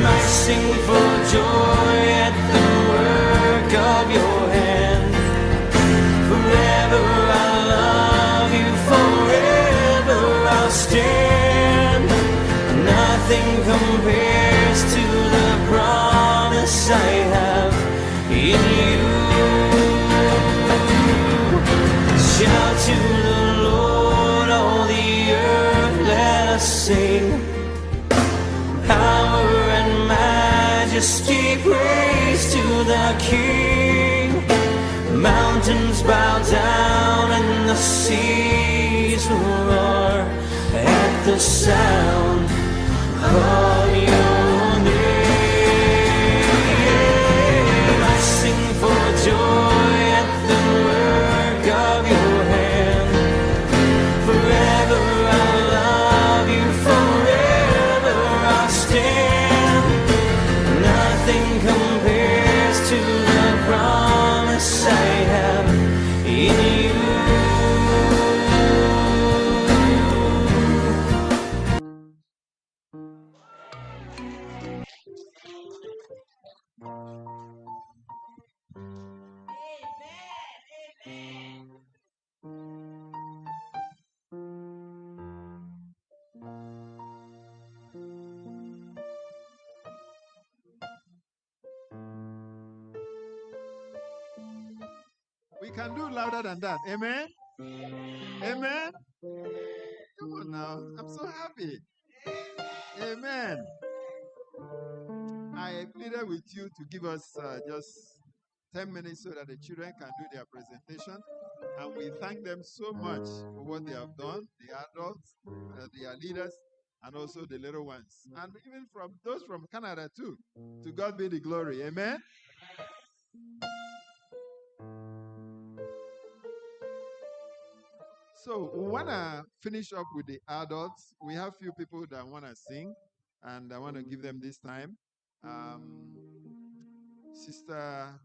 I sing for joy at the work of your hand. Forever I love you, forever I'll stand. Nothing compares to the promise I have in you. Shout to the Lord, all the earth, let us sing. Power and majesty, praise to the King. Mountains bow down and the seas will roar at the sound of your name. I sing for joy at the work of your hand. Forever I'll love you, forever I'll stand. Nothing compares to the promise I have in you. We can do louder than that. Amen? Amen? Come on now. I'm so happy. Amen. I pleaded with you to give us just 10 minutes so that the children can do their presentation. And we thank them so much for what they have done, the adults, their leaders, and also the little ones. And even from those from Canada too. To God be the glory. Amen? So we want to finish up with the adults. We have few people that want to sing, and I want to give them this time. Sister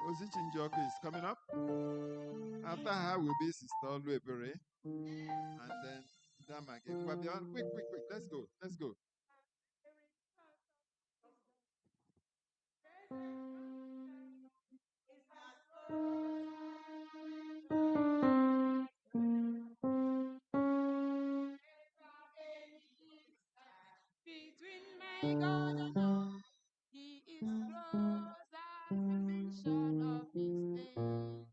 Ozichinjoku is coming up. After her will be Sister Oluebere, and then Damage. Quick, quick, quick. Let's go. Let's go. Between my God and I, He is close as the mention of His name.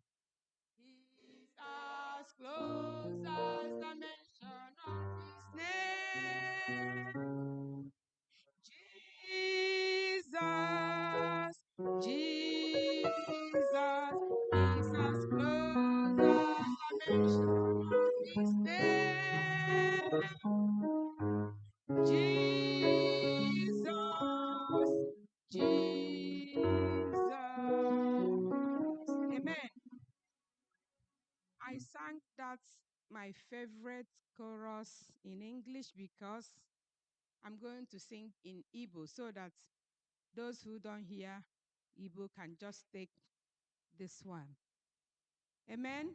He is as close as the mention of His name. Jesus, think that's my favorite chorus in English because I'm going to sing in Igbo so that those who don't hear Igbo can just take this one. Amen?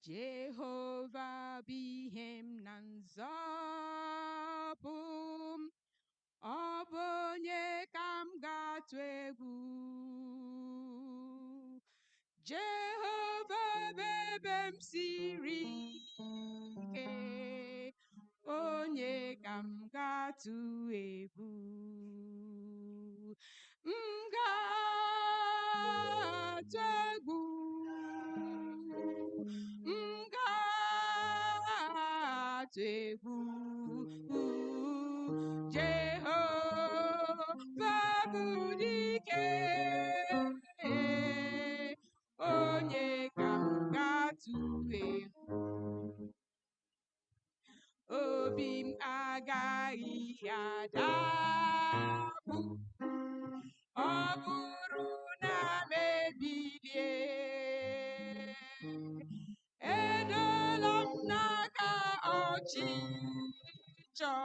Jehovah bihem nanzabum obonye kam gatwegu Jehovah bebem siri ke onye kam gatu ebu Mgatwegu Mgatwegu Jehovah budike onye kam gatu ebu obi m agaghị adakpụ ọ bụrụ na m ebilie edola m n'aka ọchịchọ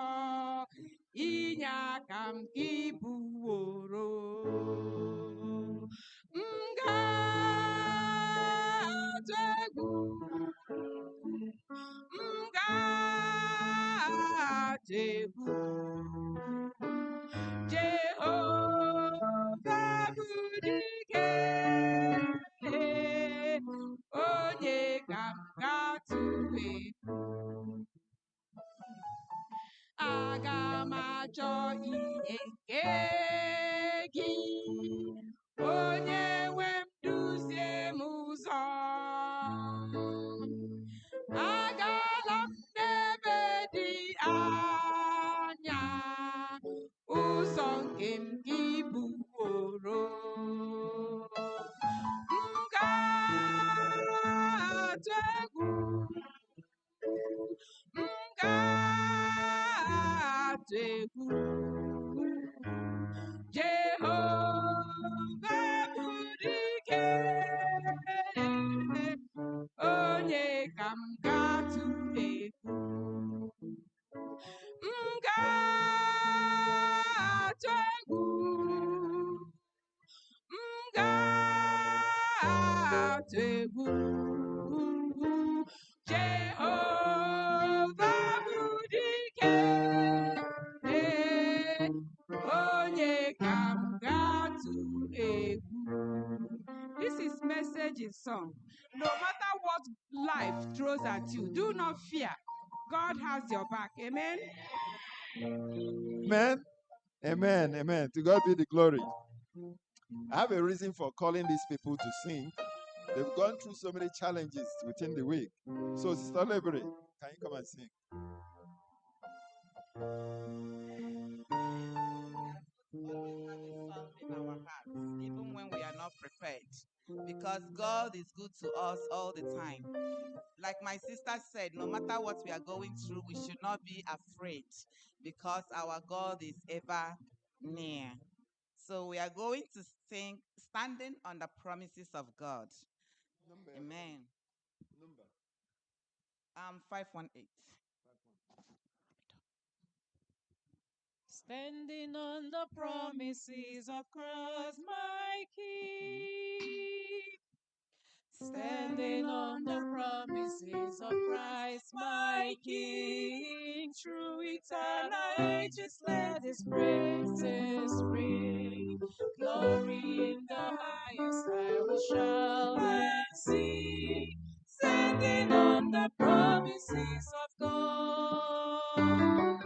inye aka m ka ibuworo m ga-atụ egwu m ga-atụ egwu Jehovah bụ dike onye ka m ga-atụ egwu aga m achọ ihe nke gị onye nwe m duzie m ụzọ agala m n'ebe dị anya ụzọ nke m gị buworo m ga-atụ egwu m ga-atụ egwu Jehovah bụ dike onye ka m ga-atụ egwu m ga-atụ egwu m ga-atụ egwu Jehovah bụ dike onye ka m ga-atụ egwu. This is message in song. No matter what life throws at you, do not fear. God has your back. Amen. Amen. Amen. Amen. To God be the glory. I have a reason for calling these people to sing. They've gone through so many challenges within the week. So, Sister Lebre, can you come and sing? In our hearts, even when we are not prepared, because God is good to us all the time. Like my sister said, no matter what we are going through, we should not be afraid because our God is ever near. So we are going to sing Standing on the Promises of God. Number. Amen. Number. 518. Standing on the promises of Christ, my King. Standing on the promises of Christ, my King. Through eternal ages, let His praises ring. Glory in the highest, I will shout and sing. Standing on the promises of God.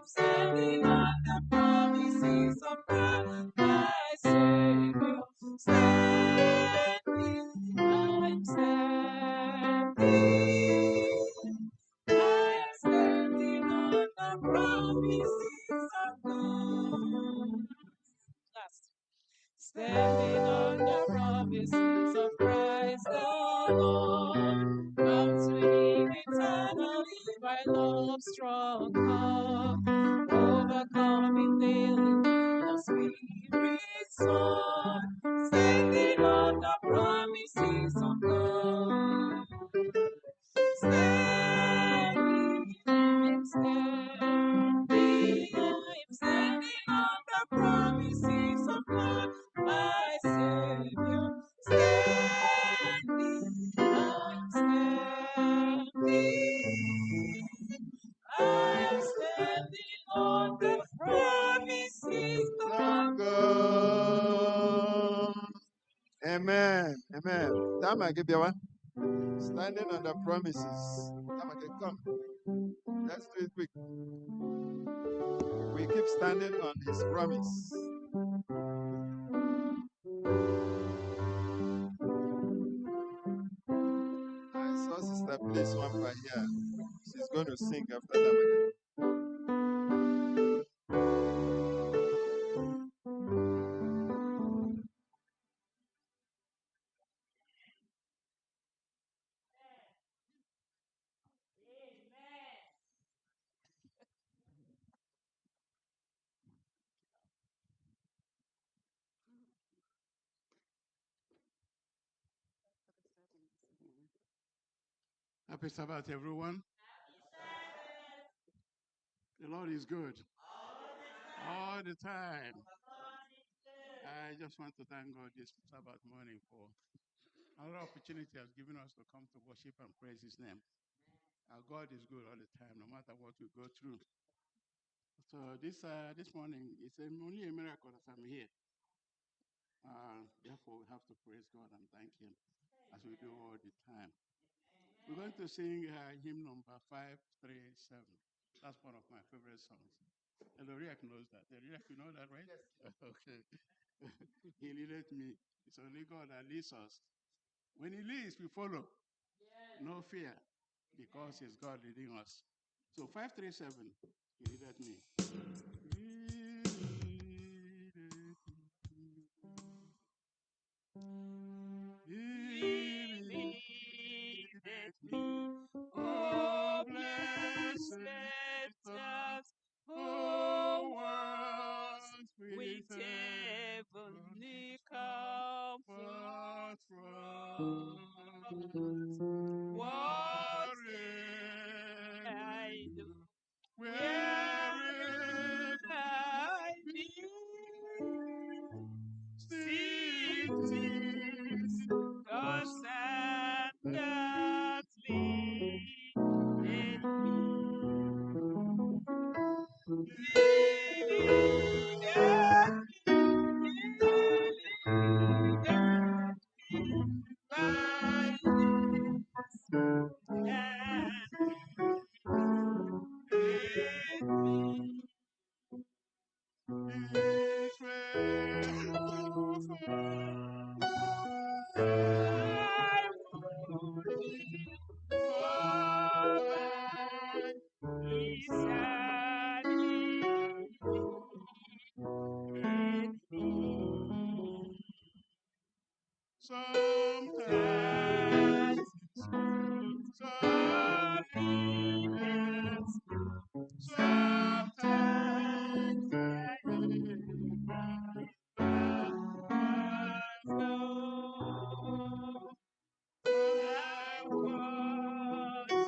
Standing on the promises of God, my Savior. Standing, I'm standing. I'm standing on the promises of God. Last. Standing on the promises of Christ the Lord, bound to Him eternally by love's strong call, overcome I'm standing on the promises of God, my Savior. Standing, I'm standing. I am standing on the promises of God. Amen. Amen. Tama Gibewa. Standing on the promises. Tama, come. Let's do it quick. We keep standing on his promise. I saw Sister Bliss one by here. She's going to sing after Tamake. Happy Sabbath, everyone. The Lord is good. All the time. I just want to thank God this Sabbath morning for another opportunity He has given us to come to worship and praise His name. Our God is good all the time, no matter what we go through. So this morning, it's only a miracle that I'm here. Therefore, we have to praise God and thank Him as we do all the time. We're going to sing hymn number 537. That's one of my favorite songs. And Loriak knows that. Loriak, you know that, right? Yes. Okay. He leaded me. It's only God that leads us. When He leads, we follow. Yes. No fear, because it's God leading us. So 537, He leaded me. He leadeth me. Oh, blessed stars, oh, words with heavenly comfort from what I do, where I be, cities, constantly lead me. Leadeth me by His hand, lead me. His way. I would follow His hand, lead me. Sometimes, Happiness, sometimes, I want to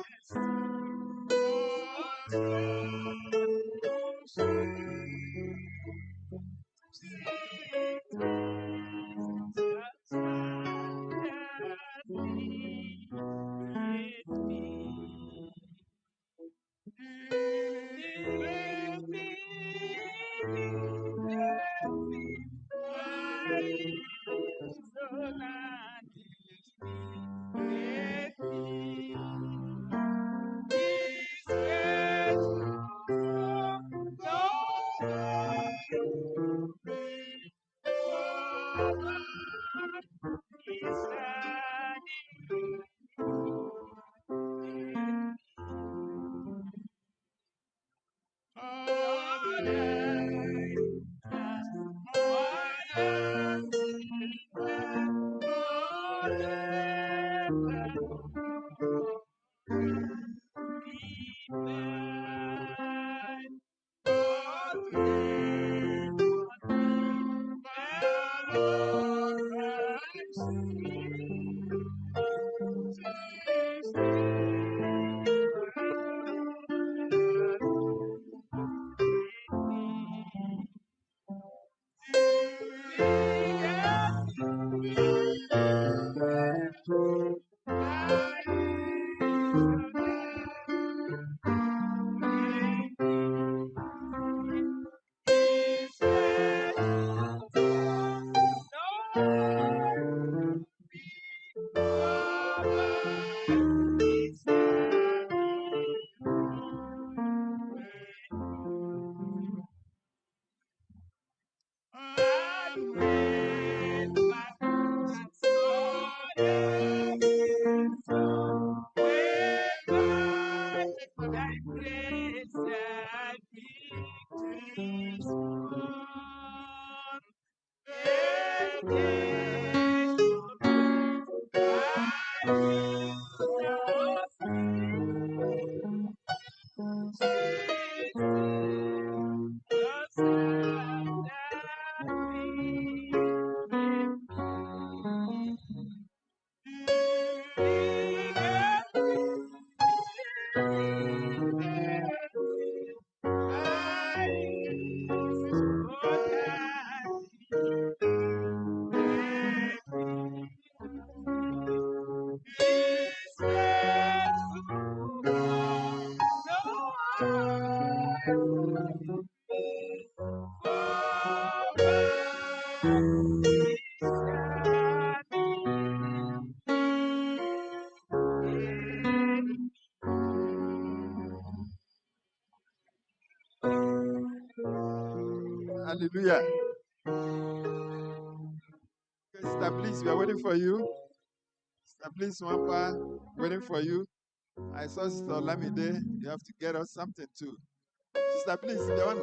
Hallelujah. Okay, Sister Bliss, we are waiting for you. Sister Bliss, Wampa, waiting for you. I saw Sister Olamide. You have to get us something too. Sister Bliss, the one.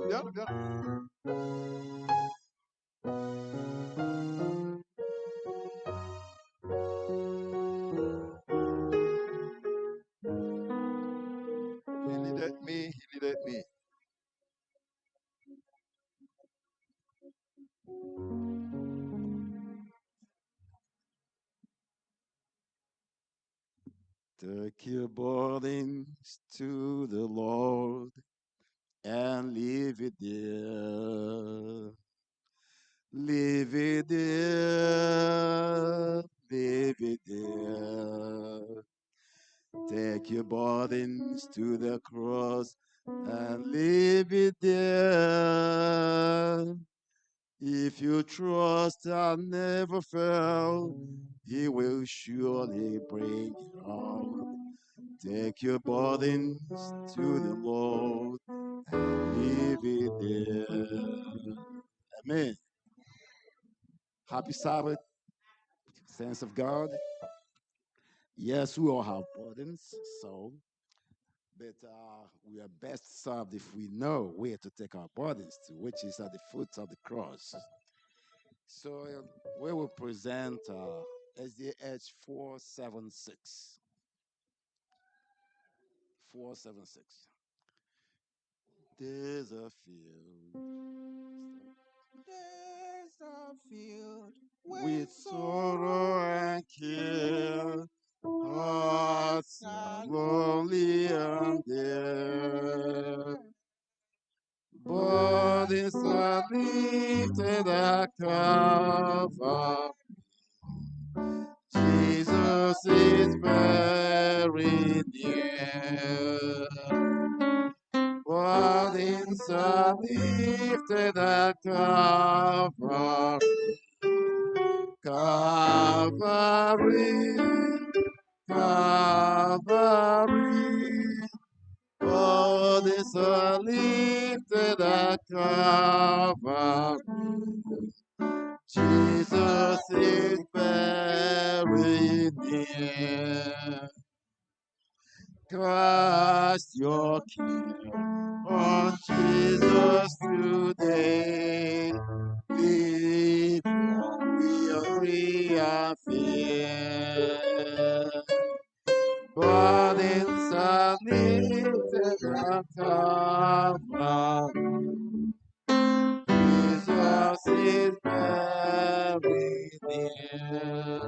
He needed me. He needed me. Take your burdens to the Lord and leave it there. Leave it there. Leave it there. Take your burdens to the cross and leave it there. If you trust and never fail, He will surely bring it out. Take your burdens to the Lord and leave it there. Amen. Happy Sabbath, saints of God. Yes, we all have burdens, but we are best served if we know where to take our burdens to, which is at the foot of the cross. So we will present SDH 476. 476. There's a field. There's a field With sorrow and care, hearts are lonely and dear. Bodies are lifted at Calvary. Jesus is very near. Bodies are lifted at Calvary. Calvary, Calvary. Bodies are lifted at Calvary. Jesus is very near. Cast your care on Jesus today. Leave your weary and fear. Burdens are lifted at Calvary. Jesus is very near.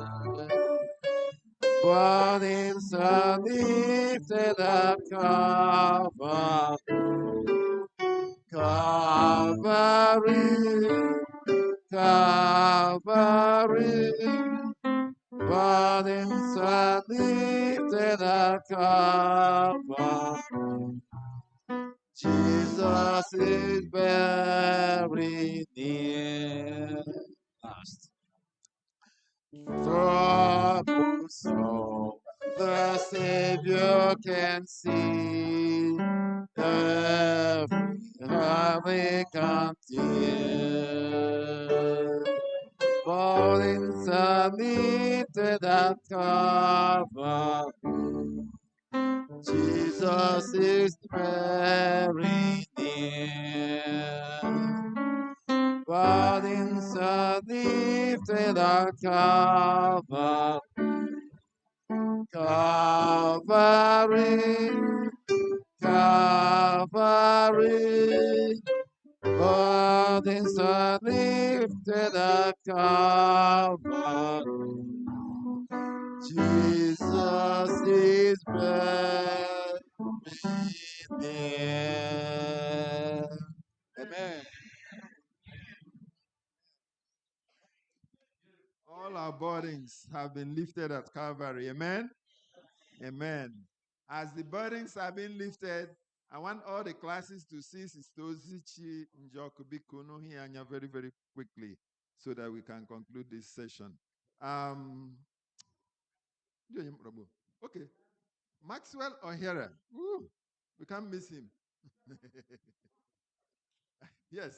Burdens are lifted at Calvary. Calvary, Calvary. Burdens are lifted at Calvary. Jesus is very near. Last. Troubled soul, the Savior can see. Every heartache and tear. Burdens are lifted at Calvary. Jesus is very near. Burdens are lifted at Calvary. Calvary, Calvary. Burdens are lifted at Calvary. Jesus is very near. Amen. All our burdens have been lifted at Calvary. Amen. Amen. As the burdens have been lifted, I want all the classes to see Sistozichi Njokubikuno Hianya very, very quickly so that we can conclude this session. Okay. Maxwell O'Hara. Woo, we can't miss him. Yes.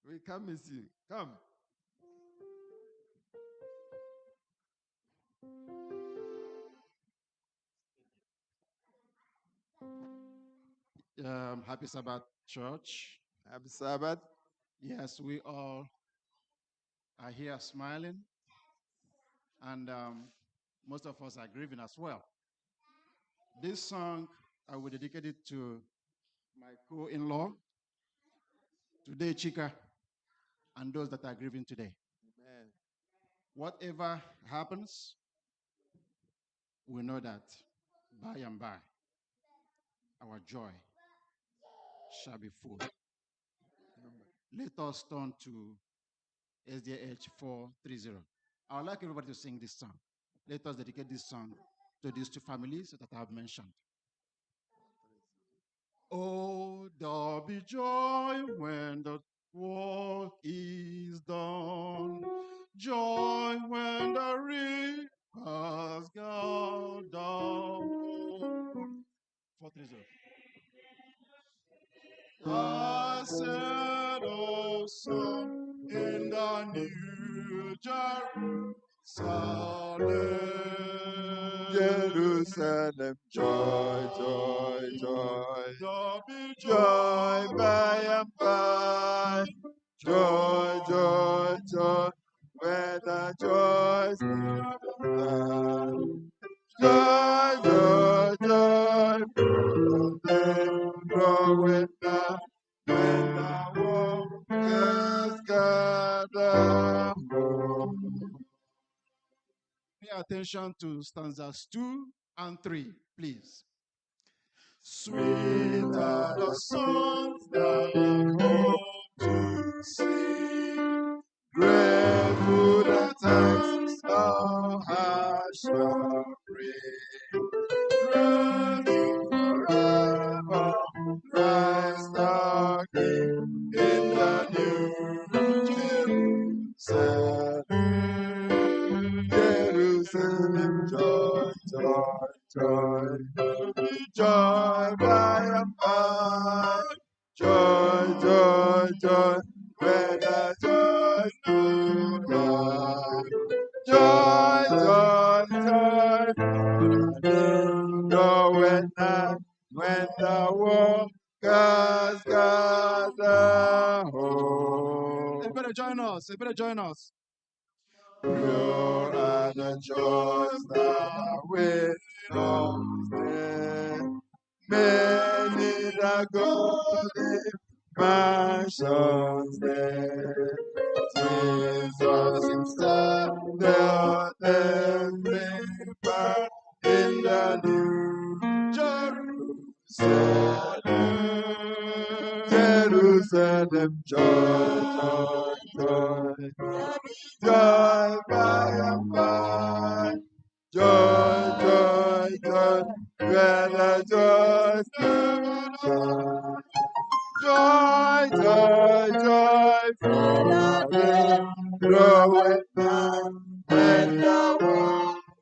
We can't miss you. Come. Happy Sabbath, church. Happy Sabbath. Yes, we all are here smiling, and most of us are grieving as well. This song, I will dedicate it to my co-in-law, today Chika, and those that are grieving today. Amen. Whatever happens, we know that by and by, our joy shall be full. Let us turn to SDH 430. I would like everybody to sing this song. Let us dedicate this song to these two families that I have mentioned. Oh, there'll be joy when the work is done. Joy when the reapers go down. 430. Blessed, O Son, in the new Jerusalem. Jerusalem, joy, joy, joy. There'll be Joy by and by. Joy, joy, joy. When the joy is joy, joy, joy. Growing up when the walkers gather home. Pay attention to stanzas 2 and 3, please. Sweet are the songs that I'm home to sing. Grateful the times our hearts shall bring. Reigning forever, Christ our King, in the new Jerusalem. Jerusalem, joy, joy, joy. Joy by and by. Joy, joy, joy. When the joy is done. Joy, joy, joy. Going on when the workers gather home. You better join us. You better join us. Pure are the joys that wait on there. Many the golden mansions there. Jesus himself, the deliverer in the new Jerusalem. Jerusalem, joy, joy, joy. Joy by and by. Joy, joy, joy. Where the joy comes. Joy, joy, joy. Forever growing down when the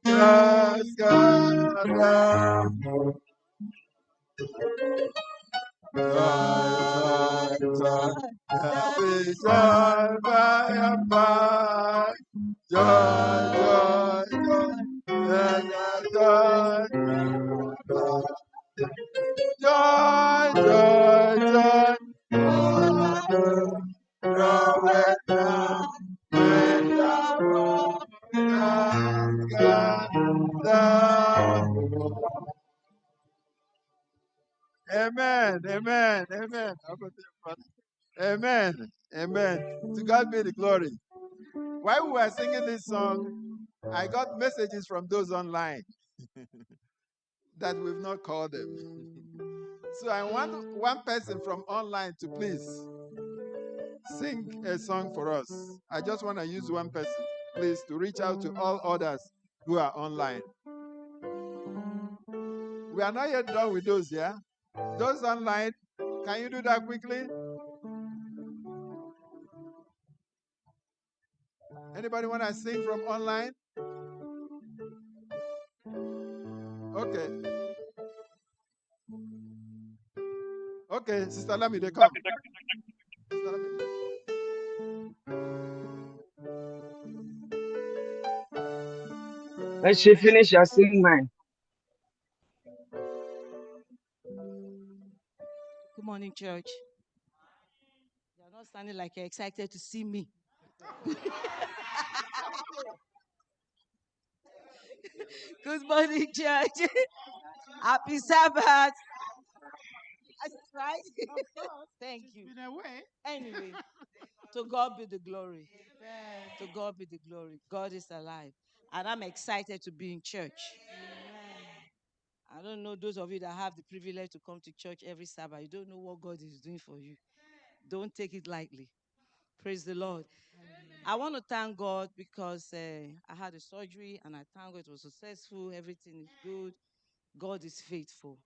waters gather home. Joy, joy, joy. Happy joy by and by. Joy, joy, joy. And the joy, joy, joy, joy. Forever growing down when the waters gather home. Amen, amen, amen. Amen, amen. To God be the glory. While we were singing this song, I got messages from those online that we've not called them. So I want one person from online to please sing a song for us. I just want to use one person, please, to reach out to all others who are online. We are not yet done with those, yeah? Those online, can you do that quickly? Anybody want to sing from online? Okay. Okay, Sister Lami, they come. Sister Lami. When she finish, I sing mine. Good morning, church. You're not standing like you're excited to see me. Good morning, church. Happy Sabbath. That's right. Thank you. Been away. Anyway, to God be the glory. To God be the glory. God is alive. And I'm excited to be in church. I don't know those of you that have the privilege to come to church every Sabbath. You don't know what God is doing for you. Don't take it lightly. Praise the Lord. I want to thank God because I had a surgery and I thank God it was successful. Everything is good. God is faithful.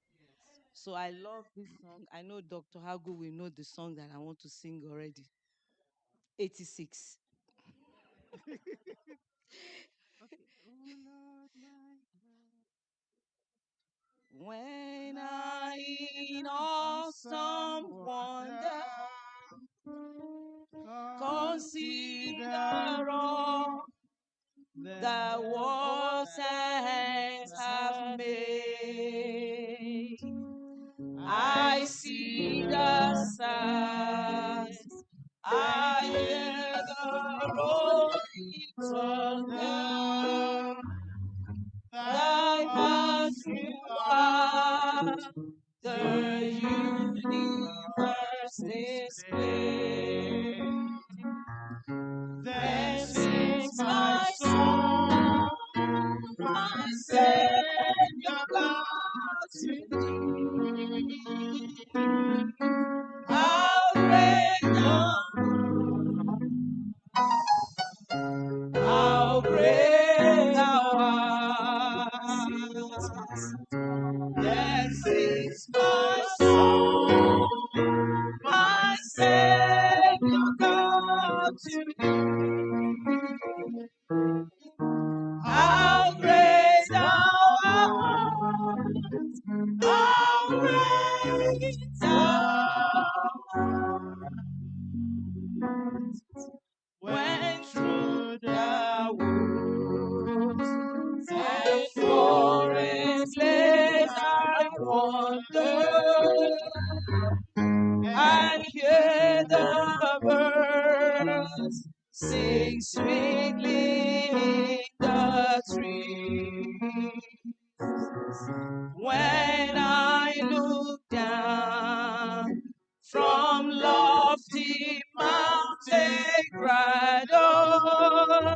So I love this song. I know Dr. Hagu will know the song that I want to sing already. 86. When I in awesome wonder consider all the world's hands have made, I see the signs, I hear the rolling thunder, thy hands throughout the universe display. Then sings my soul, my Savior God to thee. How great thou art. Then sings my soul, my Savior God to thee. How great thou art, how great thou art. When through the woods and forest glades I wander, and hear the birds sing sweetly in the trees. When I look down from lofty mountain Gradon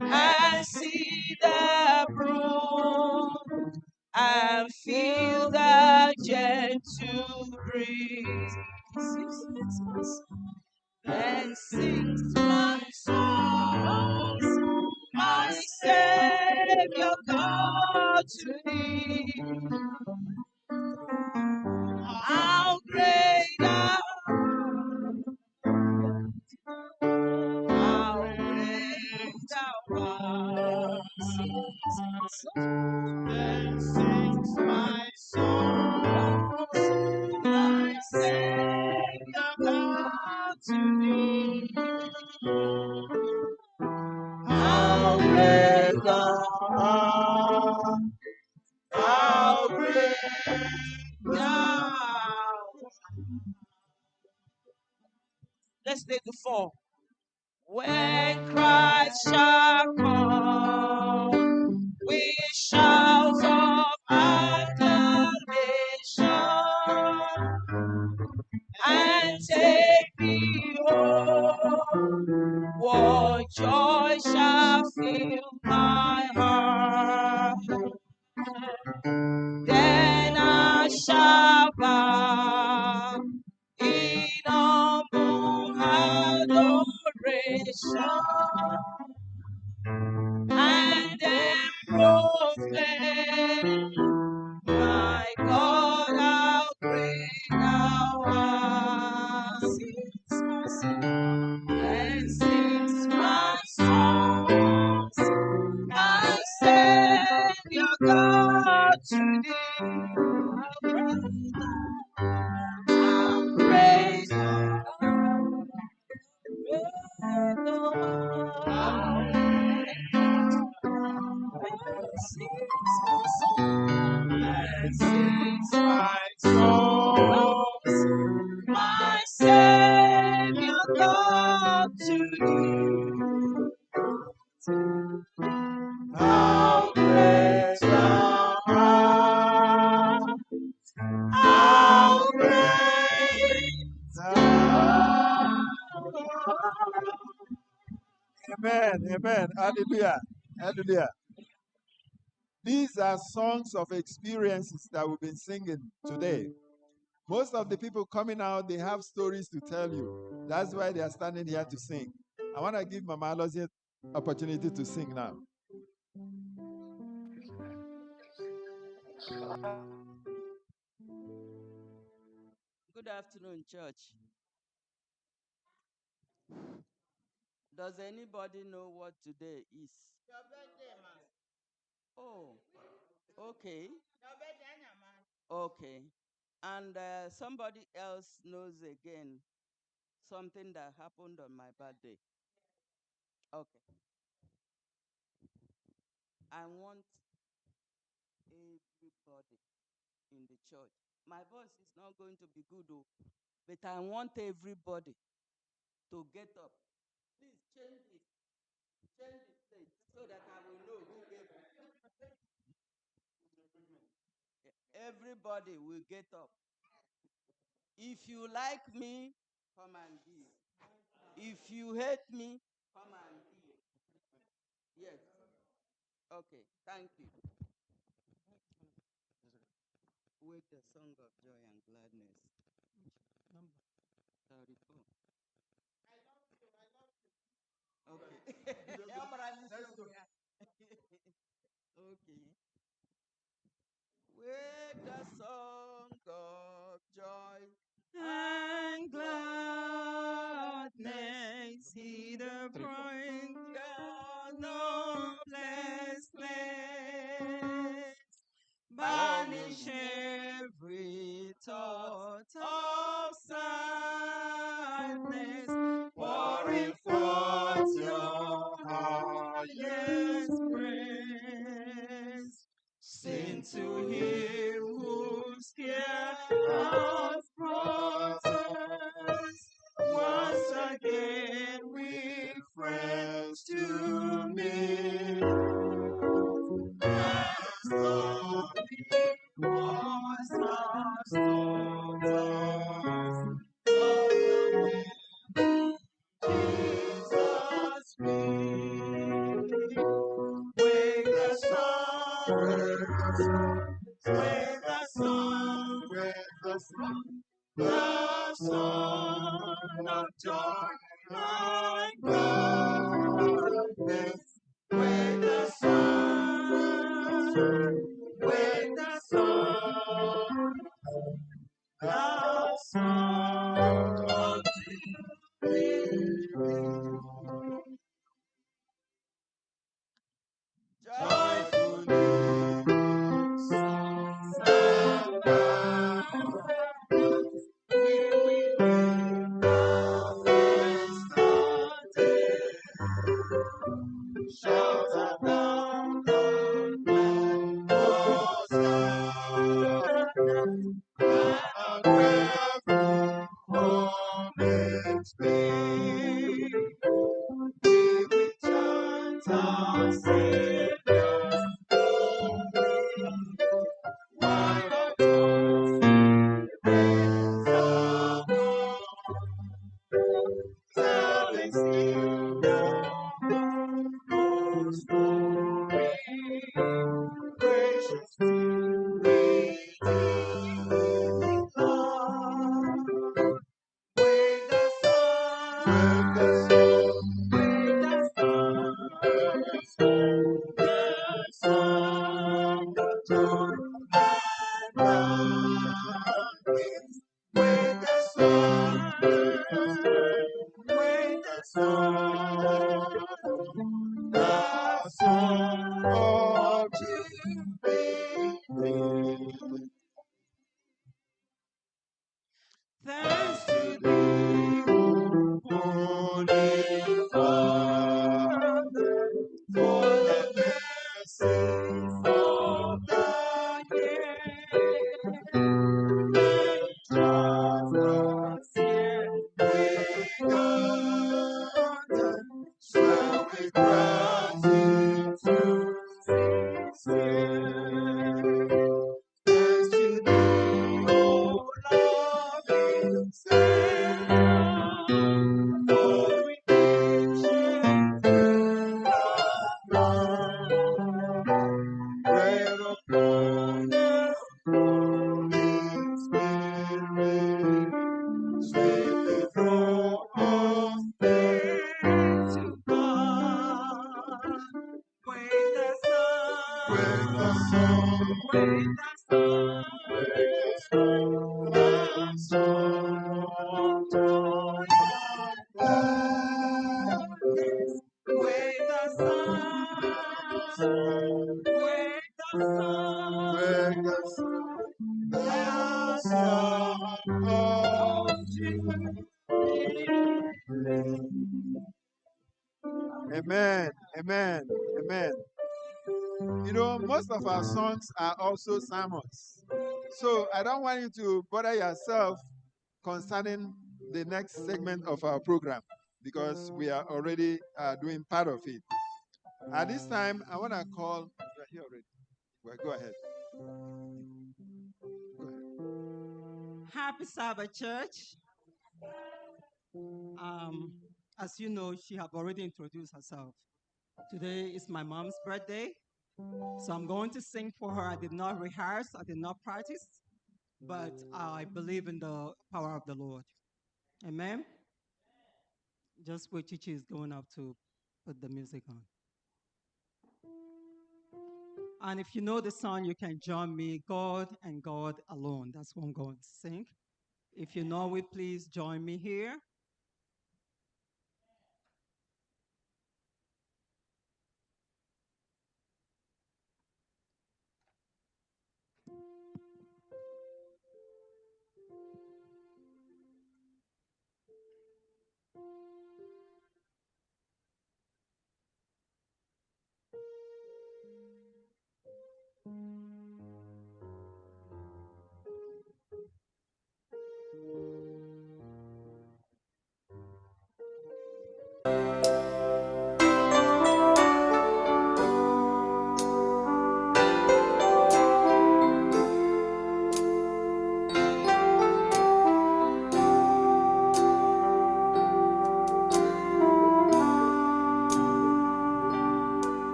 and see the brook and feel the gentle breeze, then sings my soul, my Savior God to thee. How great thou art, how great thou art. Then sings my soul, my Savior God to thee. How great thou art, how great thou art. Let's take the 4. When Christ shall come with shouts of acclamation and take me home, what joy shall fill my heart. Then I shall bow in humble adoration and then proclaim, my God, how great thou art. And sings my soul, my Savior God to thee. sings my songs, my Savior God to thee. how great thou art, how great thou art. Amen. Amen. Hallelujah. Hallelujah. These are songs of experiences that we've been singing today. Most of the people coming out, they have stories to tell you. That's why they are standing here to sing. I want to give Mama Alozie opportunity to sing now. Good afternoon, church. Does anybody know what today is? Your birthday, ma. Oh, okay. Your birthday, ma. Okay. And somebody else knows again something that happened on my birthday. Okay. I want everybody in the church. My voice is not going to be good, though, but I want everybody to get up. Please change it. Change the plate so that I will know who gave it. Everybody will get up. If you like me, come and give. If you hate me, come and give. Yes. Okay. Thank you. With the song of joy and gladness. Number 34. Okay. Okay. With the song of joy and gladness, he the bright dawn of blessed place, banish every thought of sadness, pouring forth your highest praise. Sing to him whose care has brought us once again with friends to meet. As though he was lost on Jesus sweet. Wake the sun, wake the sun, the sun of joy and gladness. Wake the sun, wake the sun, the sun of joyfully songs and bells, we will ring the yesterday. Shout aloud the glad and grateful moments be. We will chant our Savior's glory, while our tongues praise our Lord, telling still your story, gracious to redeeming love. Wake the sun, wake the sun, wake the sun, Amen. Amen. Amen. You know, most of our songs are also sermons. So I don't want you to bother yourself concerning the next segment of our program because we are already doing part of it. At this time, I want to call. You're here already. Well, go ahead. Go ahead. Happy Sabbath, church. As you know, she have already introduced herself. Today is my mom's birthday, so I'm going to sing for her. I did not rehearse, I did not practice, but I believe in the power of the Lord. Amen. Just wait, Chichi is going up to put the music on. And if you know the song, you can join me, God and God Alone. That's what I'm going to sing. If you know it, please join me here.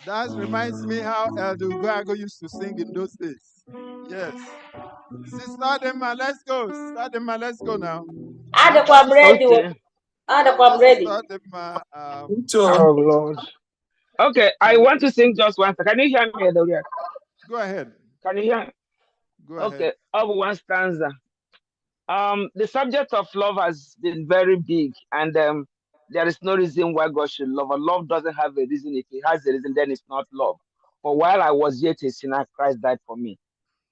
That reminds me how Elder Ugago used to sing in those days. Yes. Sister Adema, let's go. Sister Adema, let's go now. After I'm ready. Okay. I'm ready. Sister Adema, Oh Lord. Okay, I want to sing just one. Can you hear me, Edoria? go ahead. Can you hear? Go ahead. Okay, up one stanza. The subject of love has been very big, and there is no reason why God should love. And love doesn't have a reason. If it has a reason, then it's not love. For while I was yet a sinner, Christ died for me.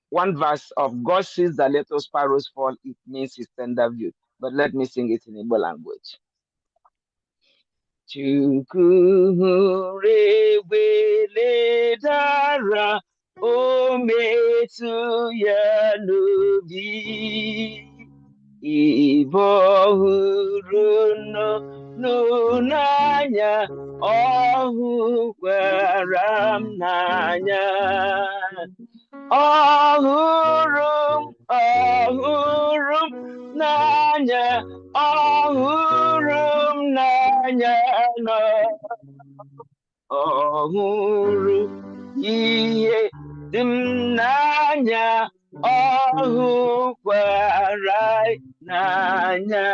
One verse of God sees the little sparrows fall, it means his tender view. But let me sing it in Igbo language. Chukwu hụrụ dara o metụ ya n'obi ibe ọhụrụ n'anya ọ hụkwara m n'anya ọhụrụ m n'anya ọhụrụ m n'anya nọ ọhụrụ ihe dị m n'anya ọhụkwara n'anya.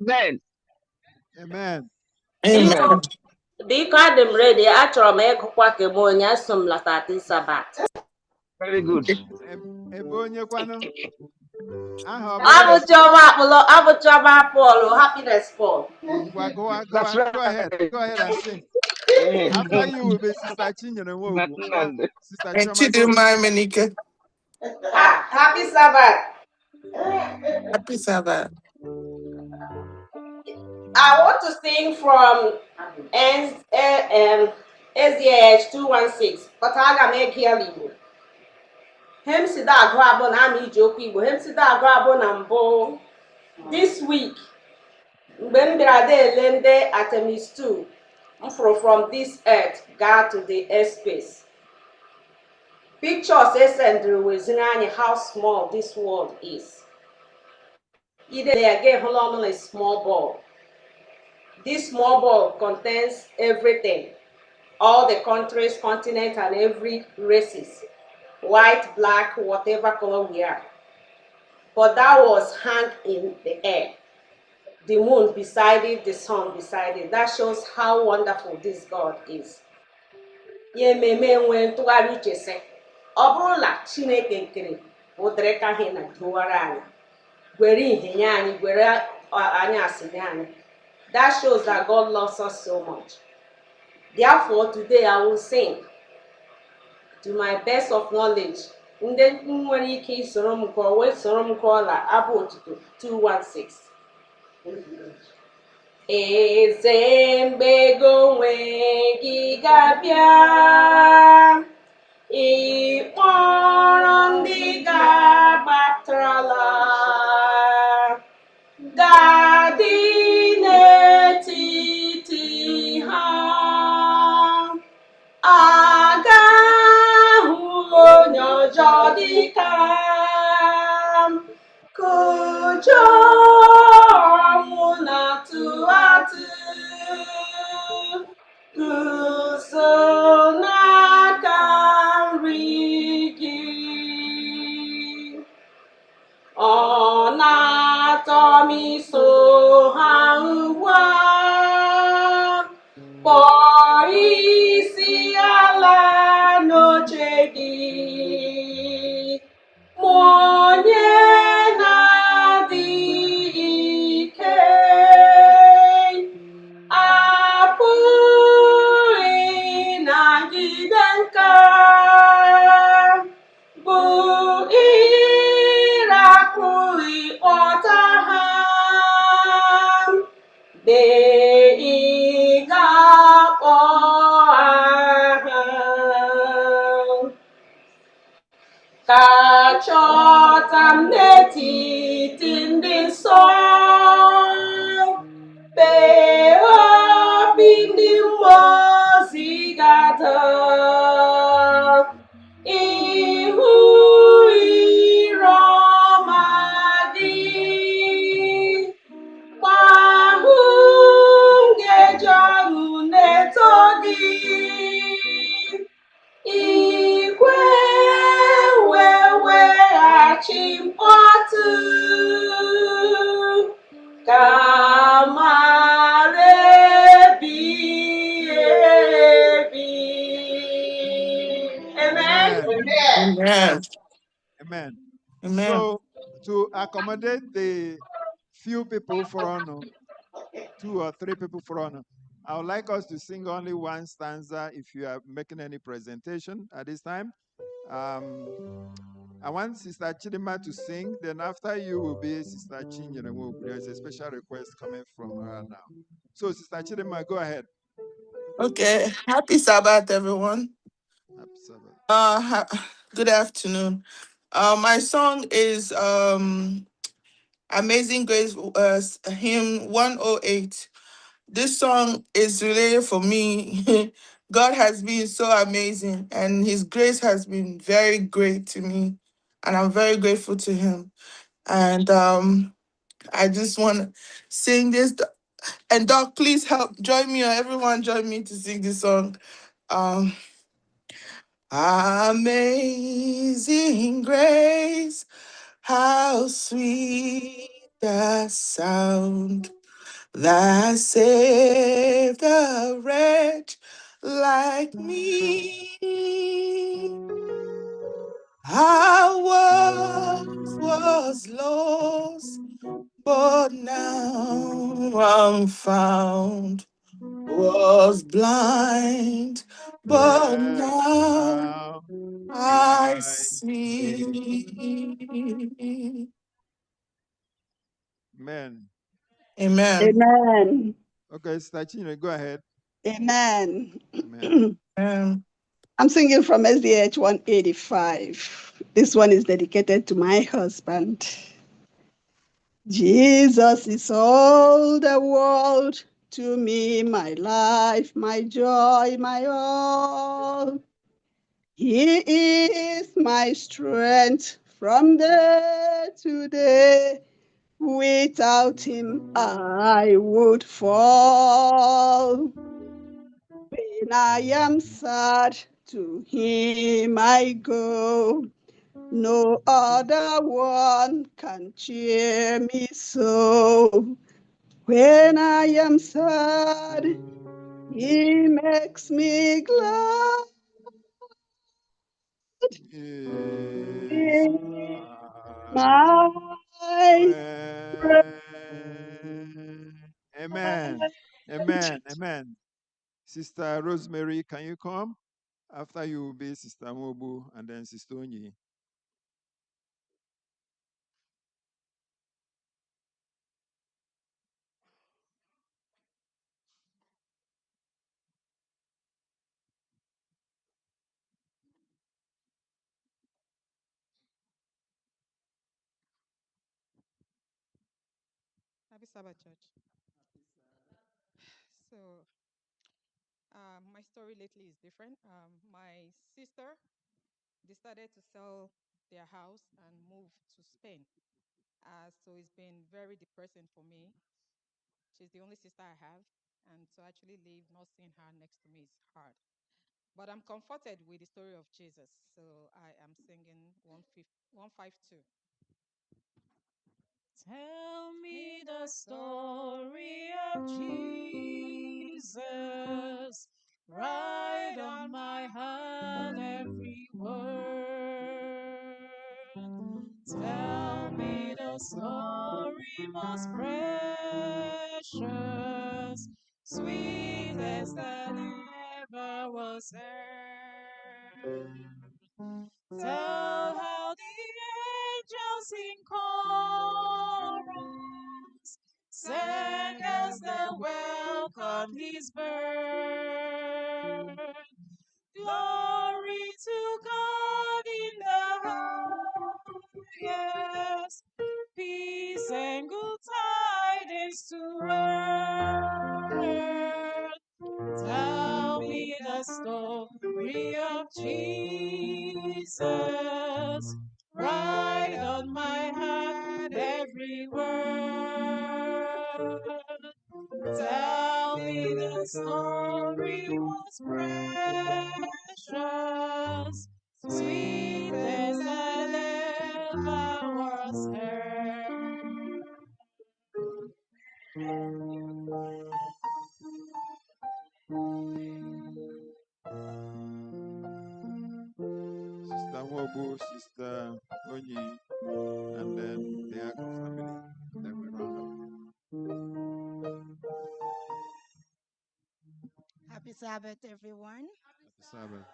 Amen. Amen. Amen. Biko adị m ready. Achọrọ m ịgụkwa ka m onye asụ m lọta Sabat. Very good. Ebe onye kwanu? Aha Abụ Chioma Paul, Happiness Paul. Go That's right. ahead. Go ahead and sing. After you will be Sister Chinyere Nwogu. Sister Chioma. Happy Sabbath. Happy Sabbath. I want to sing from SDA 216, but aga m ege ya Igbo. Hem si da agụ abụ na ama iji okwu Igbo. Hem si da agụ abụ na mbụ. This week, mgbe m bịara ele ndị Artemis 2, m fụrụ from this earth gaa to the airspace. Pictures esendịrị weziri anyị how small this world is. Ide ya gave along a small ball. This small ball contains everything, all the countries, continents, and every races, white, black, whatever color we are. But that was hung in the air. The moon beside it, the sun beside it. That shows how wonderful this God is. Ye meme nwe ntụgharị uche sị, ọ bụrụla Chineke nkiri ụdịrị ka ihe na gụwara anyị, gwere ihe nye anyị, gwere anyị asị nye anyị. That shows that God loves us so much. Therefore, today I will sing to my best of knowledge. Ndị nwere ike isoro m gụọ wee soro m gụọ la abụ otuto 216. Eze mgbego onwe gị ga-abịa, ịkpọrọ ndị ga-agbatarala, ga-adị n'etiti ha, agahụ onye ọjọọ dịka kụjọ ọnwụ na-atụ atụ, guzo n'aka nri gị. Ọ na-atọ m iso ha ugbu a, kpọọ isi ala n'oche gị, ma onye na-adịghị ike apụghị ịnagide nka bụ ịrapụ ịkpọta ha, mgbe ị ga-akpọ aha. Ka chọta m n'etiti ndị nsọ, kpee obi ndị mmụọ ozi ga-ada, ihu ire ọma gị, gbahụ Amen. Amen. Amen. So, to accommodate the few people front, 2 or 3 people front, I would like us to sing only one stanza if you are making any presentation at this time. I want Sister Chidima to sing. Then after you will be Sister Chinyere. There's a special request coming from her now. So, Sister Chidima, go ahead. Okay. Happy Sabbath, everyone. Happy Sabbath. Good afternoon. My song is Amazing Grace, hymn 108. This song is related for me. God has been so amazing, and His grace has been very great to me, and I'm very grateful to Him. And I just want to sing this. And Doc, please help join me, or everyone join me to sing this song. Um, Amazing Grace, how sweet the sound that saved a wretch like me. I was lost, but now I'm found. Was blind, but But now now I I see. see. Amen. Amen. Amen. Okay, Sister Chinyere, go ahead. Amen. Amen. Amen. I'm singing from SDH 185. This one is dedicated to my husband. Jesus is all the world to me, my life, my joy, my all. He is my strength from day to day. Without him, I would fall. When I am sad, to him I go. No other one can cheer me so. When I am sad, he makes me glad. Is Is my my friend. Amen. Amen. friend. Amen. Sister Rosemary, can you come? After you will be Sister Mobu and then Sister Onyi. Happy Sabbath, church. So, my story lately is different. My sister decided to sell their house and move to Spain. So it's been very depressing for me. She's the only sister I have, and to actually leave, not seeing her next to me is hard. But I'm comforted with the story of Jesus, so I am singing 152. Tell me the story of Jesus. Write on my heart every word. Tell me the story most precious, sweetest that ever was heard. Tell how the angels in chorus sang as they welcomed his birth. Glory to God in the highest, peace and good tidings to earth. Tell me the story of Jesus. Write on my heart every word. Tell me the story was precious, sweetest that ever was heard. Sister Ogbo, Sister Onyi, and then the Agro family. Then we round up. Happy Sabbath, everyone. Happy Sabbath.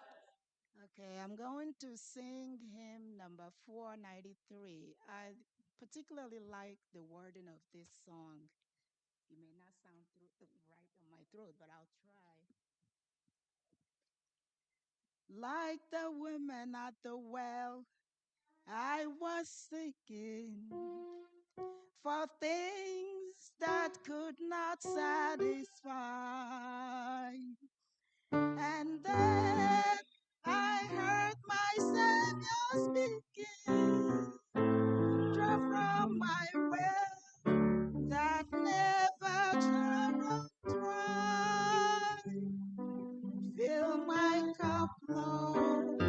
Okay, I'm going to sing hymn number 493. I particularly like the wording of this song. It may not sound right on my throat, but I'll try. Like the woman at the well, I was seeking for things that could not satisfy. And then I heard my Savior speaking, draw from my well that never shall run dry. Fill my cup, Lord,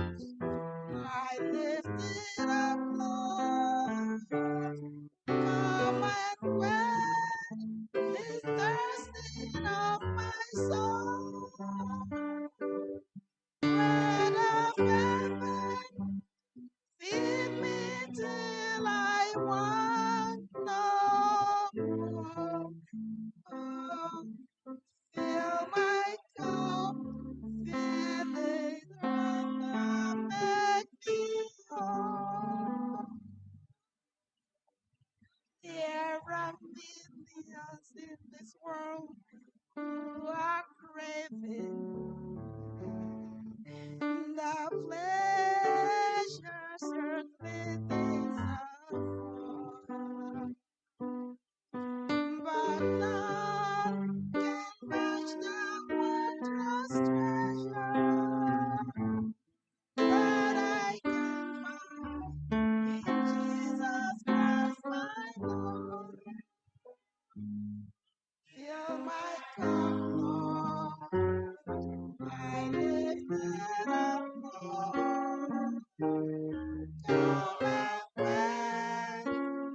I lift it up, Lord. Come and quench this thirsting of my soul. Bread of heaven, feed me till I want no more. Oh, fill my cup, fill it up, make me whole. There are millions in this world who are craving the pleasures earthly things afford, but none can match the wondrous treasure that I can find in Jesus Christ, my Lord. Fill my cup, Lord, I lift it up, Lord. Come and quench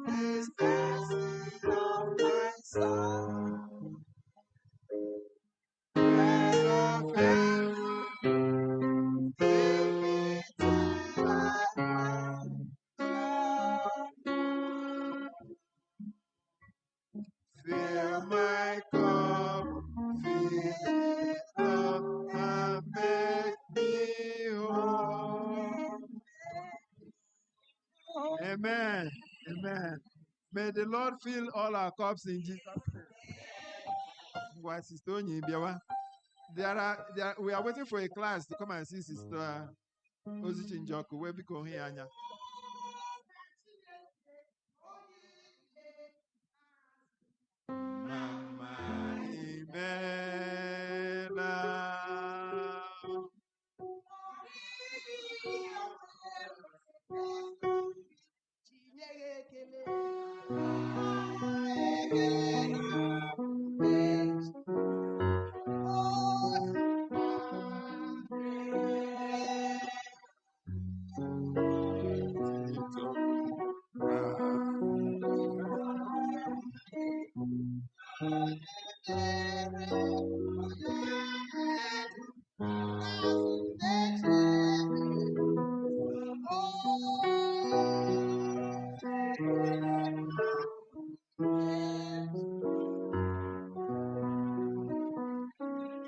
this thirsting of my soul. Bread of heaven, fill me till I want no more. Fill my cup, fill it up, and make me whole. Amen. Amen. May the Lord fill all our cups in Jesus' name. Why, Sister Onyi, Biawa? We are waiting for a class to come and see Sister Ozichi Njoku. Where we go here, Anya? Mama Imela.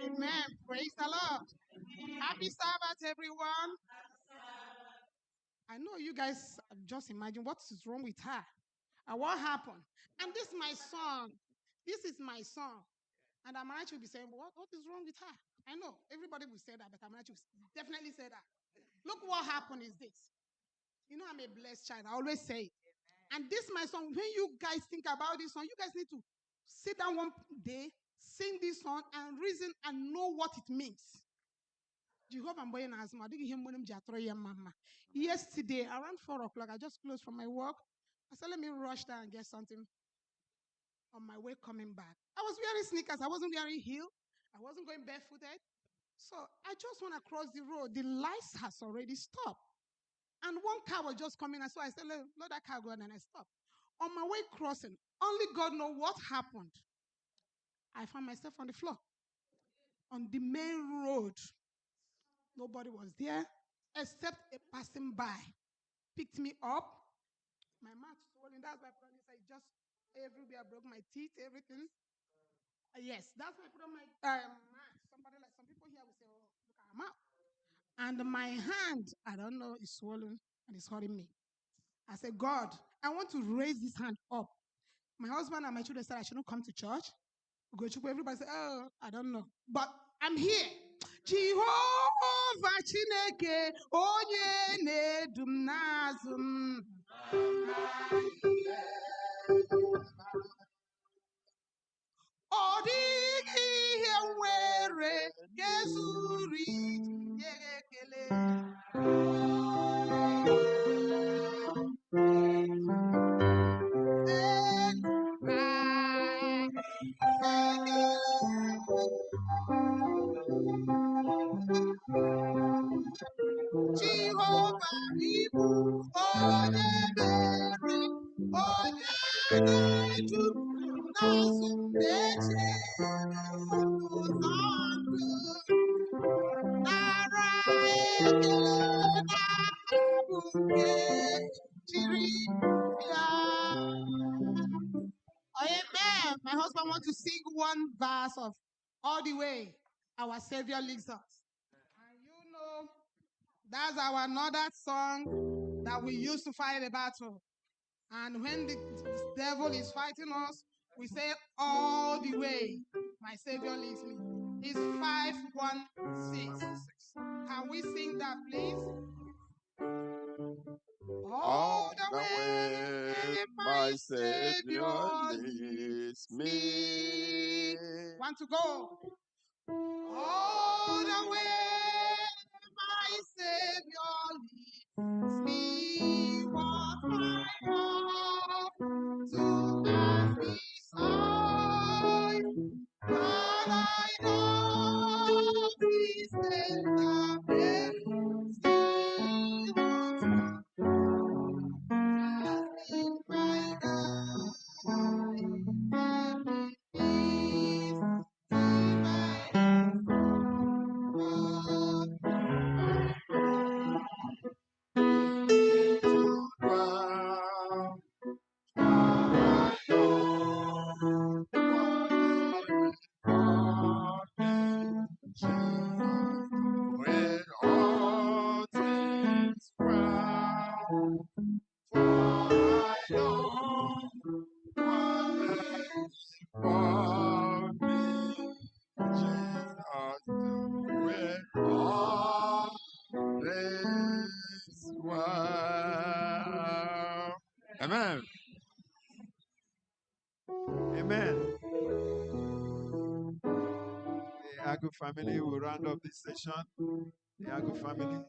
Amen. Praise the Lord. Happy Sabbath, everyone. I know you guys just imagine what is wrong with her and what happened. And this is my song. This is my song. And Amarachi will be saying, what is wrong with her? I know everybody will say that, but Amarachi will definitely say that. Look what happened is this. You know, I'm a blessed child. I always say it. And this is my song. When you guys think about this song, you guys need to sit down one day, sing this song, and reason and know what it means. Yesterday, around 4 o'clock, I just closed from my work. I said, let me rush down and get something on my way coming back. I was wearing sneakers. I wasn't wearing heel. I wasn't going barefooted. So I just want to cross the road. The lights has already stopped. And one car was just coming. So I said, let that car go, and then I stopped. On my way crossing, only God knows what happened. I found myself on the floor. On the main road. Nobody was there. except a passing by picked me up. My mouth swollen. That's my problem. I just everywhere broke my teeth, everything. Yes, that's my problem. My mouth. Somebody like some people here will say, "Oh, look at her mouth." And my hand, I don't know, is swollen and it's hurting me. I said, God, I want to raise this hand up. My husband and my children said I shouldn't come to church. Everybody said, oh, I don't know. But I'm here. Jehovah Chineke, onye na-edum n'azụ m. Ọ dịghị ihe nwere ga-ezuru iji nye gị ekele. Jehovah Ibu, onye mere, onye na-edu n'azụ na-eche ụzọ ndụ, nara ekele na abụ nke jiri ya. Amen. My husband wants to sing one verse of All the Way Our Savior Leads Us. And you know, that's our another song that we use to fight a battle. And when the devil is fighting us, we say, all the way, my Savior leads me. It's 516. Can we sing that, please? All the way, my Savior leads me. Want to go? All the way, my Savior leads me. What I have to the side, and I know He's tender mercy has been my guide, and it is divine. When all things well, for I know what is for me. Jesus, when all things well. Amen. Amen. The Agu family will round up this session. The Agu family.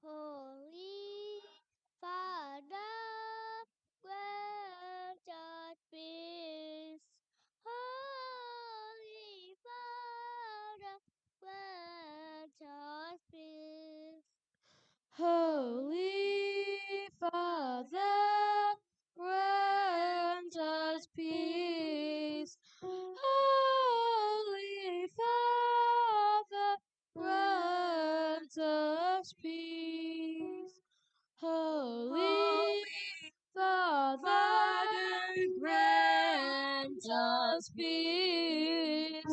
Holy Father, grant us peace. Holy Father, grant us peace. Holy Father, grant us peace. Holy Father, grant us peace. Holy Father, grant us peace.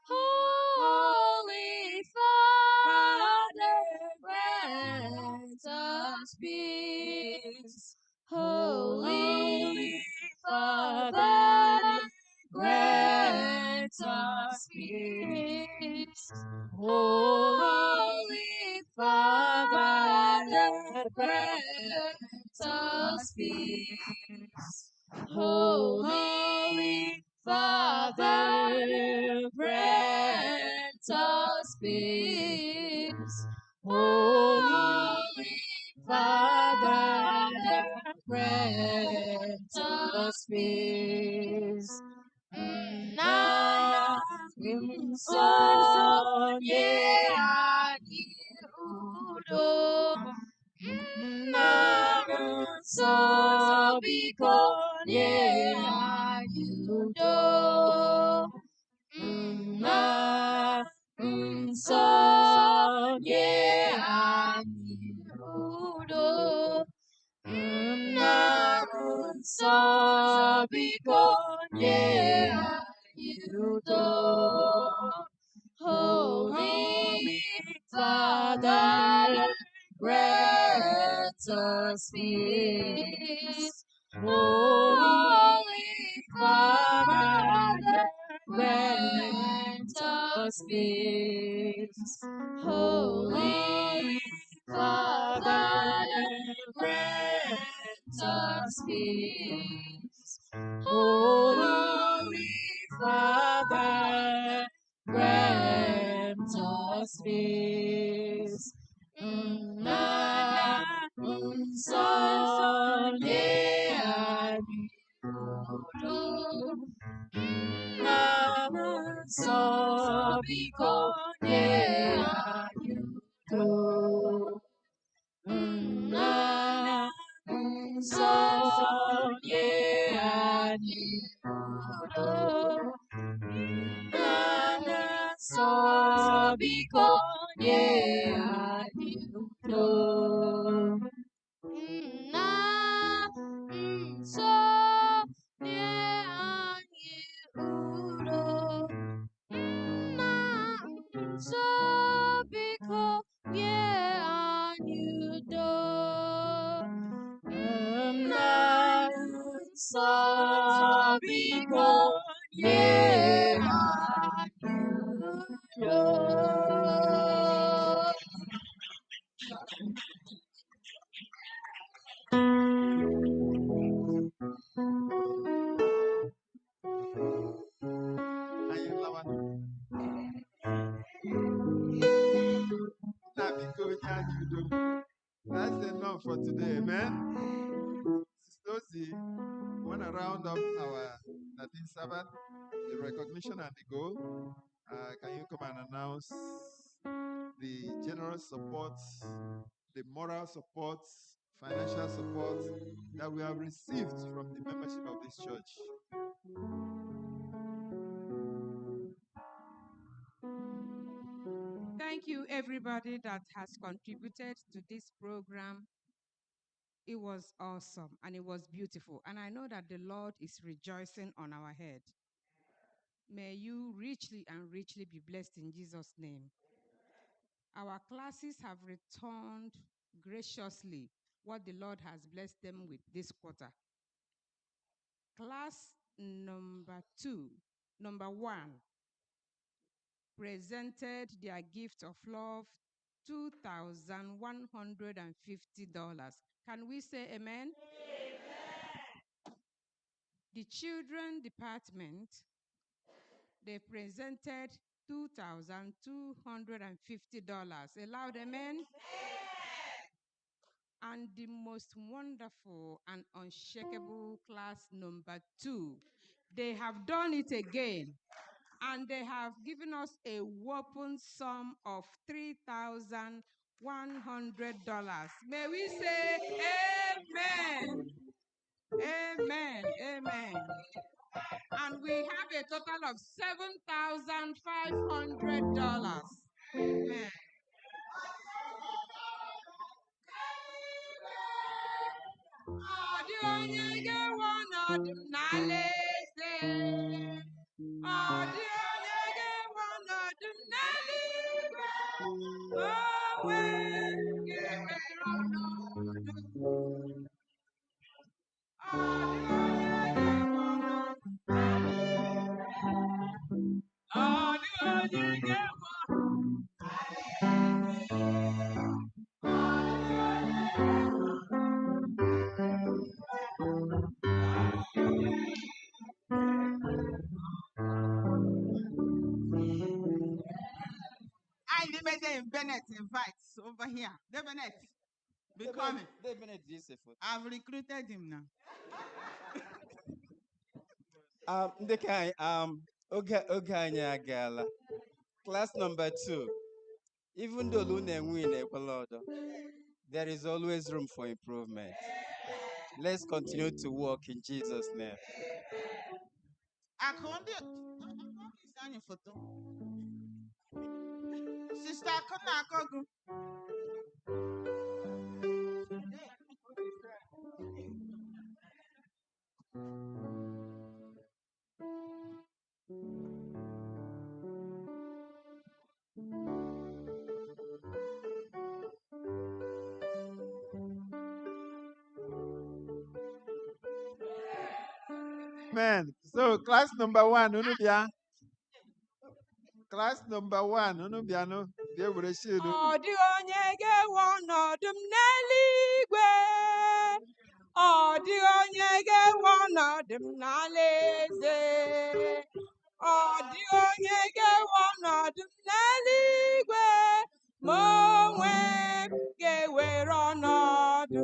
Holy Father, grant us peace. Holy Father, grant us peace. Holy Father, peace. Holy Father, grant us peace. Holy Father, grant us peace. Na Son ye Udo. Na so biko ye Udo. Na so ye Udo. Na so biko ye Udo. Holy Father, grant us peace. Holy Father, grant us peace. Holy Father, grant us peace. Holy Father, grant us peace. Na Son ye Udo. Na so biko ye Udo. Na so ye Udo. Na so biko ye Udo. Na so ye Udo. Na so biko ye Udo. Na so biko ye Udo. Anyị lawa. Na biko onye anyị udo. That's enough for today, amen. Sister Osi, we want to round up our 13th Sabbath, the recognition and the goal. Can you come and announce the general support, the moral support, financial support that we have received from the membership of this church? Thank you, everybody that has contributed to this program. It was awesome and it was beautiful. And I know that the Lord is rejoicing on our head. May you richly and richly be blessed in Jesus' name. Our classes have returned graciously what the Lord has blessed them with this quarter. Class number 1, presented their gift of love, $2,150. Can we say amen? Amen. The children department, they presented $2,250. A loud amen? Amen. And the most wonderful and unshakable class number 2, they have done it again. And they have given us a whopping sum of $3,100. May we say amen. Amen. Amen. And we have a total of $7,500. Amen. Bennett invites over here. Bennett, be coming. Bennett Joseph. I've recruited him now. Ndị ka anyị oge anyị agaala. Class number 2. Even though unu enwe na-ekwela ọdọ, there is always room for improvement. Let's continue to work in Jesus' name. Sister Akuna Akogu. Amen. So class number 1, unu bịa. Class number 1, unu bịa no. Bịa were shield unu. Ọ dịghị onye ga-ewe ọnọdụ m n'eluigwe. Ọ dịghị onye ga-ewe ọnọdụ m n'alaeze. Ọ dịghị onye ga-ewe ọnọdụ m n'eluigwe. Ma onwe m ga-ewere ọnọdụ.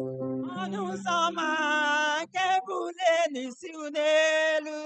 Ọdụ nsọ ma nke bulie n'isi n'elu.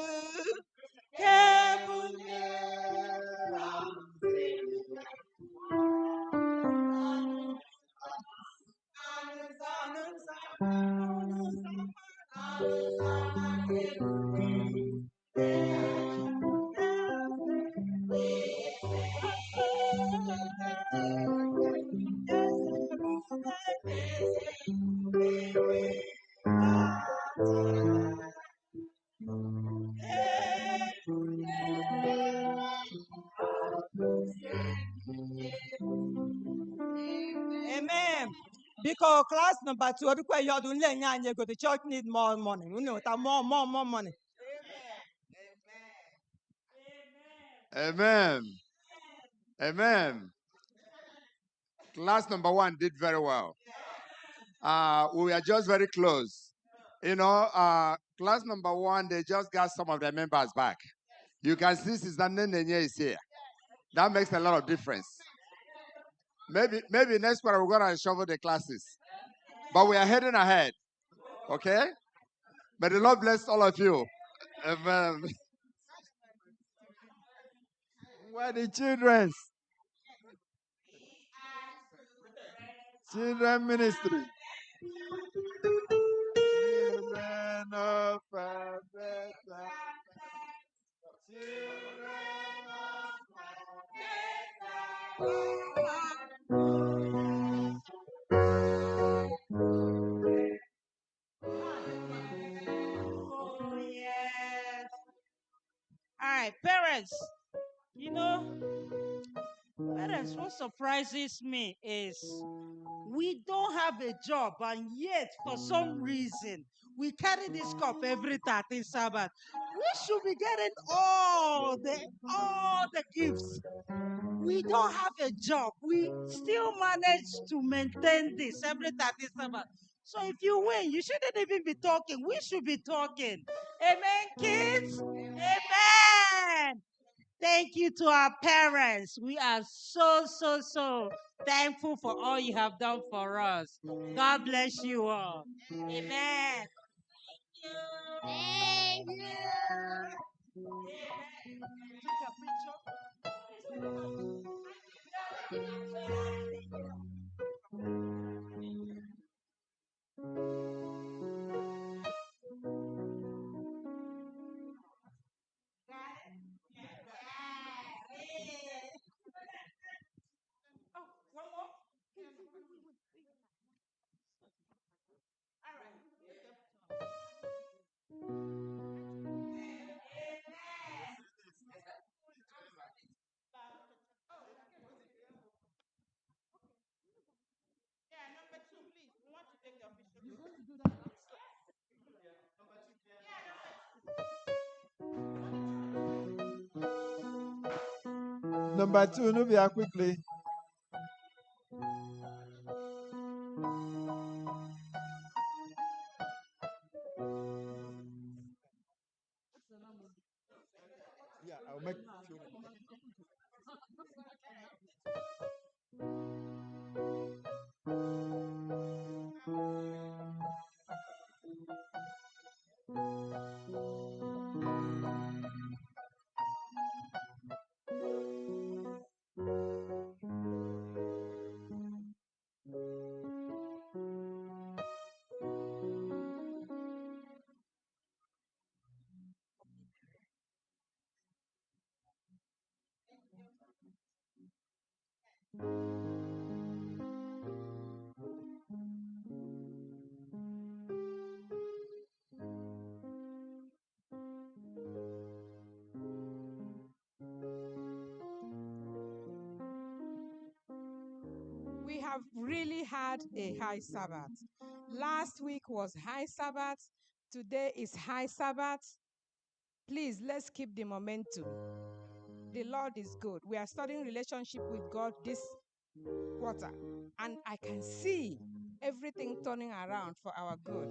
Amen. Because class number 2, because you don't let you go. The church need more money. You know, more money. Amen. Amen. Class number 1 did very well. We are just very close. You know, class number 1, they just got some of their members back. You can see Sister Nenye is here. That makes a lot of difference. Maybe next quarter we're going to shovel the classes. But we are heading ahead. Okay? May the Lord bless all of you. Amen. Where the children's? Children ministry. Children of a better children Oh, yes. All right, parents. You know, parents, what surprises me is we don't have a job, and yet, for some reason, we carry this cup every 13th Sabbath. We should be getting all the gifts. We don't have a job. We still manage to maintain this every 13th Sabbath. So if you win, you shouldn't even be talking. We should be talking. Amen, kids? Amen. Thank you to our parents. We are so thankful for all you have done for us. God bless you all. Amen. Thank you. Oh, one more. All right. Yeah, number 2, please. We want to take the official. You're going to do that? Number 2, unu bịa quickly. Yeah, I'll make sure. We have really had a high Sabbath. Last week was high Sabbath. Today is high Sabbath. Please, let's keep the momentum. The Lord is good. We are studying relationship with God this quarter, and I can see everything turning around for our good.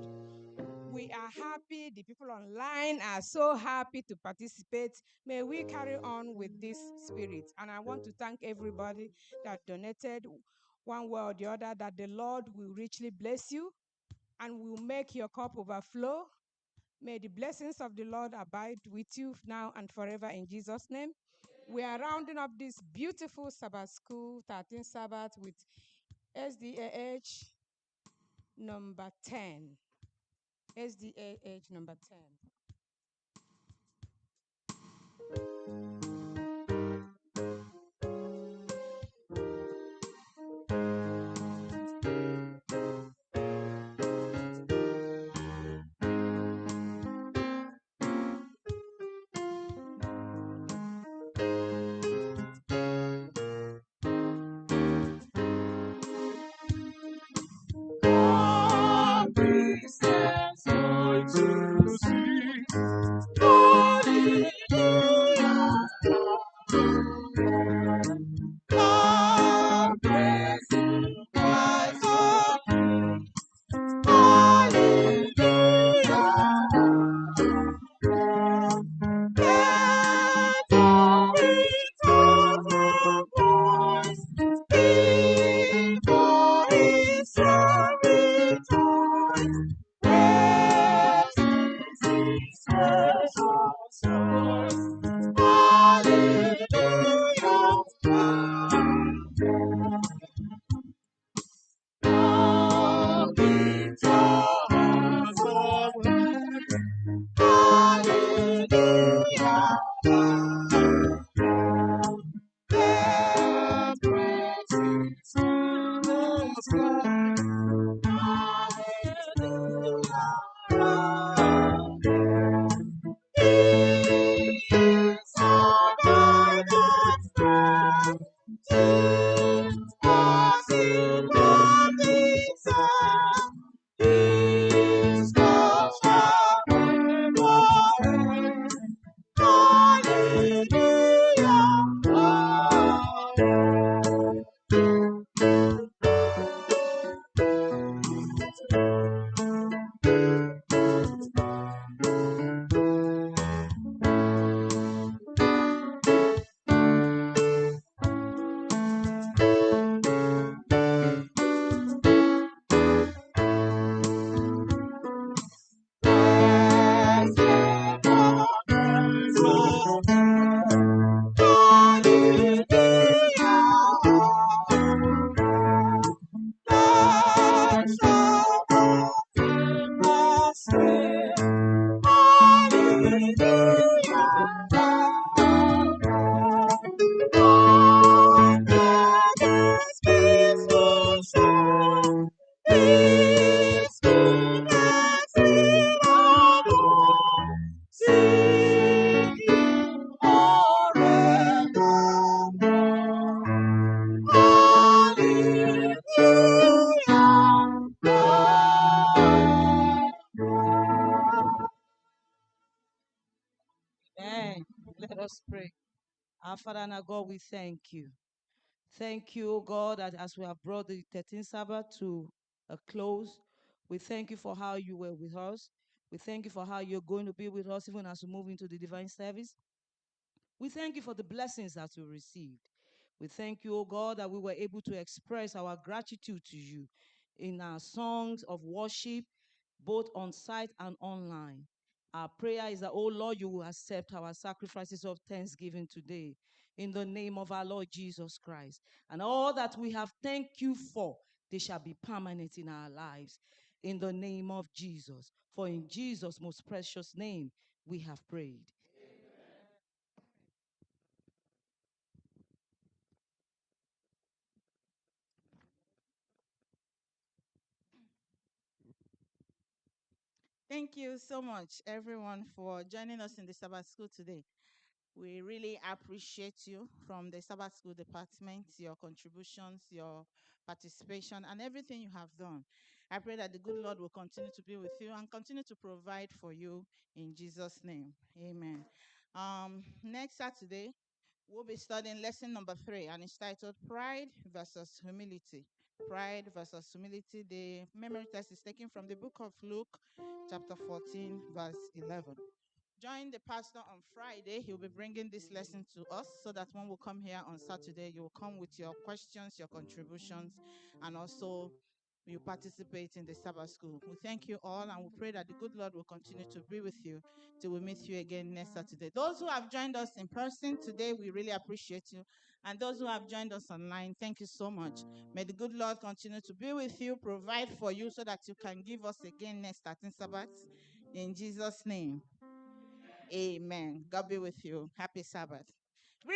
We are happy. The people online are so happy to participate. May we carry on with this spirit. And I want to thank everybody that donated one way or the other, that the Lord will richly bless you and will make your cup overflow. May the blessings of the Lord abide with you now and forever in Jesus' name. We are rounding up this beautiful Sabbath school, 13th Sabbath, with SDAH number 10. SDAH number 10. Amen. Let us pray. Our Father and our God, we thank you. Thank you, O God, that as we have brought the 13th Sabbath to a close, we thank you for how you were with us. We thank you for how you're going to be with us even as we move into the divine service. We thank you for the blessings that we received. We thank you, O God, that we were able to express our gratitude to you in our songs of worship, both on site and online. Our prayer is that, oh Lord, you will accept our sacrifices of thanksgiving today in the name of our Lord Jesus Christ. And all that we have thanked you for, they shall be permanent in our lives in the name of Jesus. For in Jesus' most precious name, we have prayed. Thank you so much, everyone, for joining us in the Sabbath School today. We really appreciate you from the Sabbath School Department, your contributions, your participation, and everything you have done. I pray that the good Lord will continue to be with you and continue to provide for you in Jesus' name. Amen. Next Saturday, we'll be studying lesson number 3, and it's titled Pride versus Humility. Pride versus Humility. The memory test is taken from the book of Luke, chapter 14, verse 11. Join the pastor on Friday. He'll be bringing this lesson to us so that when we come here on Saturday, you will come with your questions, your contributions, and also you participate in the Sabbath School. We thank you all, and we pray that the good Lord will continue to be with you till we meet you again next Saturday. Those who have joined us in person today, we really appreciate you. And those who have joined us online, thank you so much. May the good Lord continue to be with you, provide for you so that you can give us again next starting Sabbath. In Jesus' name. Amen. God be with you. Happy Sabbath. We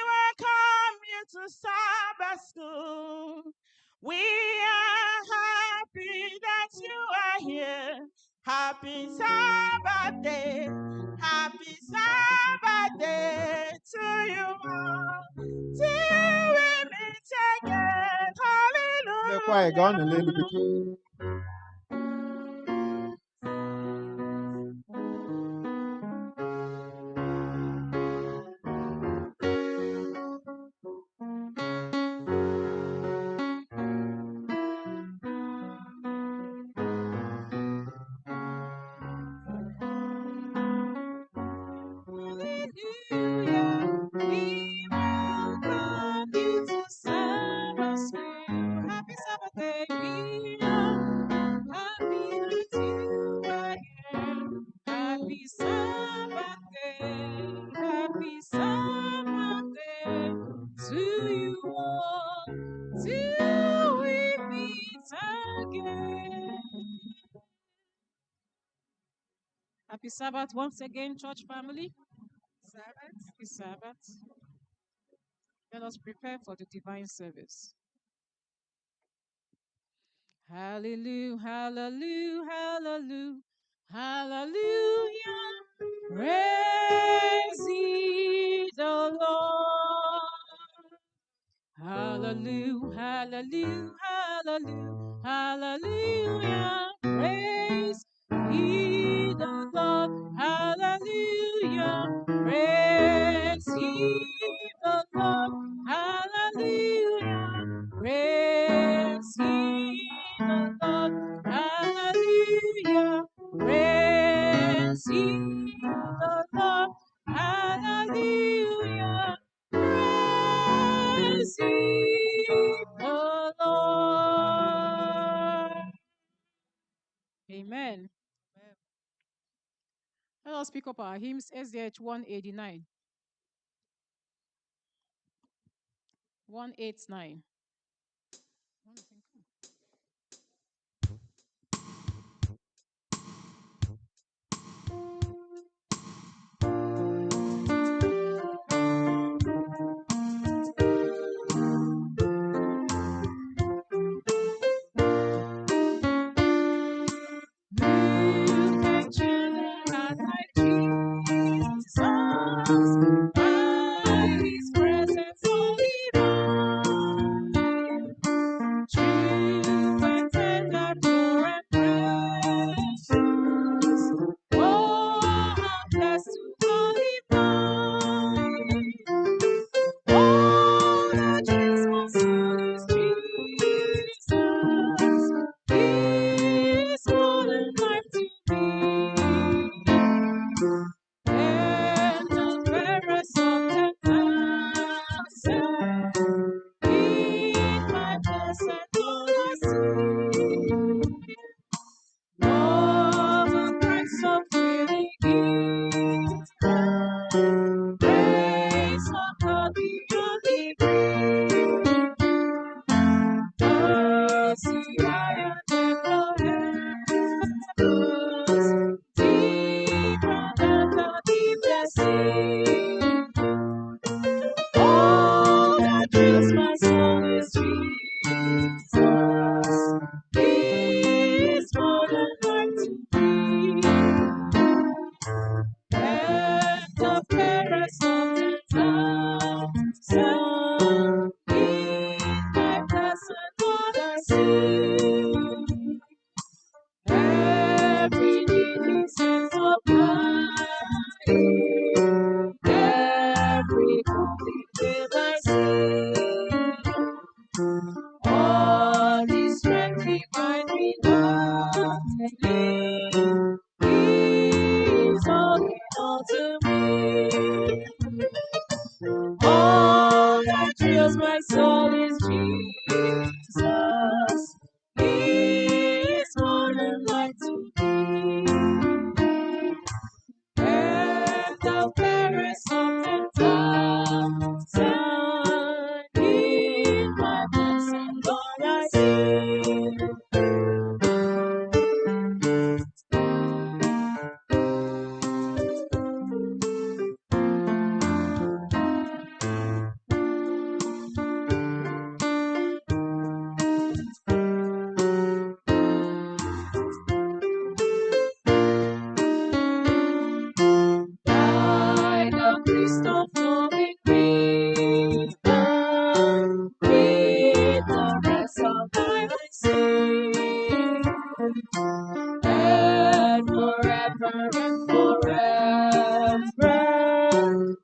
welcome you to Sabbath School. We are happy that you are here. Happy Sabbath day. Happy Sabbath day to you all. Till we meet again. The choir gone a little bit. Hallelujah. Hallelujah. We welcome you to Sabbath School. Happy Sabbath day. We are happy that you are here. Happy Sabbath day. Happy Sabbath day to you all. Till we meet again. Happy Sabbath once again, church family. Sabbath. Happy Sabbath. Let us prepare for the divine service. Hallelujah, hallelujah, hallelujah, hallelujah. Praise ye the Lord. Hallelujah, hallelujah, hallelujah, hallelujah. Praise ye the Lord. Hallelujah. Praise ye the Lord. Hallelujah. Praise ye the Lord. Hallelujah. Praise ye the Lord. Hallelujah. Praise ye the Lord. Amen. Let us pick up our hymns, SDH 189. 189. Look at children like Jesus, by His presence so divine. True and tender, pure and precious. Oh, how blessed to call Him mine. Oh, the dreams my soul is Jesus. He is more than life to me. And the fairest of 10,000 in my blessed Lord I see. Love of Christ so freely given, grace of God beyond degree. Mercy higher than the heavens, deeper than the deepest sea. All that fills my soul is Jesus. He is more than life to me. All His strength divine renightly. He is all to me. All that thrills my soul is Jesus. He is more than light to me. And the fairest of 10,000 in my blessed Lord I see. By the priest of knowing grief, with the rest of my sin, and forever and forever,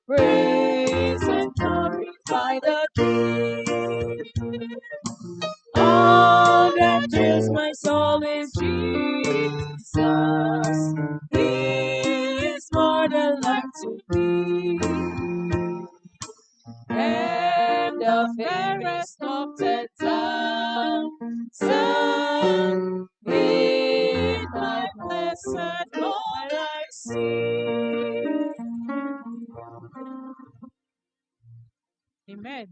praise and glorify the King. All that thrills my soul is Jesus. He is more than life to me. And the fairest of 10,000 in my blessed Lord I see. Amen.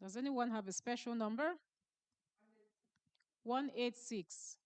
Does anyone have a special number? 186.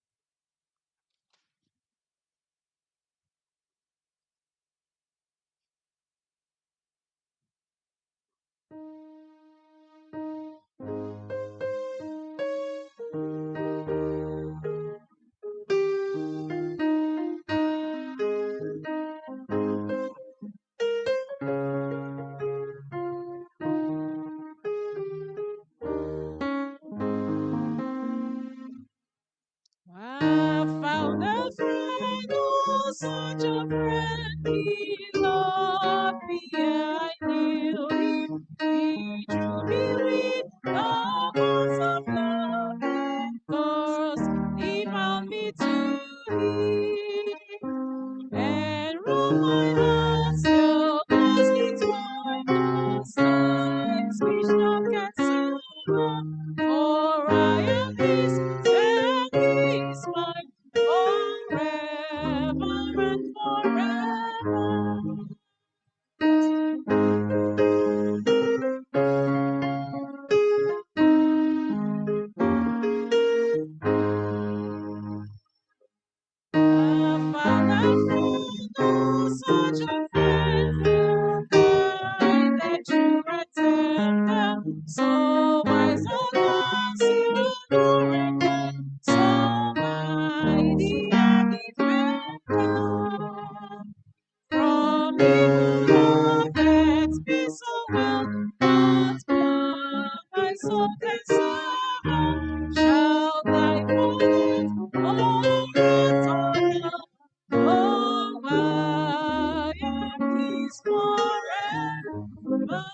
I found a friend, oh, such a friend. He loved me, I knew him. He drew me with arms of love and course. He found me to him and wrote my heart so closely twined. Those times which none can soothe, for I am his. Is mine forever and forever. I found a friend, oh, such a friend, so kind and true and tender, so wise, so long, so pure and kind, so mighty and defender. From evil love that be so well, not one my soul can serve, shall die for it, all eternal. Oh, I am His forever.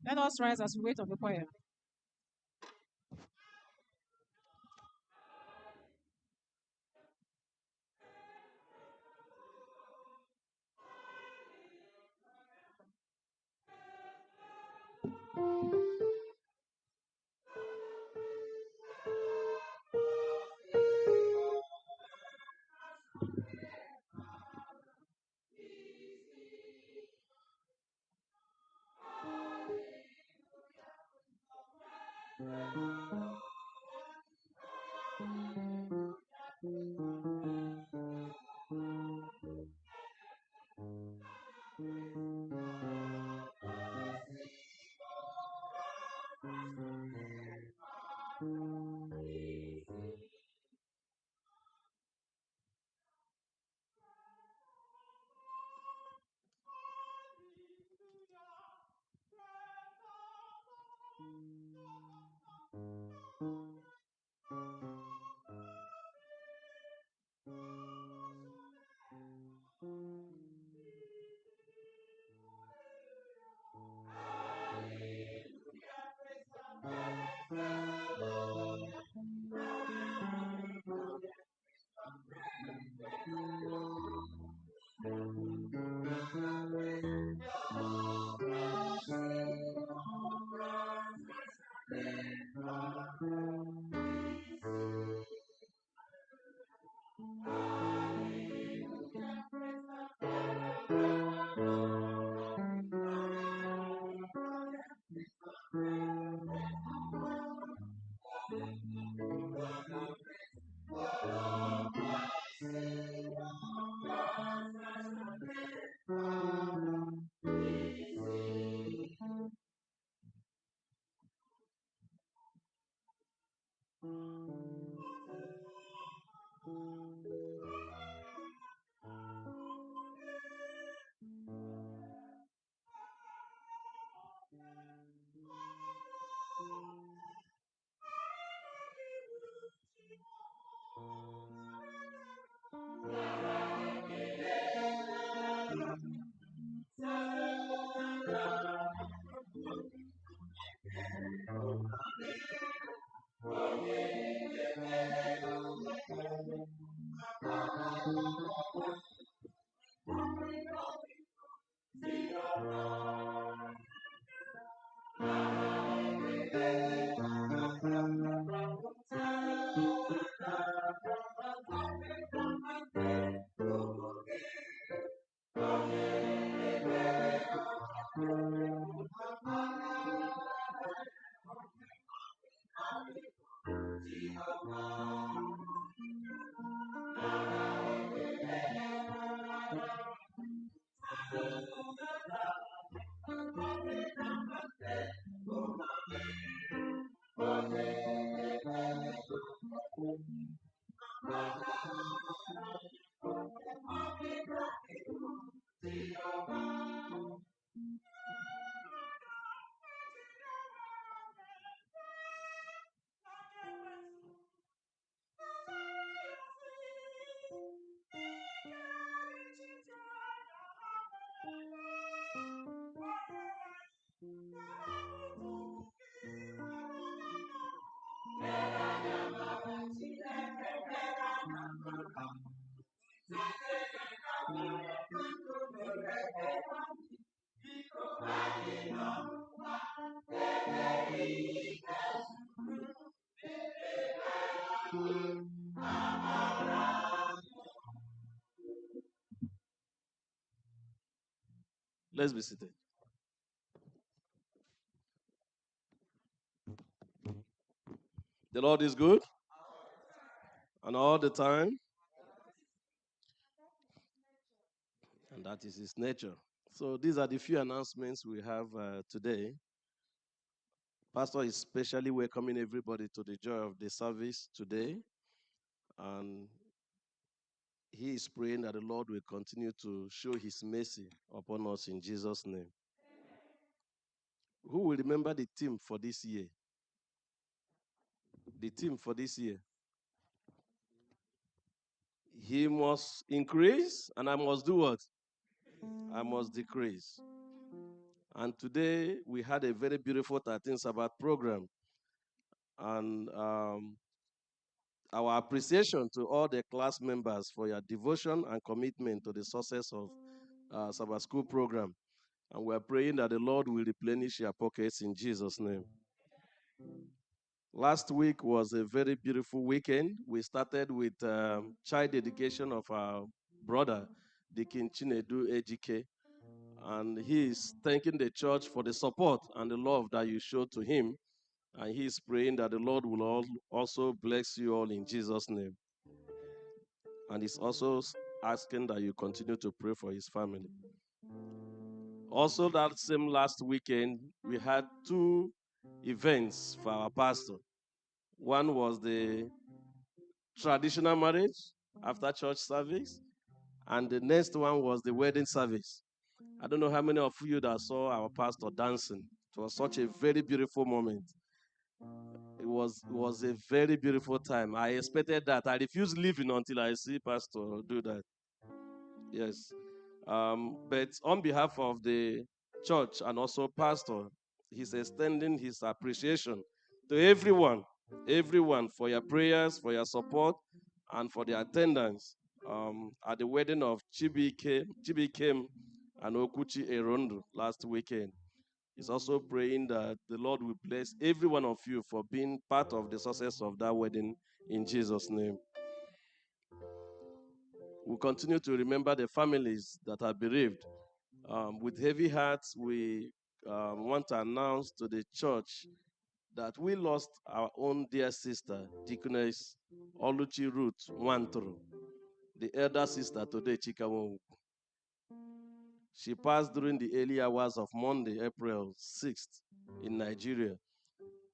Let us rise as we wait on the choir. Let's be seated. The Lord is good, and all the time, and that is his nature. So these are the few announcements we have today. Pastor is specially welcoming everybody to the joy of the service today, and he is praying that the Lord will continue to show his mercy upon us in Jesus' name. Who will remember the theme for this year? The theme for this year. He must increase, and I must do what? I must decrease. And today we had a very beautiful 13 Sabbath program. And our appreciation to all the class members for your devotion and commitment to the success of Sabbath School program. And we're praying that the Lord will replenish your pockets in Jesus' name. Last week was a very beautiful weekend. We started with child dedication of our brother, Deacon Chinedu Ejike. And he is thanking the church for the support and the love that you showed to him. And he is praying that the Lord will also bless you all in Jesus' name. And he's also asking that you continue to pray for his family. Also, that same last weekend, we had 2 events for our pastor. One was the traditional marriage after church service, and the next one was the wedding service. I don't know how many of you that saw our pastor dancing. It was such a very beautiful moment. It was a very beautiful time. I expected that. I refused leaving until I see pastor do that. Yes. But on behalf of the church and also pastor, he's extending his appreciation to everyone for your prayers, for your support, and for the attendance at the wedding of Chibikem and Okuchi Erondu last weekend. He's also praying that the Lord will bless every one of you for being part of the success of that wedding in Jesus' name. We continue to remember the families that are bereaved. With heavy hearts, we want to announce to the church that we lost our own dear sister, Deaconess Oluchi Ruth Wantru, the elder sister today, Chikawo. She passed during the early hours of Monday, April 6th in Nigeria.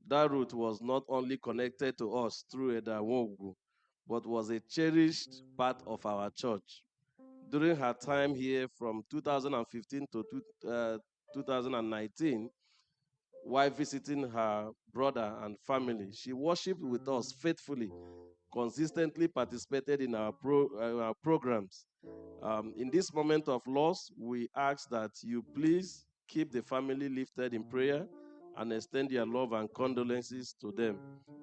That route was not only connected to us through Eda Wogu, but was a cherished part of our church. During her time here from 2015 to 2019, while visiting her brother and family, she worshiped with us faithfully, consistently participated in our programs. In this moment of loss, we ask that you please keep the family lifted in prayer and extend your love and condolences to them.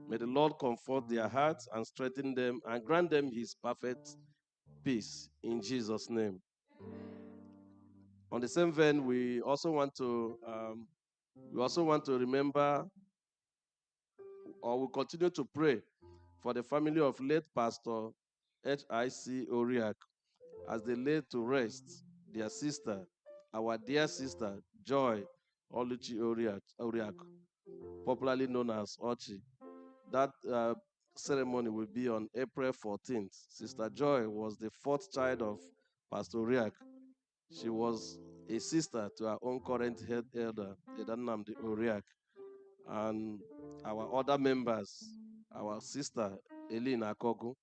May the Lord comfort their hearts and strengthen them and grant them his perfect peace in Jesus' name. On the same vein, we also want to remember, or we continue to pray for the family of late Pastor H.I.C. Oriak as they lay to rest their sister, our dear sister, Joy Oluchi Oriak, popularly known as Ochi. That ceremony will be on April 14th. Sister Joy was the fourth child of Pastor Oriak. She was a sister to our own current head elder, Edanamdi Oriak, and our other members, our sister, Eileen Akogu,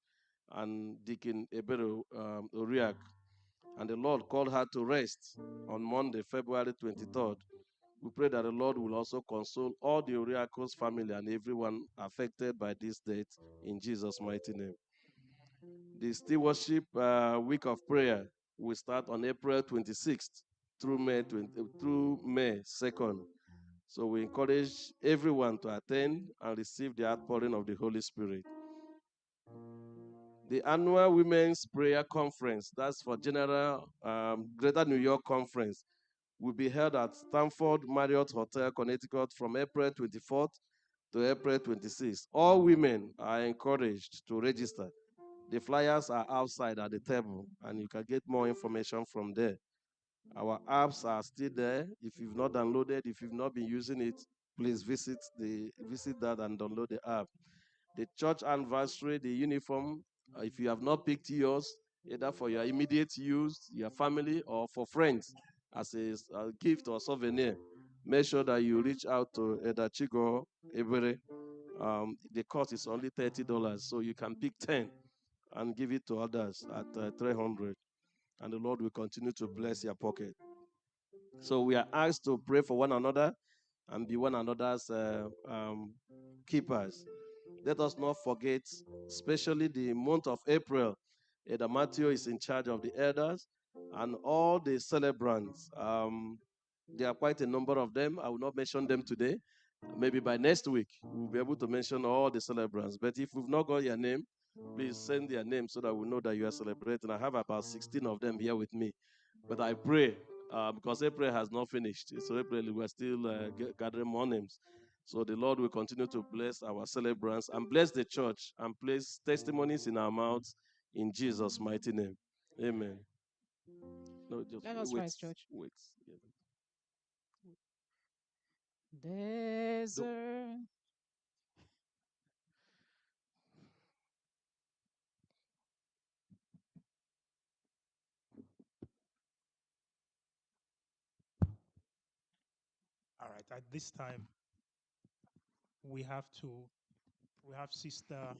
and Deacon Ebere Oriak. And the Lord called her to rest on Monday, February 23rd. We pray that the Lord will also console all the Oriakos family and everyone affected by this death in Jesus' mighty name. The Stewardship Week of Prayer will start on April 26th through May 2nd. So we encourage everyone to attend and receive the outpouring of the Holy Spirit. The annual Women's Prayer Conference, that's for General Greater New York Conference, will be held at Stanford Marriott Hotel, Connecticut from April 24th to April 26th. All women are encouraged to register. The flyers are outside at the table, and you can get more information from there. Our apps are still there. If you've not downloaded, if you've not been using it, please visit that and download the app. The church anniversary, the uniform, if you have not picked yours, either for your immediate use, your family, or for friends as a gift or souvenir, make sure that you reach out to Eda Chigo Ebere. The cost is only $30, so you can pick 10 and give it to others at $300. And the Lord will continue to bless your pocket. So we are asked to pray for one another and be one another's keepers. Let us not forget, especially the month of April, Elder Matthew is in charge of the elders and all the celebrants. There are quite a number of them. I will not mention them today. Maybe by next week, we'll be able to mention all the celebrants. But if we've not got your name, please send your name so that we know that you are celebrating. I have about 16 of them here with me. But I pray, because April has not finished. So April, we're still gathering more names. So the Lord will continue to bless our celebrants and bless the church and place testimonies in our mouths in Jesus' mighty name. Amen. No, just Let us wait. rise, church. Wait. Yeah. Desert. All right. At this time, we have Sister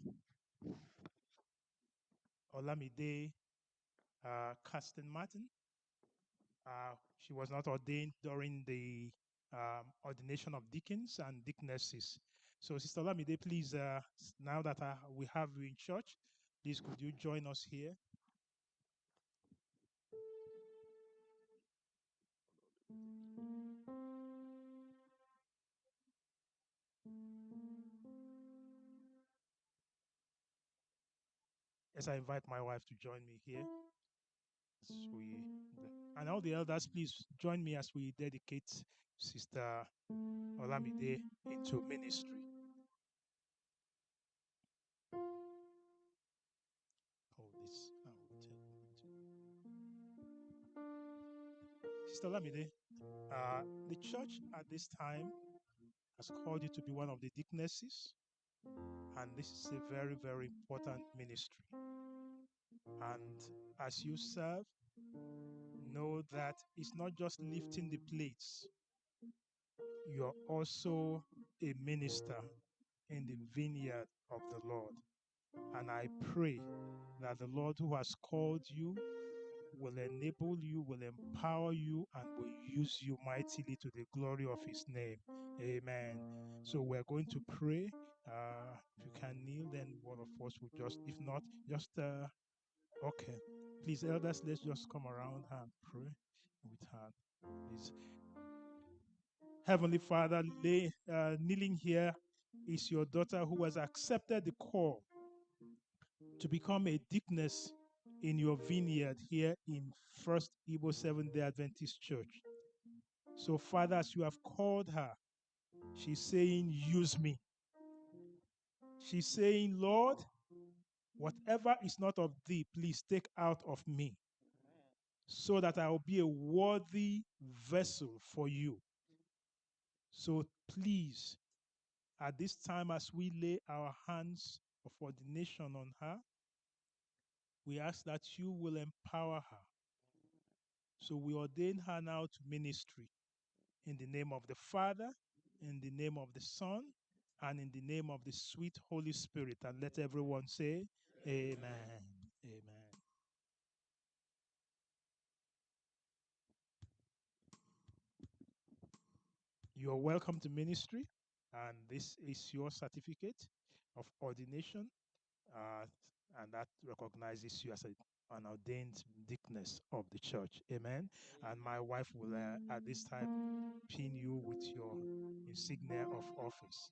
Olamide Caston Martin. She was not ordained during the ordination of deacons and deaconesses. So, Sister Olamide, please, now that we have you in church, please could you join us here? As I invite my wife to join me here, and all the elders, please join me as we dedicate Sister Olamide into ministry. Hold this. Sister Olamide, the church at this time has called you to be one of the deaconesses, and this is a very, very important ministry. And as you serve, know that it's not just lifting the plates, you're also a minister in the vineyard of the Lord. And I pray that the Lord who has called you will enable you, will empower you, and will use you mightily to the glory of his name. Amen. So we're going to pray. If you can kneel, then one of us will just, if not, just, okay. Please, elders, let's just come around and pray with her. Please. Heavenly Father, kneeling here is your daughter who has accepted the call to become a deaconess in your vineyard here in First Igbo Seventh-day Adventist Church. So, Father, as you have called her, she's saying, use me. She's saying, Lord, whatever is not of thee, please take out of me, so that I will be a worthy vessel for you. So please, at this time, as we lay our hands of ordination on her, we ask that you will empower her. So we ordain her now to ministry in the name of the Father, in the name of the Son, and in the name of the sweet Holy Spirit. And let everyone say, Amen. Amen. You are welcome to ministry, and this is your certificate of ordination, and that recognizes you as an ordained deaconess of the church. Amen. And my wife will, at this time, pin you with your insignia of office.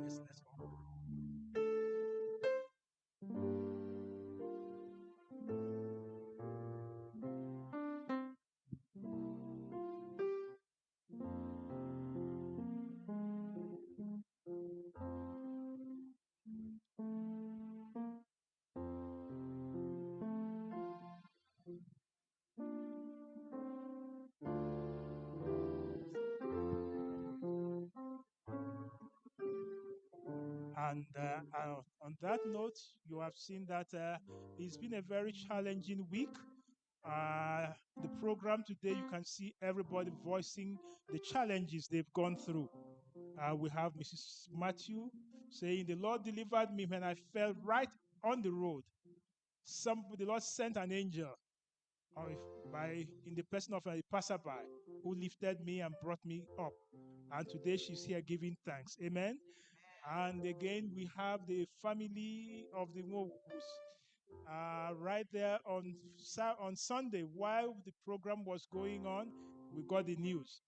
Yes, let's all. And on that note, you have seen that it's been a very challenging week. The program today, you can see everybody voicing the challenges they've gone through. We have Mrs. Matthew saying, the Lord delivered me when I fell right on the road. The Lord sent an angel in the person of a passerby who lifted me and brought me up. And today she's here giving thanks. Amen. And again, we have the family of the Nwogus right there on Sunday. While the program was going on, we got the news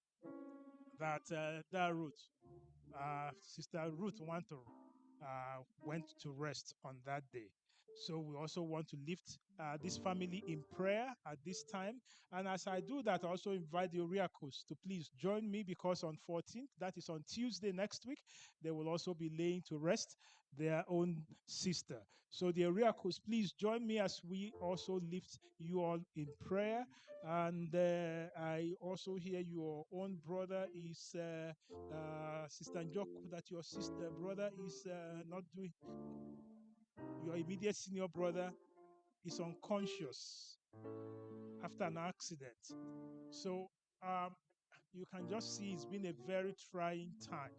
that Sister Ruth went to rest on that day. So we also want to lift this family in prayer at this time. And as I do that, I also invite the Oriakos to please join me, because on 14th, that is on Tuesday next week, they will also be laying to rest their own sister. So the Oriakos, please join me as we also lift you all in prayer. And I also hear your own brother is Sister Njoku, that your brother is not doing, your immediate senior brother is unconscious after an accident. So you can just see it's been a very trying time.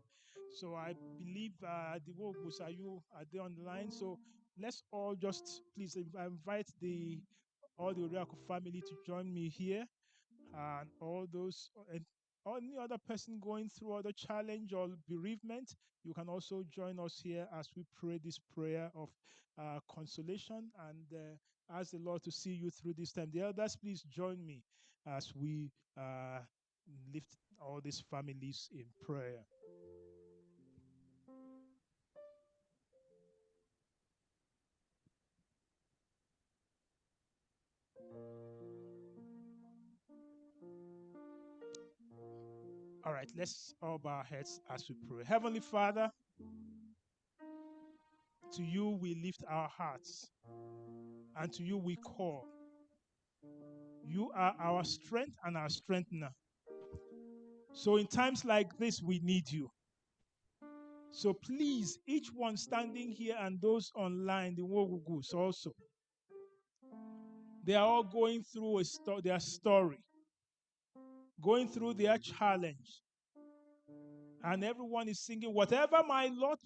So I believe the Wogus, are they on the line? So let's all just please invite all the Oriako family to join me here, and all those and any other person going through other challenge or bereavement. You can also join us here as we pray this prayer of consolation, and ask the Lord to see you through this time. The elders, please join me as we lift all these families in prayer. All right, let's all bow our heads as we pray. Heavenly Father, to you we lift our hearts, and to you we call. You are our strength and our strengthener. So in times like this, we need you. So please, each one standing here and those online, the Wogugus also, they are all going through their story, going through their challenge. And everyone is singing, whatever my Lord,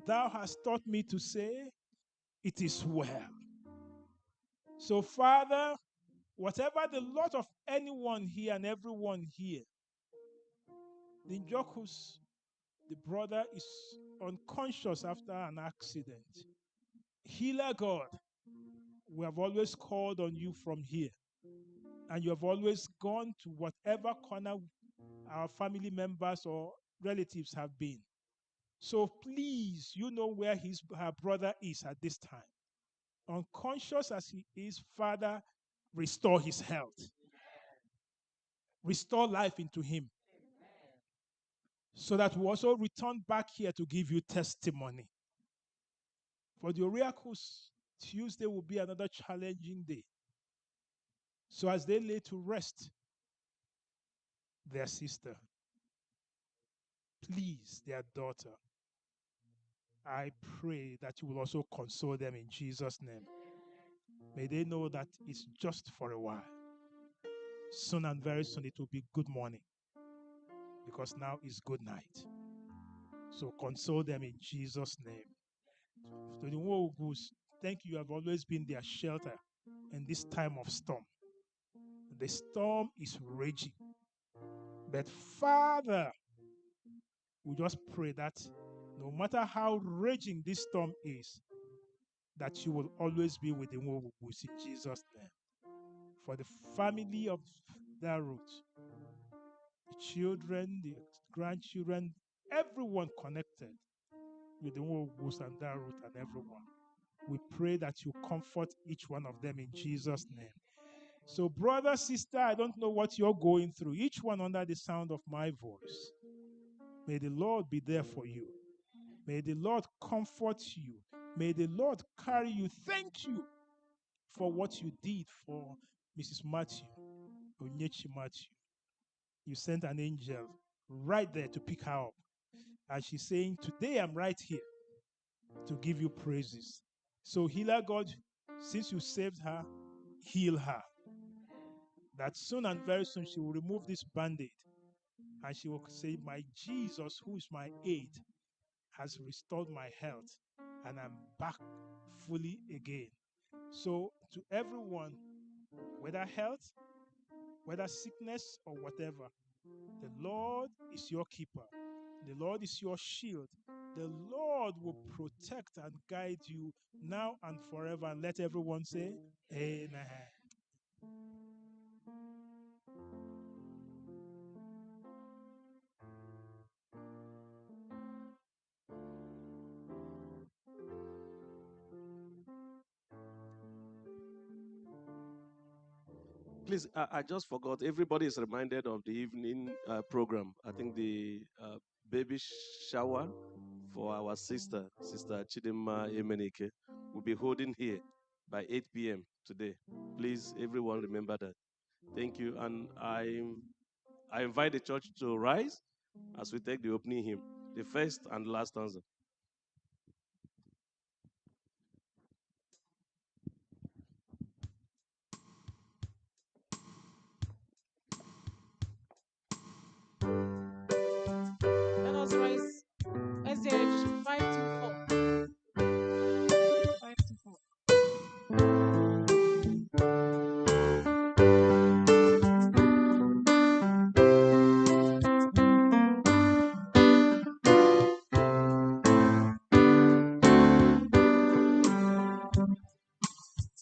thou hast taught me to say, it is well. So Father, whatever the lot of anyone here and everyone here, the Njokus, the brother is unconscious after an accident. Healer God, we have always called on you from here. And you have always gone to whatever corner our family members or relatives have been. So please, you know where her brother is at this time. Unconscious as he is, Father, restore his health. Restore life into him. So that we also return back here to give you testimony. For the oracles, Tuesday will be another challenging day. So as they lay to rest their sister, please, their daughter, I pray that you will also console them in Jesus' name. May they know that it's just for a while. Soon and very soon it will be good morning, because now is good night. So console them in Jesus' name. To the Wogus, thank you. You have always been their shelter in this time of storm. The storm is raging. But Father, we just pray that no matter how raging this storm is, that you will always be with the Wogus in Jesus' name. For the family of that root, the children, the grandchildren, everyone connected with the Wogus and that root and everyone. We pray that you comfort each one of them in Jesus' name. So, brother, sister, I don't know what you're going through. Each one under the sound of my voice. May the Lord be there for you. May the Lord comfort you. May the Lord carry you. Thank you for what you did for Mrs. Matthew, Onyechi Matthew. You sent an angel right there to pick her up. And she's saying, today I'm right here to give you praises. So, healer God, since you saved her, heal her. That soon and very soon she will remove this band-aid and she will say, my Jesus, who is my aid, has restored my health and I'm back fully again. So to everyone, whether health, whether sickness or whatever, the Lord is your keeper. The Lord is your shield. The Lord will protect and guide you now and forever. And let everyone say, amen. Please, I just forgot. Everybody is reminded of the evening program. I think the baby shower for our sister Chidima Emenike, will be holding here by 8 p.m. today. Please, everyone, remember that. Thank you. And I invite the church to rise as we take the opening hymn, the first and last stanza. Let us rise. SDA 524. 524.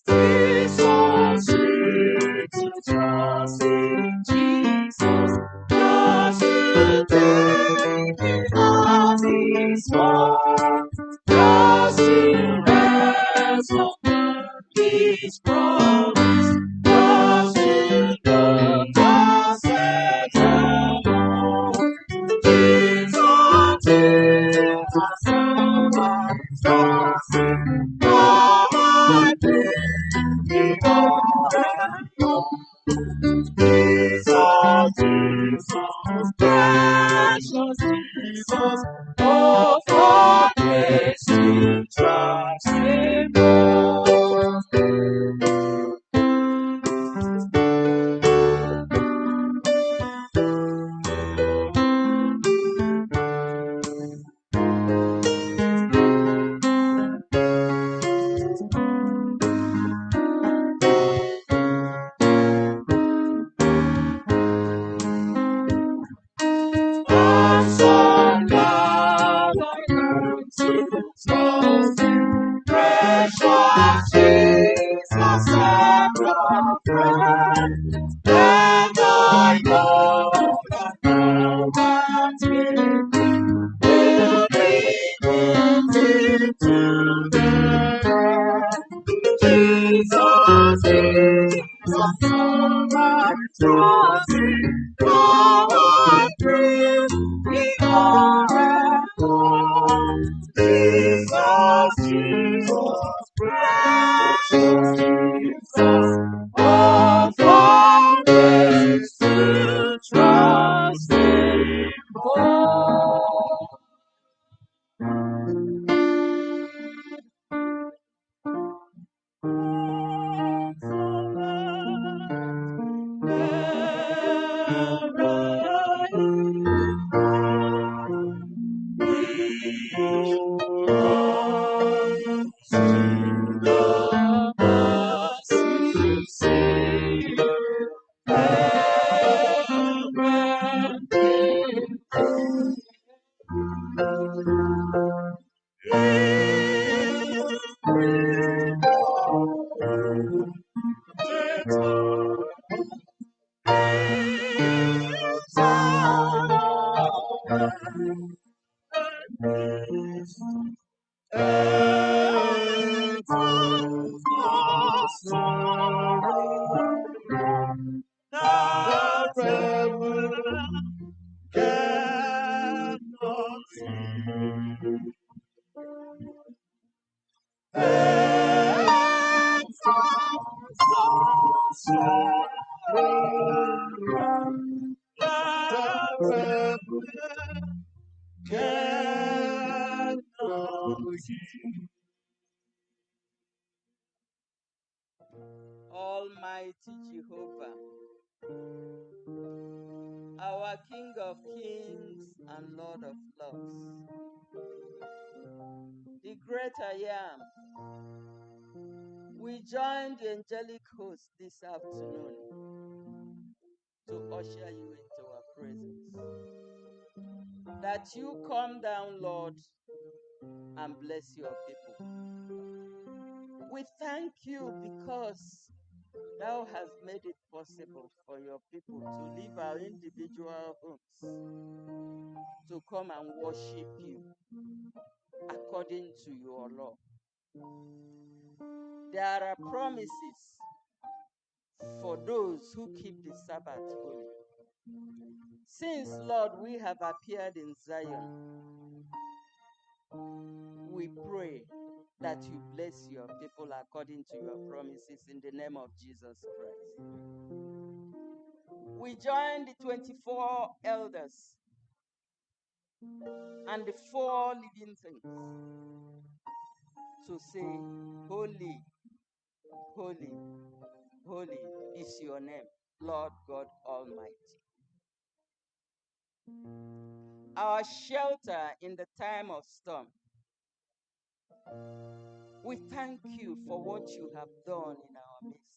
Jesus, sweet to trust in Jesus, trust in Him at His word, trust in rest upon His promise, trust in God, just eternal. Jesus, Jesus, precious Jesus, oh, for grace to trust Him more. I'm so glad I learned to trust Him, precious Jesus, ever friend. And I know that now at Him will bring me to the end. Jesus, Jesus, so I trust Him, now I praise Thee forever. Jesus, Jesus, precious Jesus, oh, for grace to trust Him more. Almighty Jehovah, our King of kings and Lord of lords, the great I am, we join the angelic host this afternoon to usher you into our presence. That you come down, Lord, and bless your people. We thank you because Thou hast made it possible for your people to leave our individual homes to come and worship you according to your law. There are promises for those who keep the Sabbath holy. Since, Lord, we have appeared in Zion, we pray that you bless your people according to your promises in the name of Jesus Christ. We join the 24 elders and the 4 living things to say, holy, holy, holy is your name, Lord God Almighty. Our shelter in the time of storm. We thank you for what you have done in our midst.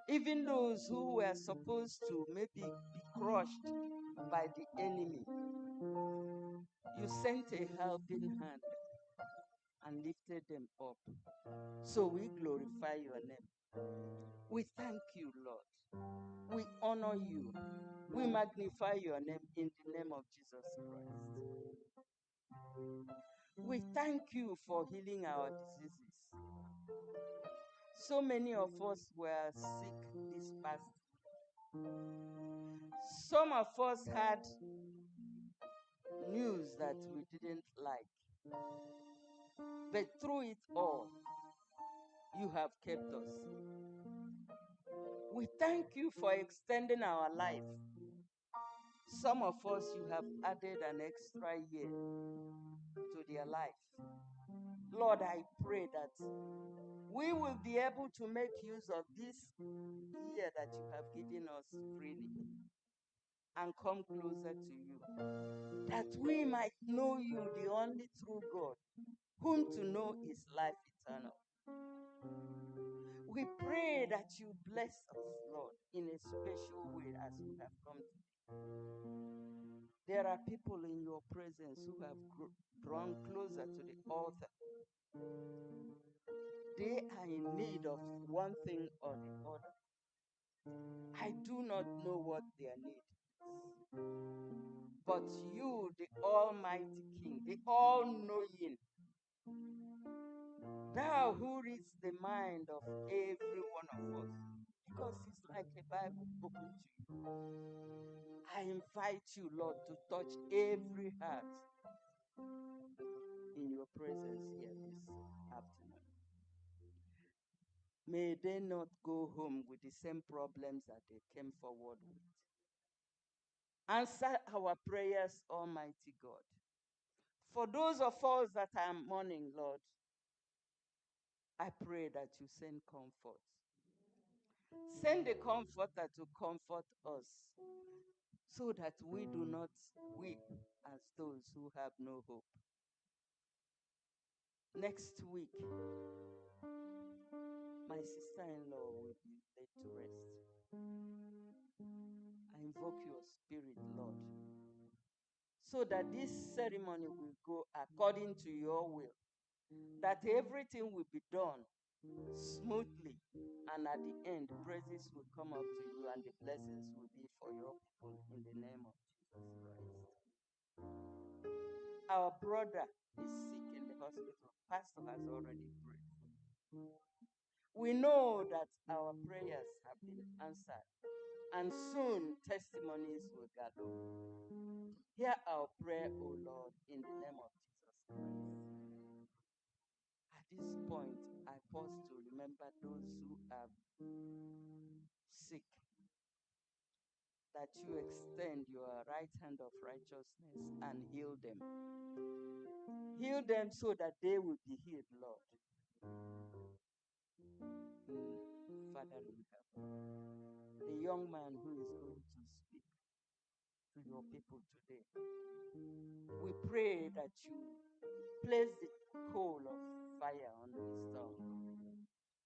Even those who were supposed to maybe be crushed by the enemy, you sent a helping hand and lifted them up. So we glorify your name. We thank you, Lord. We honor you. We magnify your name in the name of Jesus Christ. We thank you for healing our diseases. So many of us were sick this past week. Some of us had news that we didn't like. But through it all, you have kept us. We thank you for extending our life. Some of us, you have added an extra year to their life. Lord, I pray that we will be able to make use of this year that you have given us freely and come closer to you, that we might know you, the only true God, whom to know is life eternal. We pray that you bless us, Lord, in a special way as we have come today. There are people in your presence who have drawn closer to the altar. They are in need of one thing or the other. I do not know what their need is. But you, the Almighty King, the all-knowing, thou who reads the mind of every one of us, because it's like a Bible open to you. I invite you, Lord, to touch every heart in your presence here this afternoon. May they not go home with the same problems that they came forward with. Answer our prayers, Almighty God. For those of us that are mourning, Lord, I pray that you send comfort. Send the comforter to comfort us so that we do not weep as those who have no hope. Next week, my sister-in-law will be laid to rest. I invoke your spirit, Lord, so that this ceremony will go according to your will, that everything will be done smoothly, and at the end, praises will come up to you and the blessings will be for your people in the name of Jesus Christ. Our brother is sick in the hospital. Pastor has already prayed. We know that our prayers have been answered, and soon testimonies will gather. Hear our prayer, O Lord, in the name of Jesus Christ. At this point, I pause to remember those who are sick, that you extend your right hand of righteousness and heal them. Heal them so that they will be healed, Lord. Father in heaven, the young man who is going to speak to your people today, we pray that you place the coal of fire on his tongue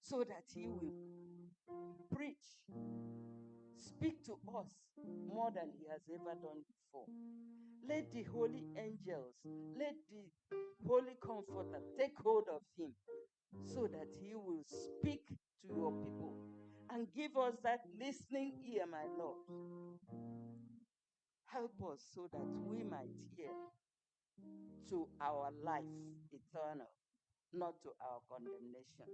so that he will preach, speak to us more than he has ever done before. Let the holy angels, let the holy comforter take hold of him so that he will speak to your people and give us that listening ear, my Lord. Help us so that we might hear to our life eternal, not to our condemnation.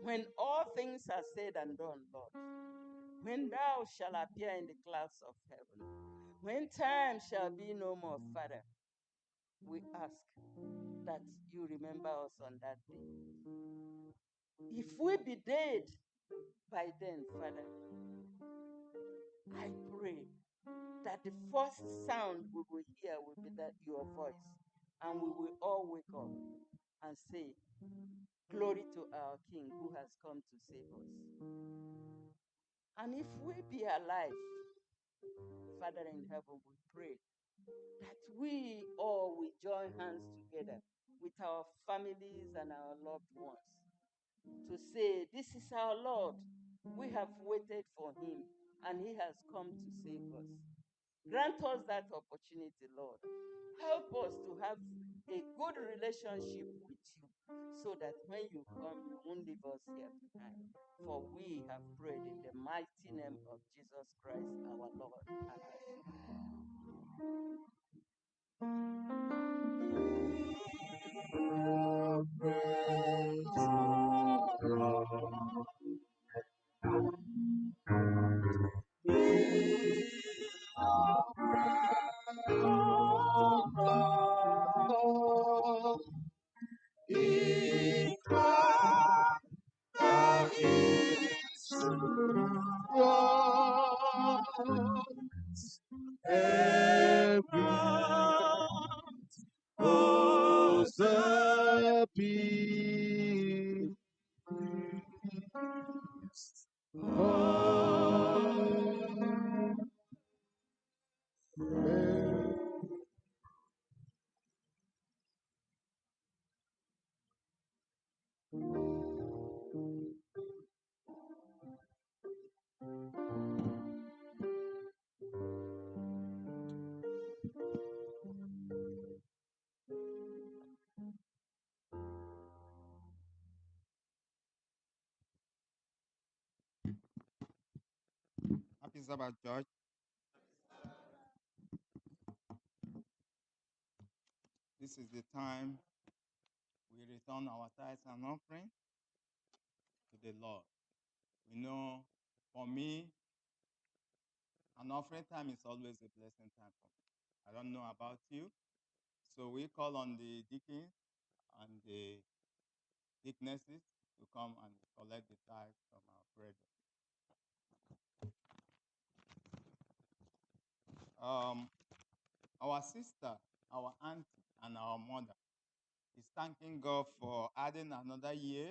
When all things are said and done, Lord, when thou shalt appear in the clouds of heaven, when time shall be no more, Father, we ask that you remember us on that day. If we be dead by then, Father, I pray that the first sound we will hear will be that your voice, and we will all wake up and say, glory to our King who has come to save us. And if we be alive, Father in heaven, we pray that we all will join hands together with our families and our loved ones to say, this is our Lord. We have waited for him, and he has come to save us. Grant us that opportunity, Lord. Help us to have a good relationship with you so that when you come, you won't leave us here behind. For we have prayed in the mighty name of Jesus Christ, our Lord and our Is Sabbath Church. This is the time we return our tithes and offering to the Lord. We know for me, an offering time is always a blessing time for me. I don't know about you. So we call on the deacons and the deaconesses to come and collect the tithes from our brethren. Our sister, our auntie, and our mother is thanking God for adding another year.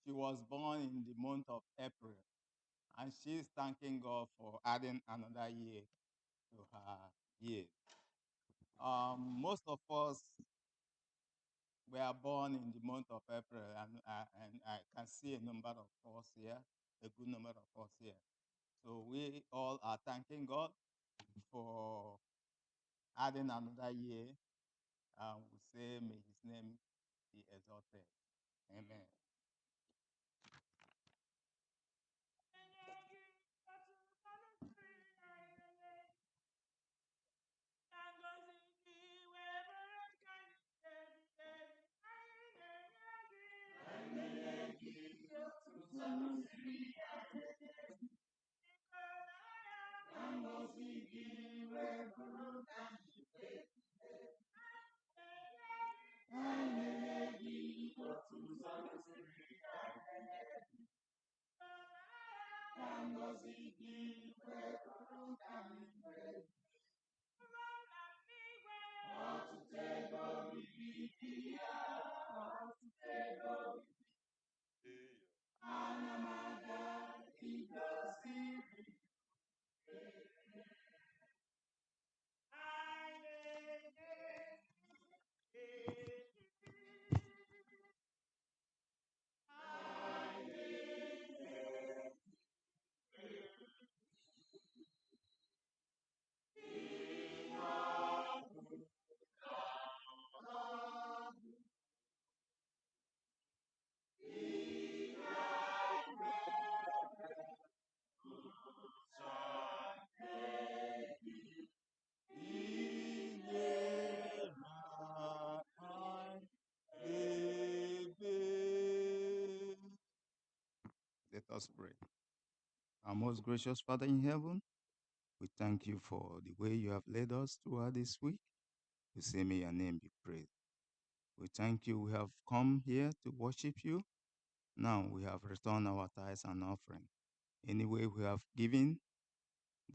She was born in the month of April, and she is thanking God for adding another year to her year. Most of us were born in the month of April, and I can see a number of us here, a good number of us here. So we all are thanking God for adding another year. We say, may his name be exalted. Amen. Let us pray. Our most gracious Father in heaven, we thank you for the way you have led us throughout this week. We say, may your name be praised. We thank you. We have come here to worship you. Now we have returned our tithes and offering. Any way we have given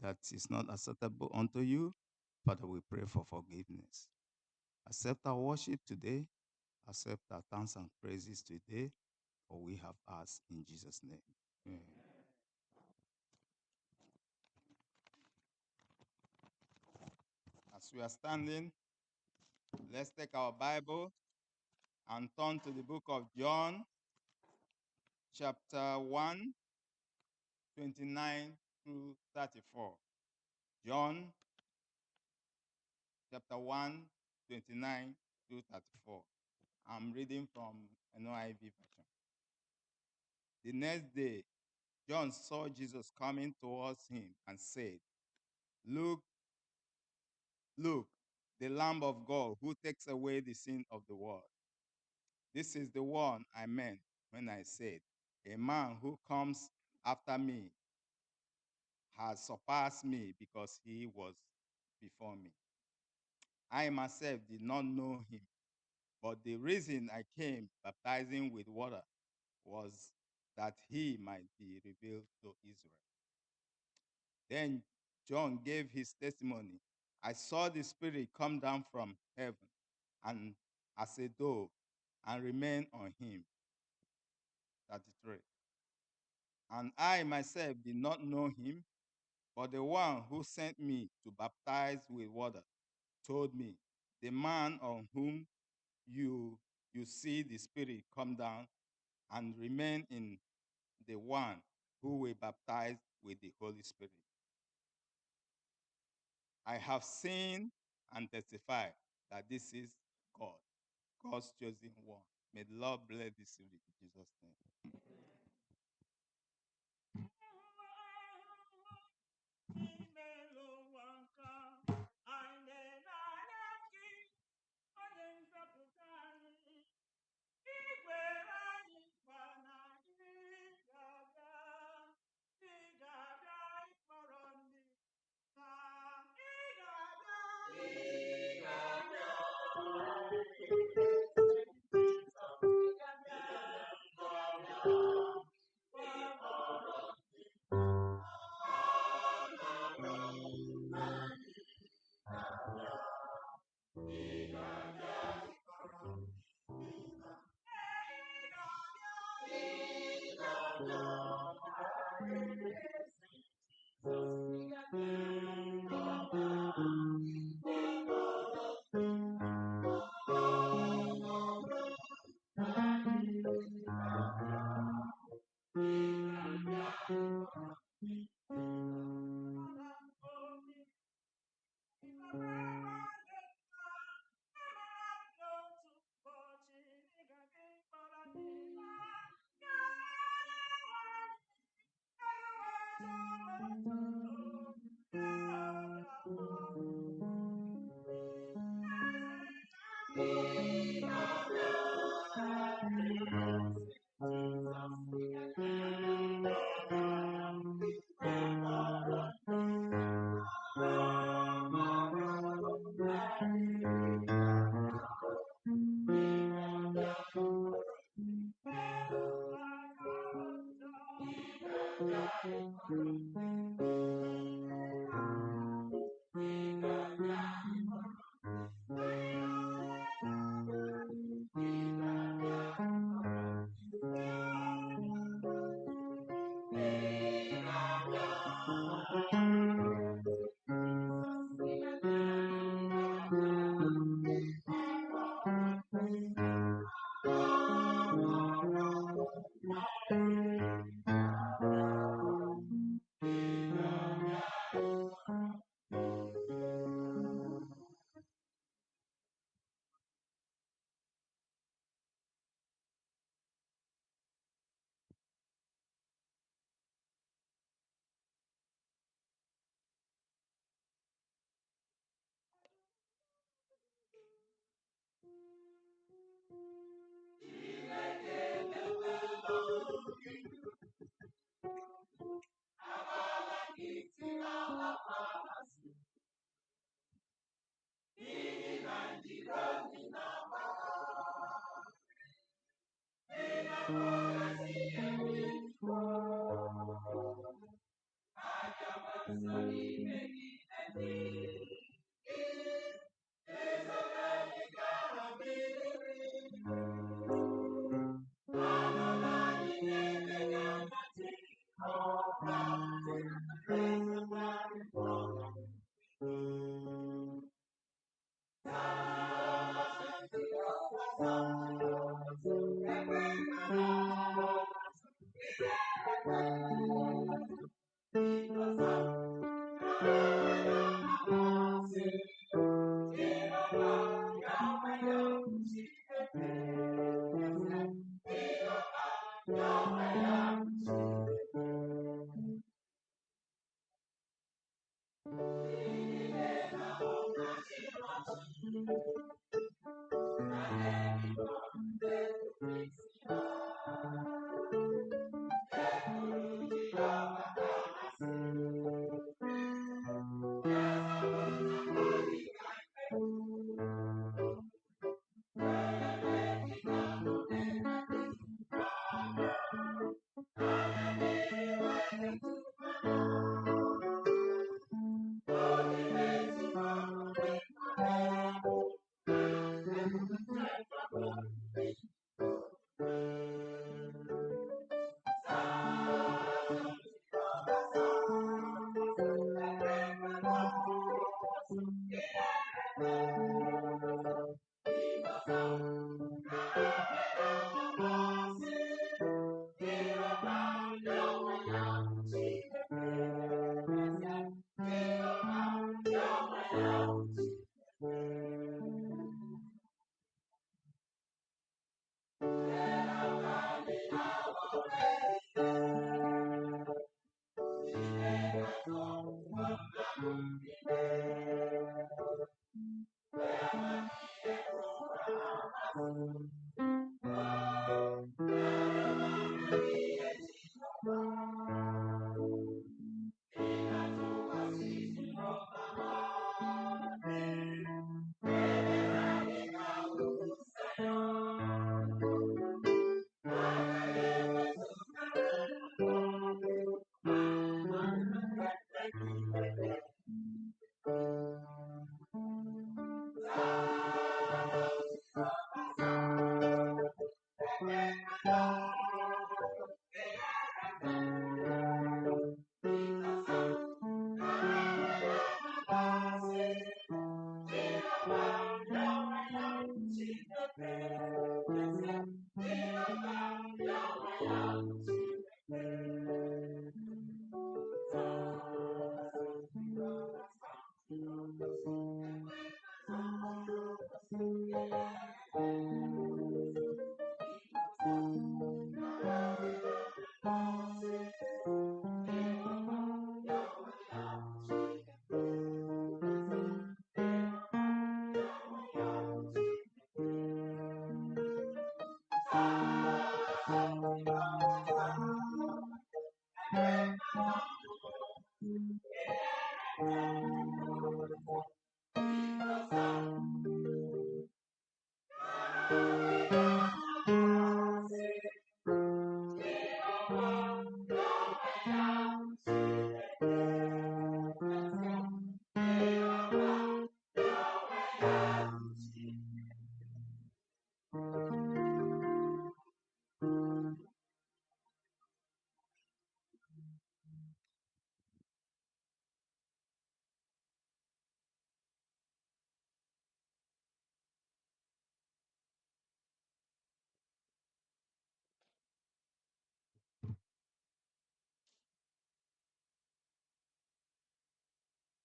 that is not acceptable unto you, Father, we pray for forgiveness. Accept our worship today. Accept our thanks and praises today, for we have asked in Jesus' name. Amen. As we are standing, let's take our Bible and turn to the book of John, chapter 1, 29 through 34. John, chapter 1, 29 through 34. I'm reading from an NIV version. The next day, John saw Jesus coming towards him and said, Look, look, the Lamb of God who takes away the sin of the world. This is the one I meant when I said, a man who comes after me has surpassed me because he was before me. I myself did not know him, but the reason I came baptizing with water was that he might be revealed to Israel. Then John gave his testimony. I saw the Spirit come down from heaven and as a dove and remain on him. 33. And I myself did not know him, but the one who sent me to baptize with water told me, the man on whom you see the Spirit come down and remain in the one who will baptize with the Holy Spirit. I have seen and testify that this is God, God's chosen one. May the Lord bless this reading in Jesus' name.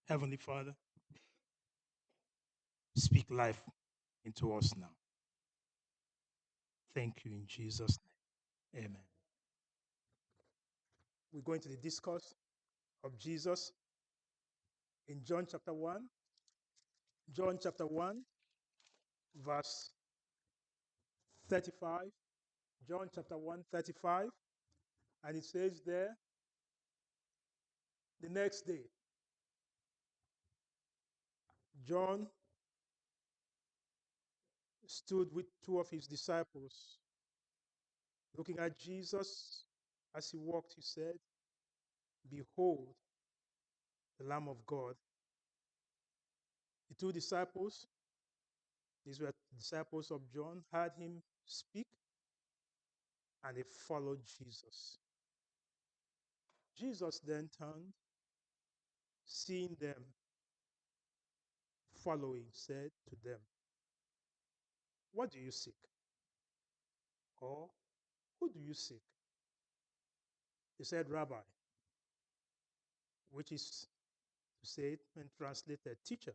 Heavenly Father, speak life into us now. Thank you in Jesus' name. Amen. We're going to the discourse of Jesus in John chapter 1. John chapter 1, verse 35. John chapter 1, 35. And it says there, the next day, John stood with two of his disciples. Looking at Jesus as he walked, he said, "Behold, the Lamb of God." The two disciples, these were disciples of John, heard him speak and they followed Jesus. Jesus then turned, seeing them following, said to them, "What do you seek?" Or, "Who do you seek?" He said, "Rabbi," which is to say, when translated, "Teacher,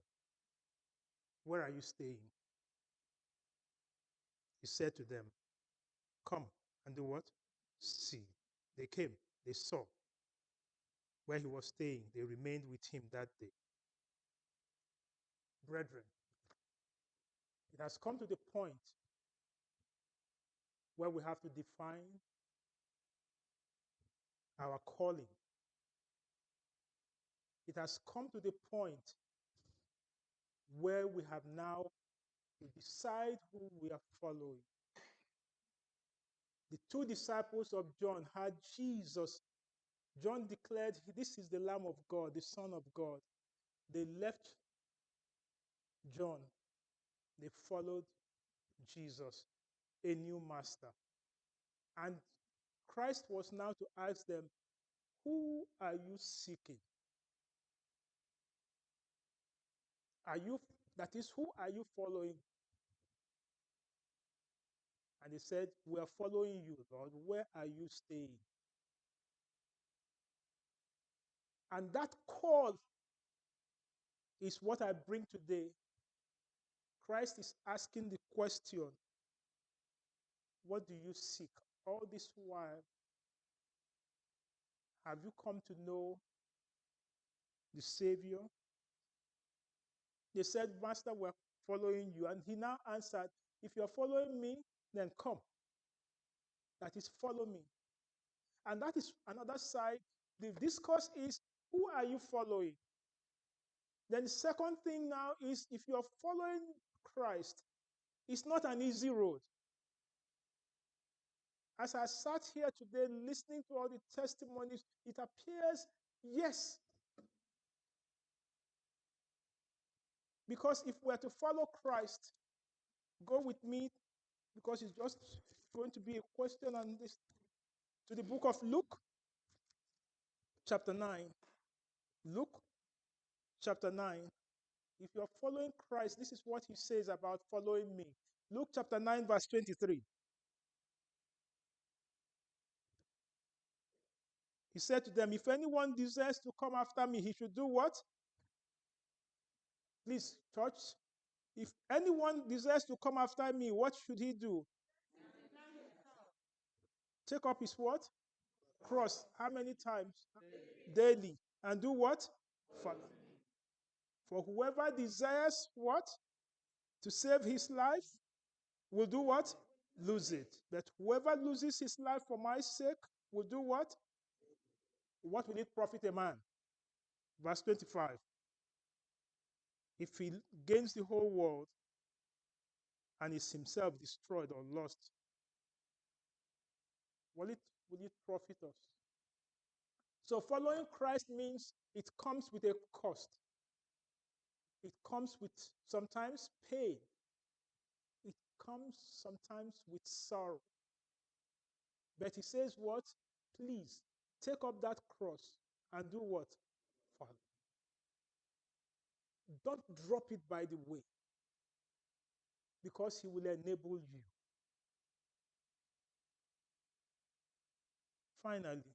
where are you staying?" He said to them, "Come and do what? See." They came, they saw where he was staying. They remained with him that day. Brethren, it has come to the point where we have to define our calling. It has come to the point where we have now to decide who we are following. The two disciples of John had Jesus. John declared, "This is the Lamb of God, the Son of God." They left John. They followed Jesus, a new master. And Christ was now to ask them, "Who are you seeking?" That is, who are you following? And they said, "We are following you, Lord. Where are you staying?" And that call is what I bring today. Christ is asking the question, what do you seek? All this while, have you come to know the Savior? They said, "Master, we're following you." And he now answered, "If you're following me, then come." That is, follow me. And that is another side. The discourse is, who are you following? Then the second thing now is, if you're following Christ, it's not an easy road. As I sat here today listening to all the testimonies, it appears, yes. Because if we're to follow Christ, go with me, because it's just going to be a question on this, to the book of Luke, chapter 9. Luke, chapter 9. If you're following Christ, this is what he says about following me. Luke chapter 9, verse 23. He said to them, if anyone desires to come after me, he should do what? Please, church. If anyone desires to come after me, what should he do? Take up his what? Cross. How many times? Daily. And do what? Follow. For whoever desires what? To save his life will do what? Lose it. But whoever loses his life for my sake will do what? What will it profit a man? Verse 25. If he gains the whole world and is himself destroyed or lost, will it profit us? So following Christ means it comes with a cost. It comes with sometimes pain. It comes sometimes with sorrow. But he says what? Please take up that cross and do what? Follow. Don't drop it by the way, because he will enable you. Finally,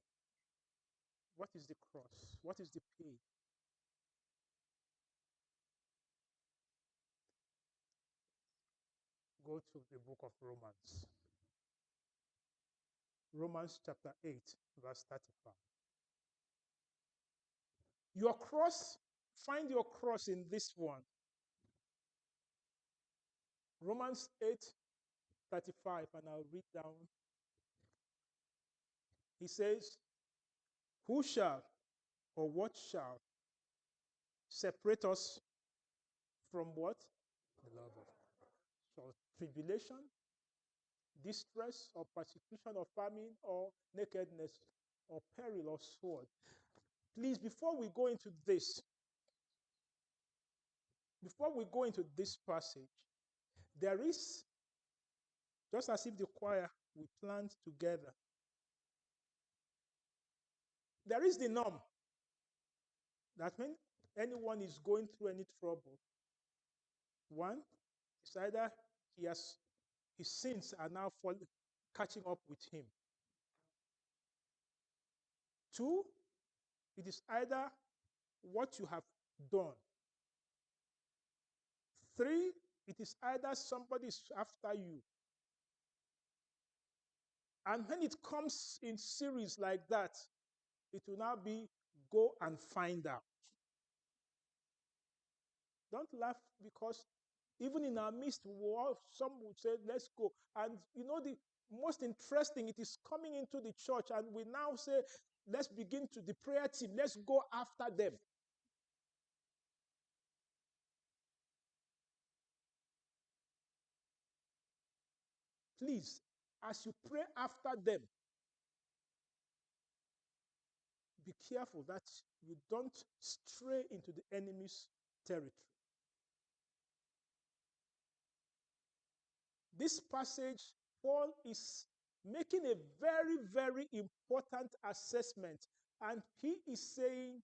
what is the cross? What is the pain? Go to the book of Romans. Romans chapter 8, verse 35. Your cross, find your cross in this one. Romans 8, 35, and I'll read down. He says, who shall or what shall separate us from what? The love of God. So tribulation, distress, or persecution, or famine, or nakedness, or peril, or sword. Please, before we go into this passage, there is, just as if the choir we planned together, there is the norm that when anyone is going through any trouble, one, it's either his sins are now catching up with him. Two, it is either what you have done. Three, it is either somebody is after you. And when it comes in series like that, it will now be go and find out. Don't laugh, because even in our midst, some would say, let's go. And you know, the most interesting, it is coming into the church, and we now say, let's begin to the prayer team, let's go after them. Please, as you pray after them, be careful that you don't stray into the enemy's territory. This passage, Paul is making a very, very important assessment. And he is saying,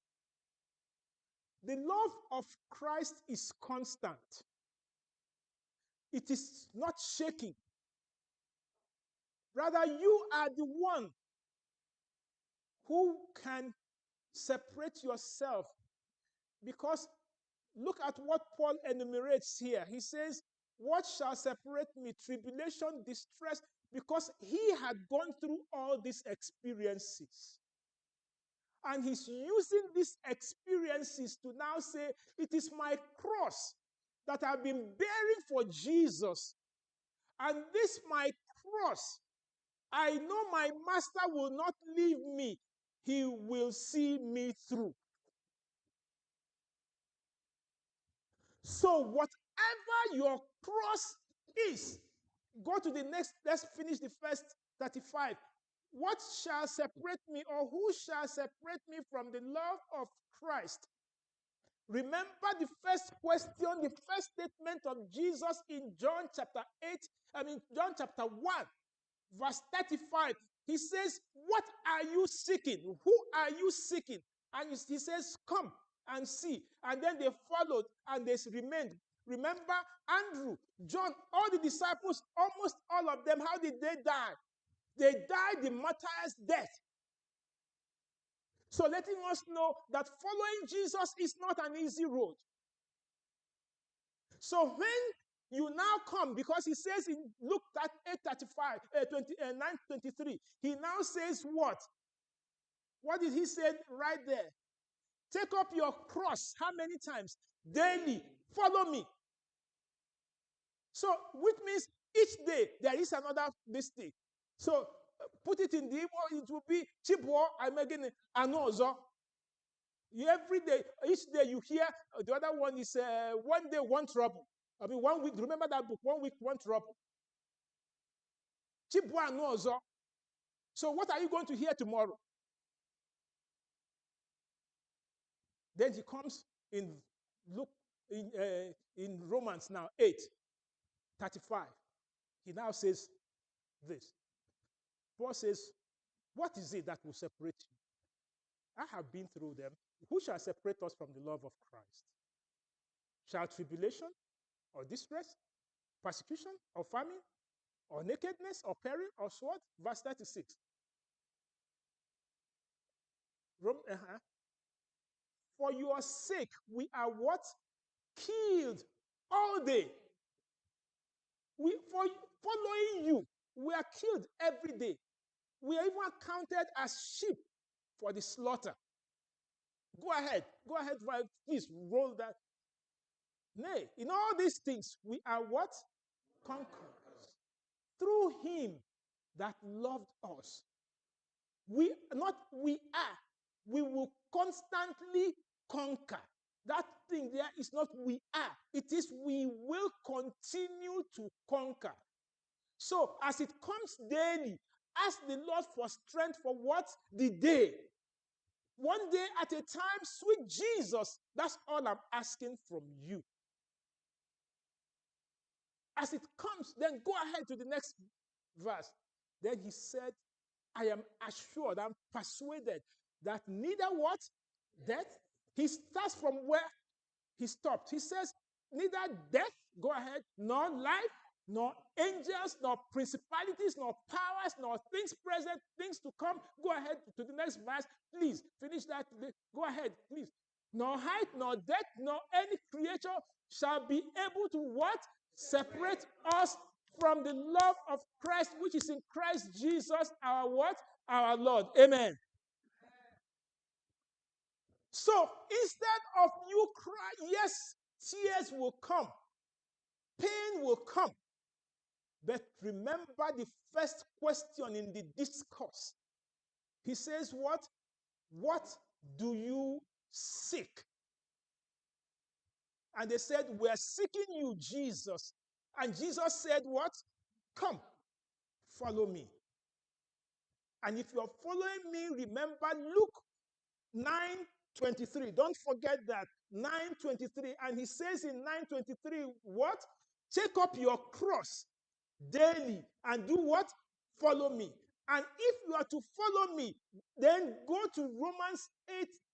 the love of Christ is constant. It is not shaking. Rather, you are the one who can separate yourself. Because look at what Paul enumerates here. He says, what shall separate me? Tribulation, distress, because he had gone through all these experiences. And he's using these experiences to now say, it is my cross that I've been bearing for Jesus. And this my cross, I know my master will not leave me. He will see me through. So whatever your cross is, go to the next, let's finish the first 35. What shall separate me, or who shall separate me from the love of Christ? Remember the first question, the first statement of Jesus in John chapter 1, verse 35. He says, what are you seeking? Who are you seeking? And he says, come and see. And then they followed and they remained. Remember Andrew, John, all the disciples, almost all of them, how did they die? They died the martyr's death. So letting us know that following Jesus is not an easy road. So when you now come, because he says in Luke 8:35, 9:23, he now says what? What did he say right there? Take up your cross. How many times? Daily. Follow me. So, which means each day there is another mistake. So, put it in the Igbo, it will be Chibwo, I'm again, Anozo. Every day, each day you hear, the other one is one day, one trouble. I mean, 1 week, remember that book, 1 week, one trouble. Chibwa Anozo. So, what are you going to hear tomorrow? Then he comes in Luke, in Romans now, 8:35. He now says this. Paul says, what is it that will separate you? I have been through them. Who shall separate us from the love of Christ? Shall tribulation or distress, persecution or famine, or nakedness or peril or sword? Verse 36. For your sake, we are what? Killed all day. For following you, we are killed every day. We are even counted as sheep for the slaughter. Go ahead, please roll that. Nay, in all these things, we are what? Conquerors. Through him that loved us. We are. We will constantly conquer. That thing there is not we are. It is we will continue to conquer. So as it comes daily, ask the Lord for strength for what? The day. One day at a time, sweet Jesus. That's all I'm asking from you. As it comes, then go ahead to the next verse. Then he said, I am assured, I'm persuaded that neither what? Death. He starts from where he stopped. He says, neither death, go ahead, nor life, nor angels, nor principalities, nor powers, nor things present, things to come. Go ahead to the next verse. Please finish that. Go ahead, please. Nor height, nor depth, nor any creature shall be able to what? Separate us from the love of Christ, which is in Christ Jesus, our what? Our Lord. Amen. So instead of you cry, yes, tears will come, pain will come. But remember the first question in the discourse. He says, what? What do you seek? And they said, we're seeking you, Jesus. And Jesus said, what? Come, follow me. And if you're following me, remember Luke 9:23. Don't forget that. 9:23. And he says in 9:23, what? Take up your cross daily and do what? Follow me. And if you are to follow me, then go to Romans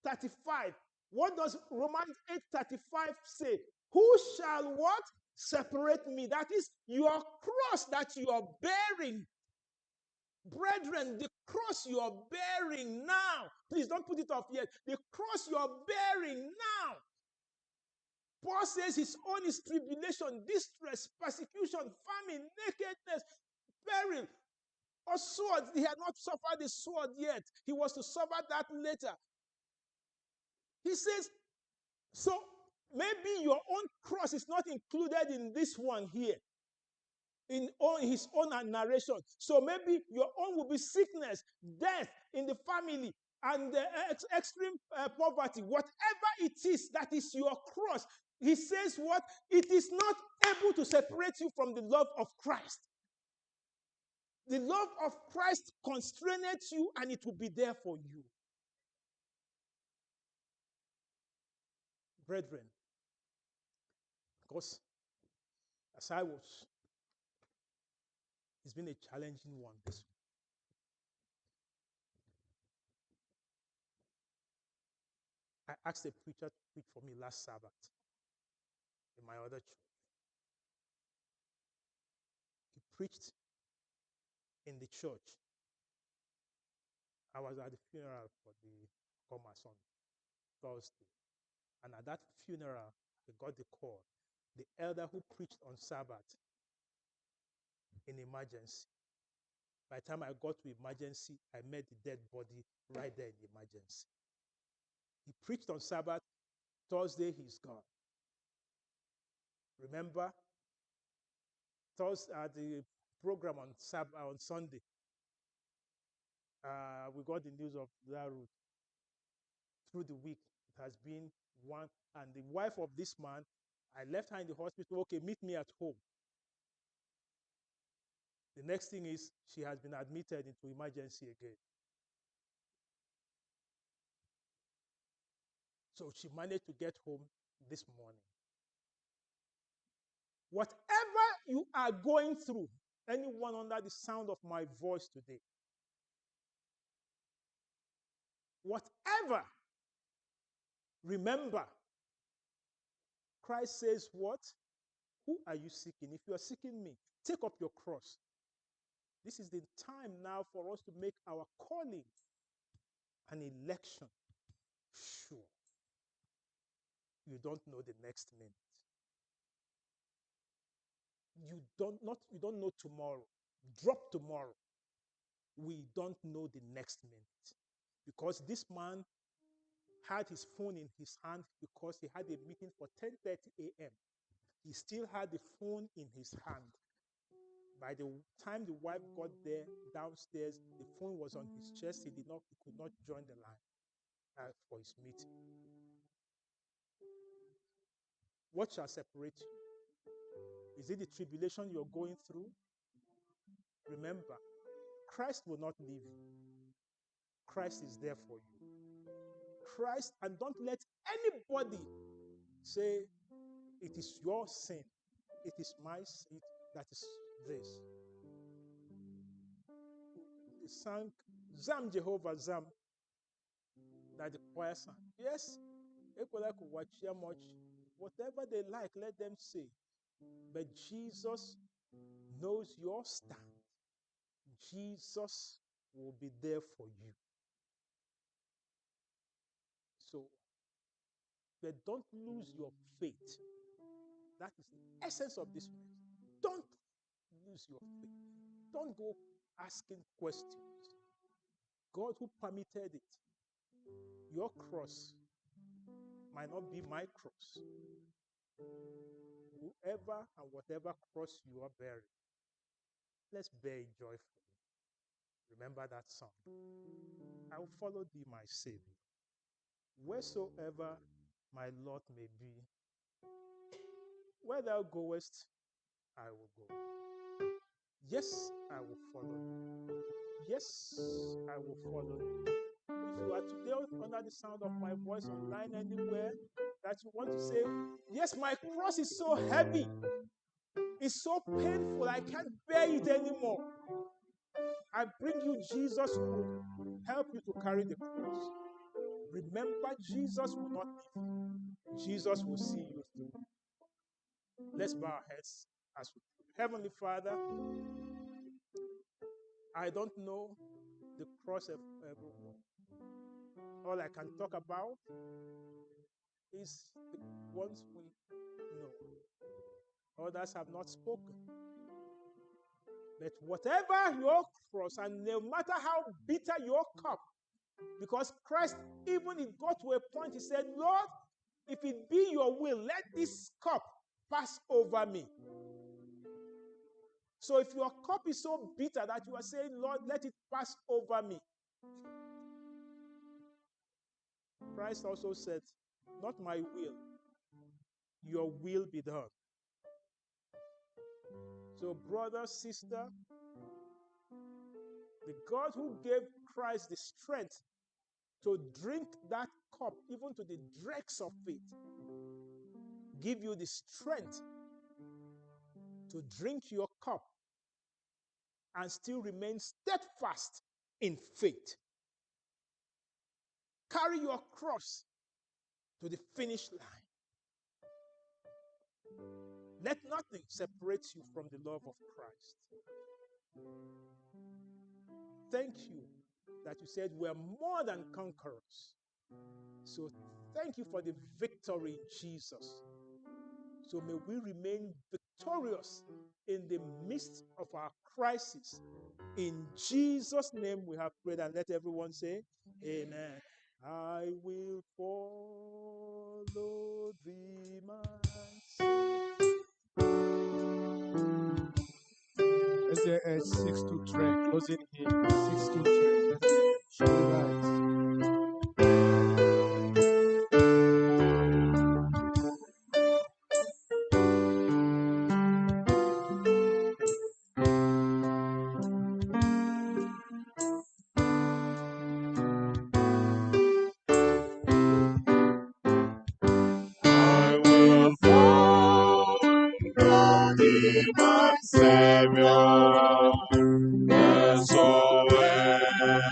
8:35. What does Romans 8:35 say? Who shall what? Separate me. That is your cross that you are bearing. Brethren, the cross you are bearing now, please don't put it off yet. The cross you are bearing now. Paul says his own is tribulation, distress, persecution, famine, nakedness, peril, or sword. He had not suffered the sword yet. He was to suffer that later. He says, so maybe your own cross is not included in this one here. In his own narration. So maybe your own will be sickness, death in the family, and extreme poverty. Whatever it is, that is your cross. He says what? It is not able to separate you from the love of Christ. The love of Christ constrains you, and it will be there for you. Brethren, because as I was, it's been a challenging one this week. I asked a preacher to preach for me last Sabbath in my other church. He preached in the church. I was at the funeral for the come as on Thursday. And at that funeral, we got the call. The elder who preached on Sabbath in emergency. By the time I got to emergency, I met the dead body right there in the emergency. He preached on Sabbath. Thursday, he's gone. Remember, Thursday, the program on Sunday, we got the news of that route. Through the week, it has been one. And the wife of this man, I left her in the hospital. Okay, meet me at home. The next thing is she has been admitted into emergency again. So she managed to get home this morning. Whatever you are going through, anyone under the sound of my voice today, whatever, remember, Christ says what? Who are you seeking? If you are seeking me, take up your cross. This is the time now for us to make our calling an election sure. You don't know the next minute. You don't know tomorrow. Drop tomorrow. We don't know the next minute. Because this man had his phone in his hand because he had a meeting for 10:30 a.m. He still had the phone in his hand. By the time the wife got there downstairs, the phone was on his chest. He could not join the line for his meeting. What shall separate you? Is it the tribulation you're going through? Remember, Christ will not leave you. Christ is there for you. Christ, and don't let anybody say it is your sin. It is my sin that is this. They sang Zam Jehovah Zam that the choir sang. Yes, much. Whatever they like, let them say. But Jesus knows your stand. Jesus will be there for you. So, but don't lose your faith. That is the essence of this message. Don't lose your faith. Don't go asking questions. God who permitted it, your cross might not be my cross. Whoever and whatever cross you are bearing, let's bear it joyfully. Remember that song. I will follow thee, my Savior. Wheresoever my lot may be, where thou goest, I will go. Yes, I will follow you. Yes, I will follow you. If you are today under the sound of my voice online anywhere, that you want to say, yes, my cross is so heavy, it's so painful, I can't bear it anymore. I bring you Jesus who will help you to carry the cross. Remember, Jesus will not leave you. Jesus will see you through. Let's bow our heads as we pray. Heavenly Father, I don't know the cross of everyone. All I can talk about is the ones we know. Others have not spoken. But whatever your cross, and no matter how bitter your cup, because Christ, even it got to a point, he said, Lord, if it be your will, let this cup pass over me. So if your cup is so bitter that you are saying, Lord, let it pass over me. Christ also said, not my will, your will be done. So brother, sister, the God who gave Christ the strength to drink that cup, even to the dregs of it, give you the strength to drink your cup and still remain steadfast in faith. Carry your cross to the finish line. Let nothing separate you from the love of Christ. Thank you that you said we're more than conquerors So thank you for the victory in Jesus. So may we remain victorious in the midst of our crisis. In Jesus' name we have prayed, and let everyone say, Amen. I will follow thee, my Savior. SDA 623, closing hymn 623. Let's hear I will follow thee, my Savior, wheresoever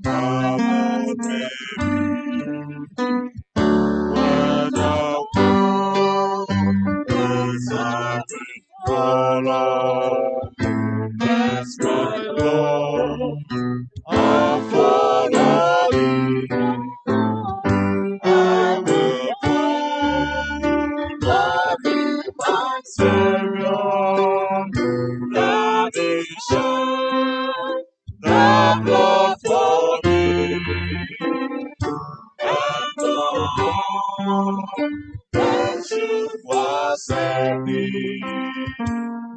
thou may be. Where thou goest, I will follow. Yes, my Lord, I'll follow thee. I will follow thee, my Savior. That is shed the blood for me, and the that should forsake me.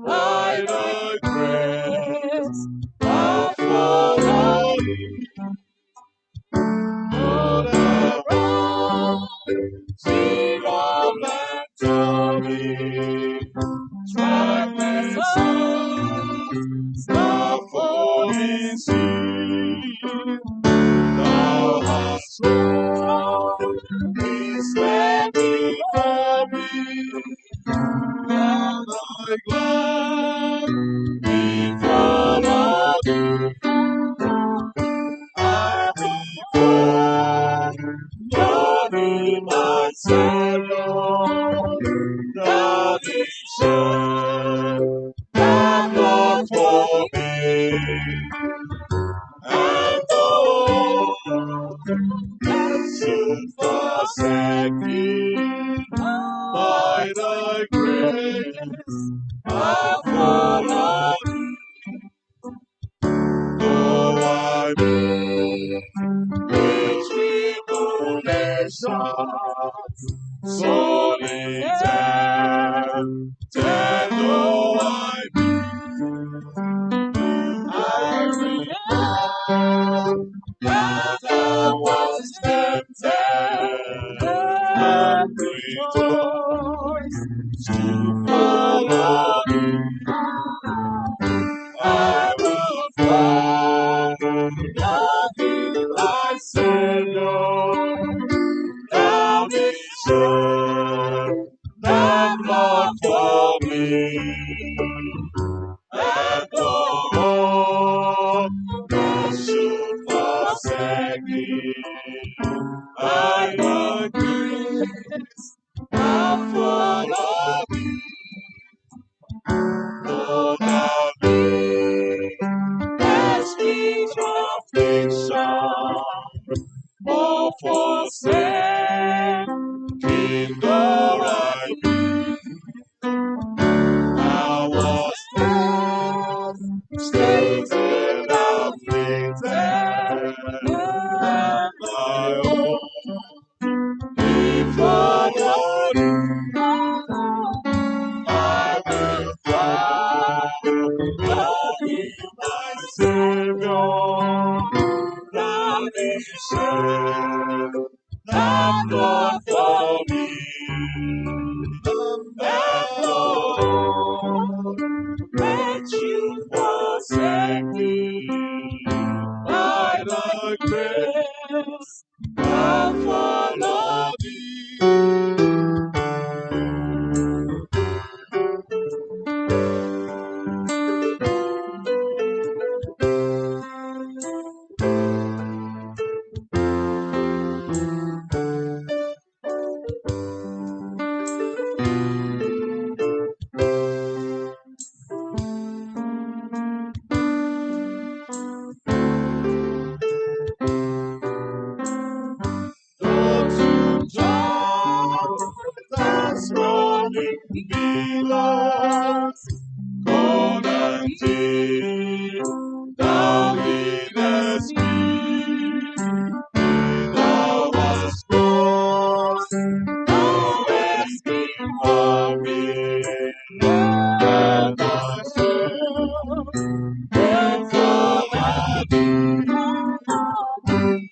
By thy grace, I follow thee. Oh, the rising of victory, strike the sun, star falling sea. Thou hast won this land before me, and thy glad before thee. I will follow thee, my Savior. God is shed thy blood for me, and all that should forsake thee. By thy grace I follow thee. Though I meet with tribulations, sorely tempted, though I remember that thou wast tempted and rejoice to follow thee. I will follow thee, thy Savior. Thou didst shed thy blood for me, and all that should forsake me. By thy grace I follow thee. Though thou leadest me to affliction, or forsaking the right, thou wast stated, afflicted, and thy own before thee. I will follow thee, my Savior. Thou didst shed thy blood for me, and Lord, that you forsake me. By thy grace I follow thee.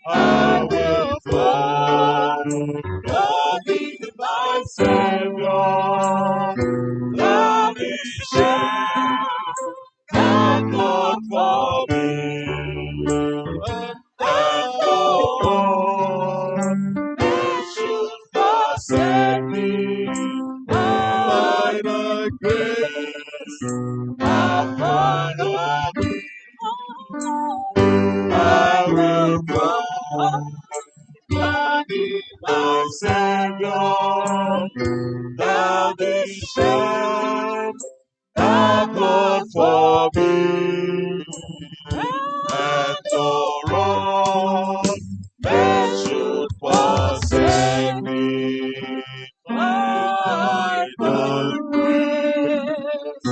I will follow. God is my Savior. God is shed the blood for me. And no one should forsake me. By thy grace, thou follow me. I will go. God is my Savior. Thou didst shed thy blood for me. And no wrong they should forsake me. By thy grace,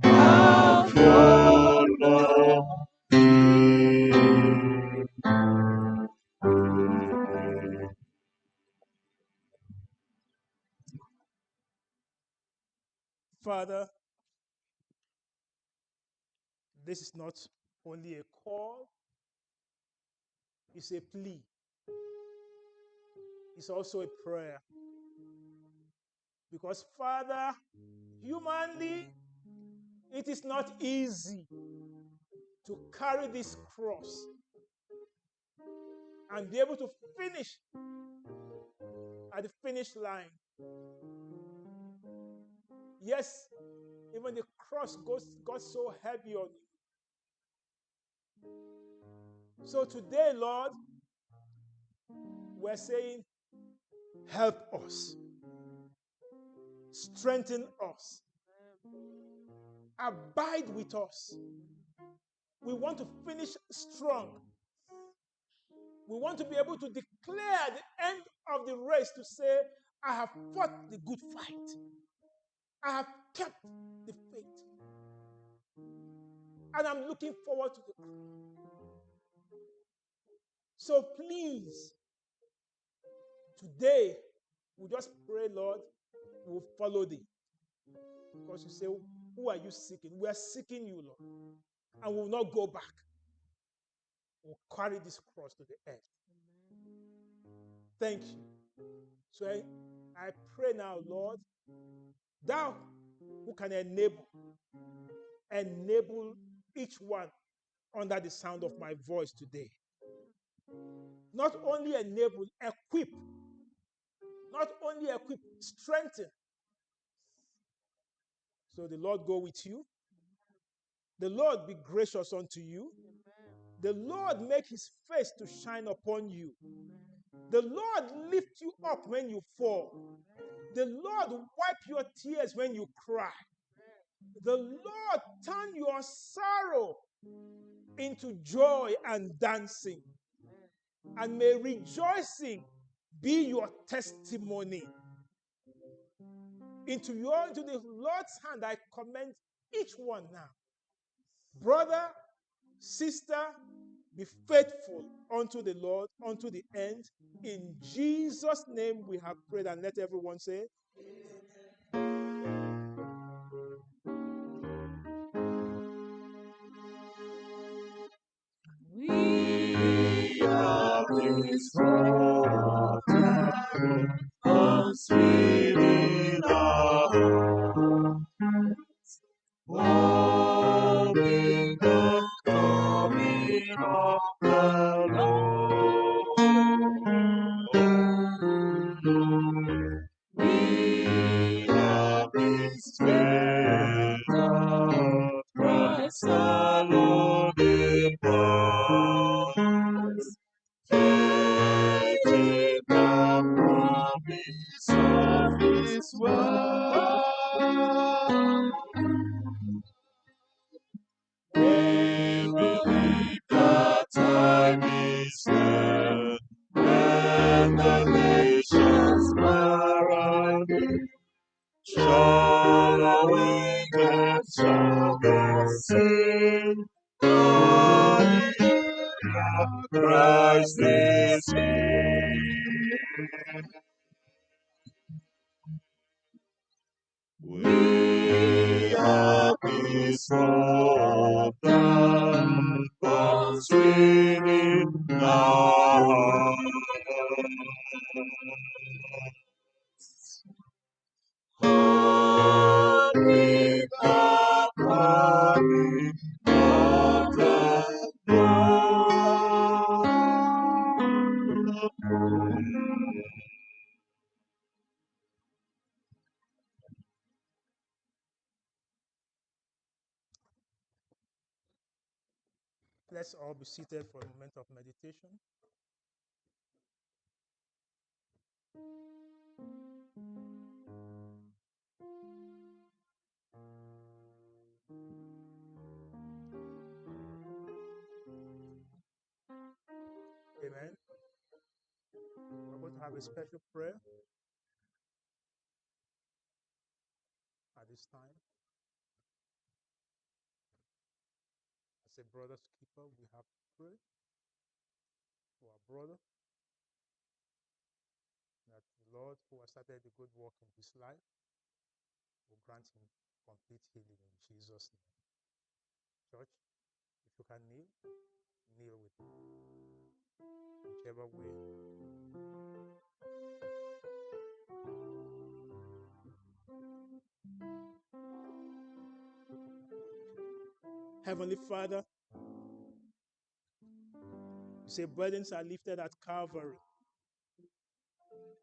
thou follow me. Father, this is not only a call, it's a plea. It's also a prayer. Because, Father, humanly, it is not easy to carry this cross and be able to finish at the finish line. Yes, even the cross got so heavy on you. So today, Lord, we're saying, help us, strengthen us, abide with us. We want to finish strong. We want to be able to declare at the end of the race to say, I have fought the good fight. I have kept the faith. And I'm looking forward to the crown. So please, today, we just pray, Lord, we'll follow thee. Because you say, who are you seeking? We are seeking you, Lord. And we'll not go back. We'll carry this cross to the end. Thank you. So I pray now, Lord, thou who can enable each one under the sound of my voice today. Not only enable, equip. Not only equip, strengthen. So the Lord go with you. The Lord be gracious unto you. The Lord make his face to shine upon you. The Lord lift you up when you fall. The Lord wipe your tears when you cry. The Lord turn your sorrow into joy and dancing. And may rejoicing be your testimony. Into the Lord's hand I commend each one now. Brother, sister, be faithful unto the Lord, unto the end. In Jesus' name we have prayed, and let everyone say, We are this water, come sweet in our hearts, hoping the coming of the Lord. We have this treasure, Christ alone in us. Faith in the promise of His word. We believe the time is near when the nations around shall awake and shall sing. Hallelujah, Christ is here. We are peaceful, born sweet in Let's all be seated for a moment of meditation. Amen. We're going to have a special prayer at this time. As a brother's keeper, we have to pray for our brother that the Lord, who has started the good work in his life, will grant him complete healing in Jesus' name. Church, if you can kneel with me, whichever way. Heavenly Father, you say burdens are lifted at Calvary,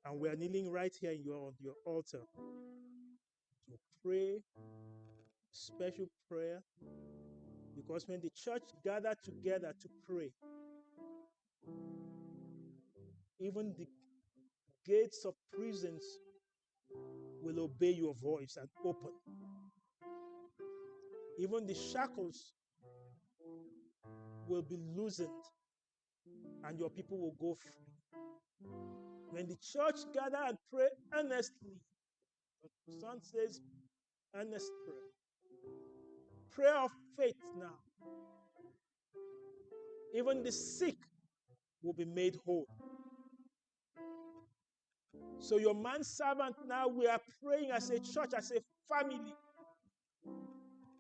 and we are kneeling right here on your altar to pray special prayer, because when the church gathered together to pray, even the gates of prisons will obey your voice and open. Even the shackles will be loosened and your people will go free. When the church gather and pray earnestly, the Son says earnest prayer. Prayer of faith now. Even the sick will be made whole. So your manservant now, we are praying as a church, as a family.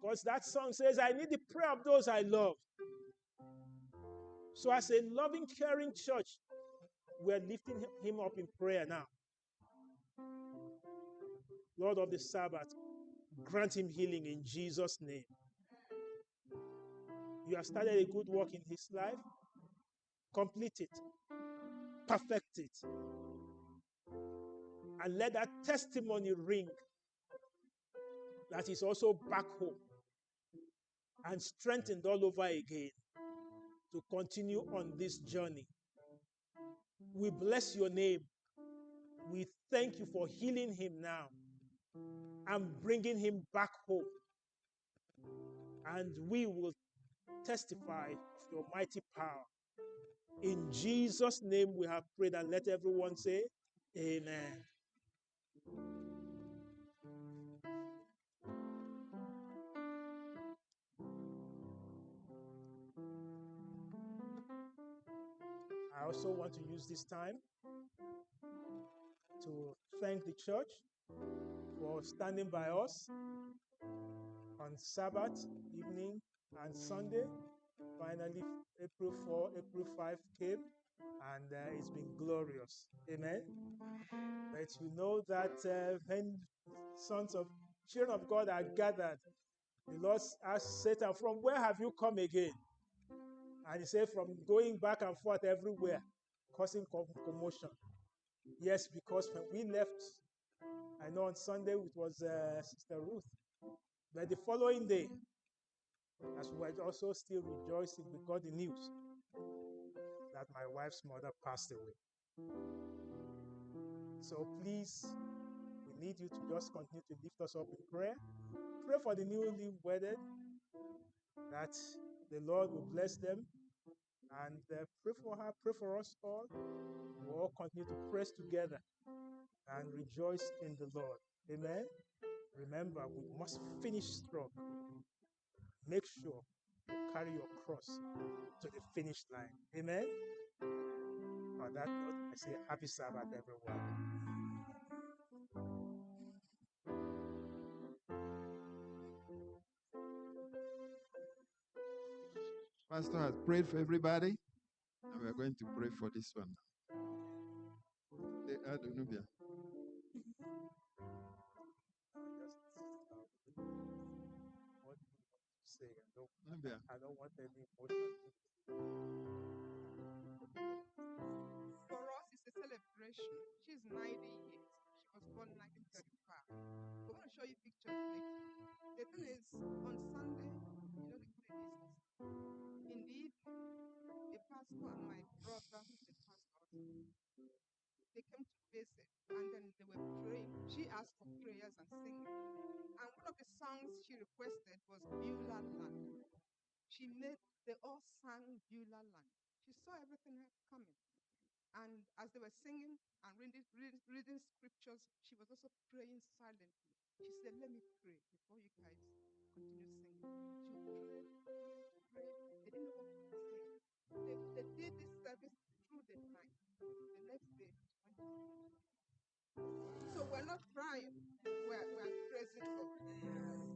Because that song says, I need the prayer of those I love. So as a loving, caring church, we're lifting him up in prayer now. Lord of the Sabbath, grant him healing in Jesus' name. You have started a good work in his life. Complete it. Perfect it. And let that testimony ring that is also back home and strengthened all over again to continue on this journey. We bless your name. We thank you for healing him now and bringing him back home. And we will testify of your mighty power. In Jesus' name we have prayed, and let everyone say, Amen. I also want to use this time to thank the church for standing by us on Sabbath evening and Sunday. Finally, April 4, April 5 came, and it's been glorious. Amen. But you know that when sons of children of God are gathered, the Lord asked Satan, from where have you come again? And he said, from going back and forth everywhere, causing commotion. Yes, because when we left, I know on Sunday it was Sister Ruth, but the following day, as we were also still rejoicing, we got the news that my wife's mother passed away. So please, we need you to just continue to lift us up in prayer. Pray for the newly wedded, that the Lord will bless them, and pray for her, pray for us all. We'll all continue to press together and rejoice in the Lord. Amen. Remember, we must finish strong. Make sure you carry your cross to the finish line. Amen. On that note, I say happy Sabbath, everyone. Pastor has prayed for everybody, and we are are going to pray for this one. Nubia. Nubia. I don't want any emotion. For us, it's a celebration. She's 90 years. She was born 1935. We're going to show you pictures later. The thing is, on Sunday, you know, the good it is. In the evening, the pastor and my brother, who's a pastor, they came to visit and then they were praying. She asked for prayers and singing. And one of the songs she requested was Beulah Land. They all sang Beulah Land. She saw everything coming. And as they were singing and reading scriptures, she was also praying silently. She said, "Let me pray before you guys continue singing." She would pray. They didn't know what to say. They did this service through the night. The next day, she went to sleep. So we're not crying. We're praising God. Amen.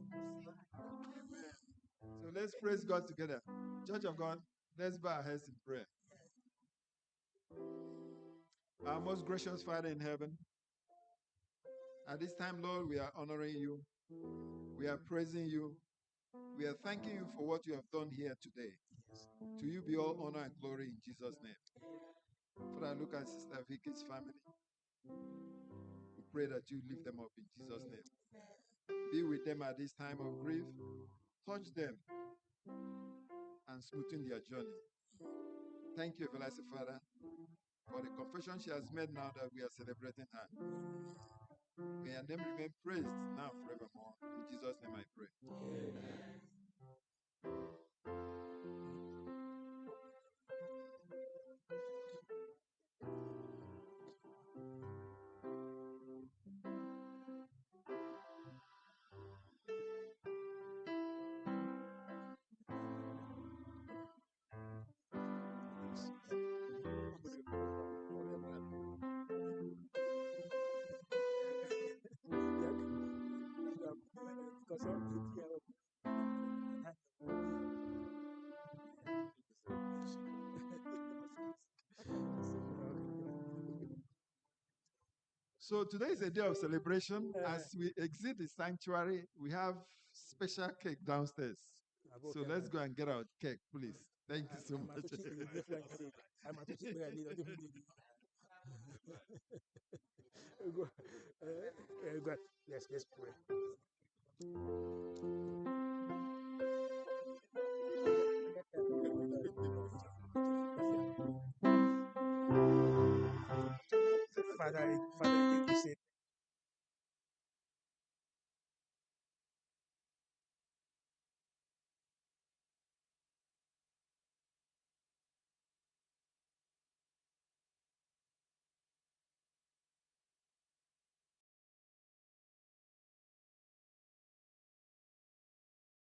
So let's praise God together. Church of God, let's bow our heads in prayer. Our most gracious Father in heaven, at this time, Lord, we are honoring you. We are praising you. We are thanking you for what you have done here today. To you be all honor and glory in Jesus' name. Father, look at Sister Vicky's family. We pray that you lift them up in Jesus' name. Be with them at this time of grief. Touch them and smoothen their journey. Thank you, everlasting Father, for the confession she has made now that we are celebrating her. May your name remain praised now forevermore. In Jesus' name I pray. Amen. So today is a day of celebration. As we exit the sanctuary, we have special cake downstairs. So let's go and get our cake, please. Thank you so much. Let's pray. Father, you say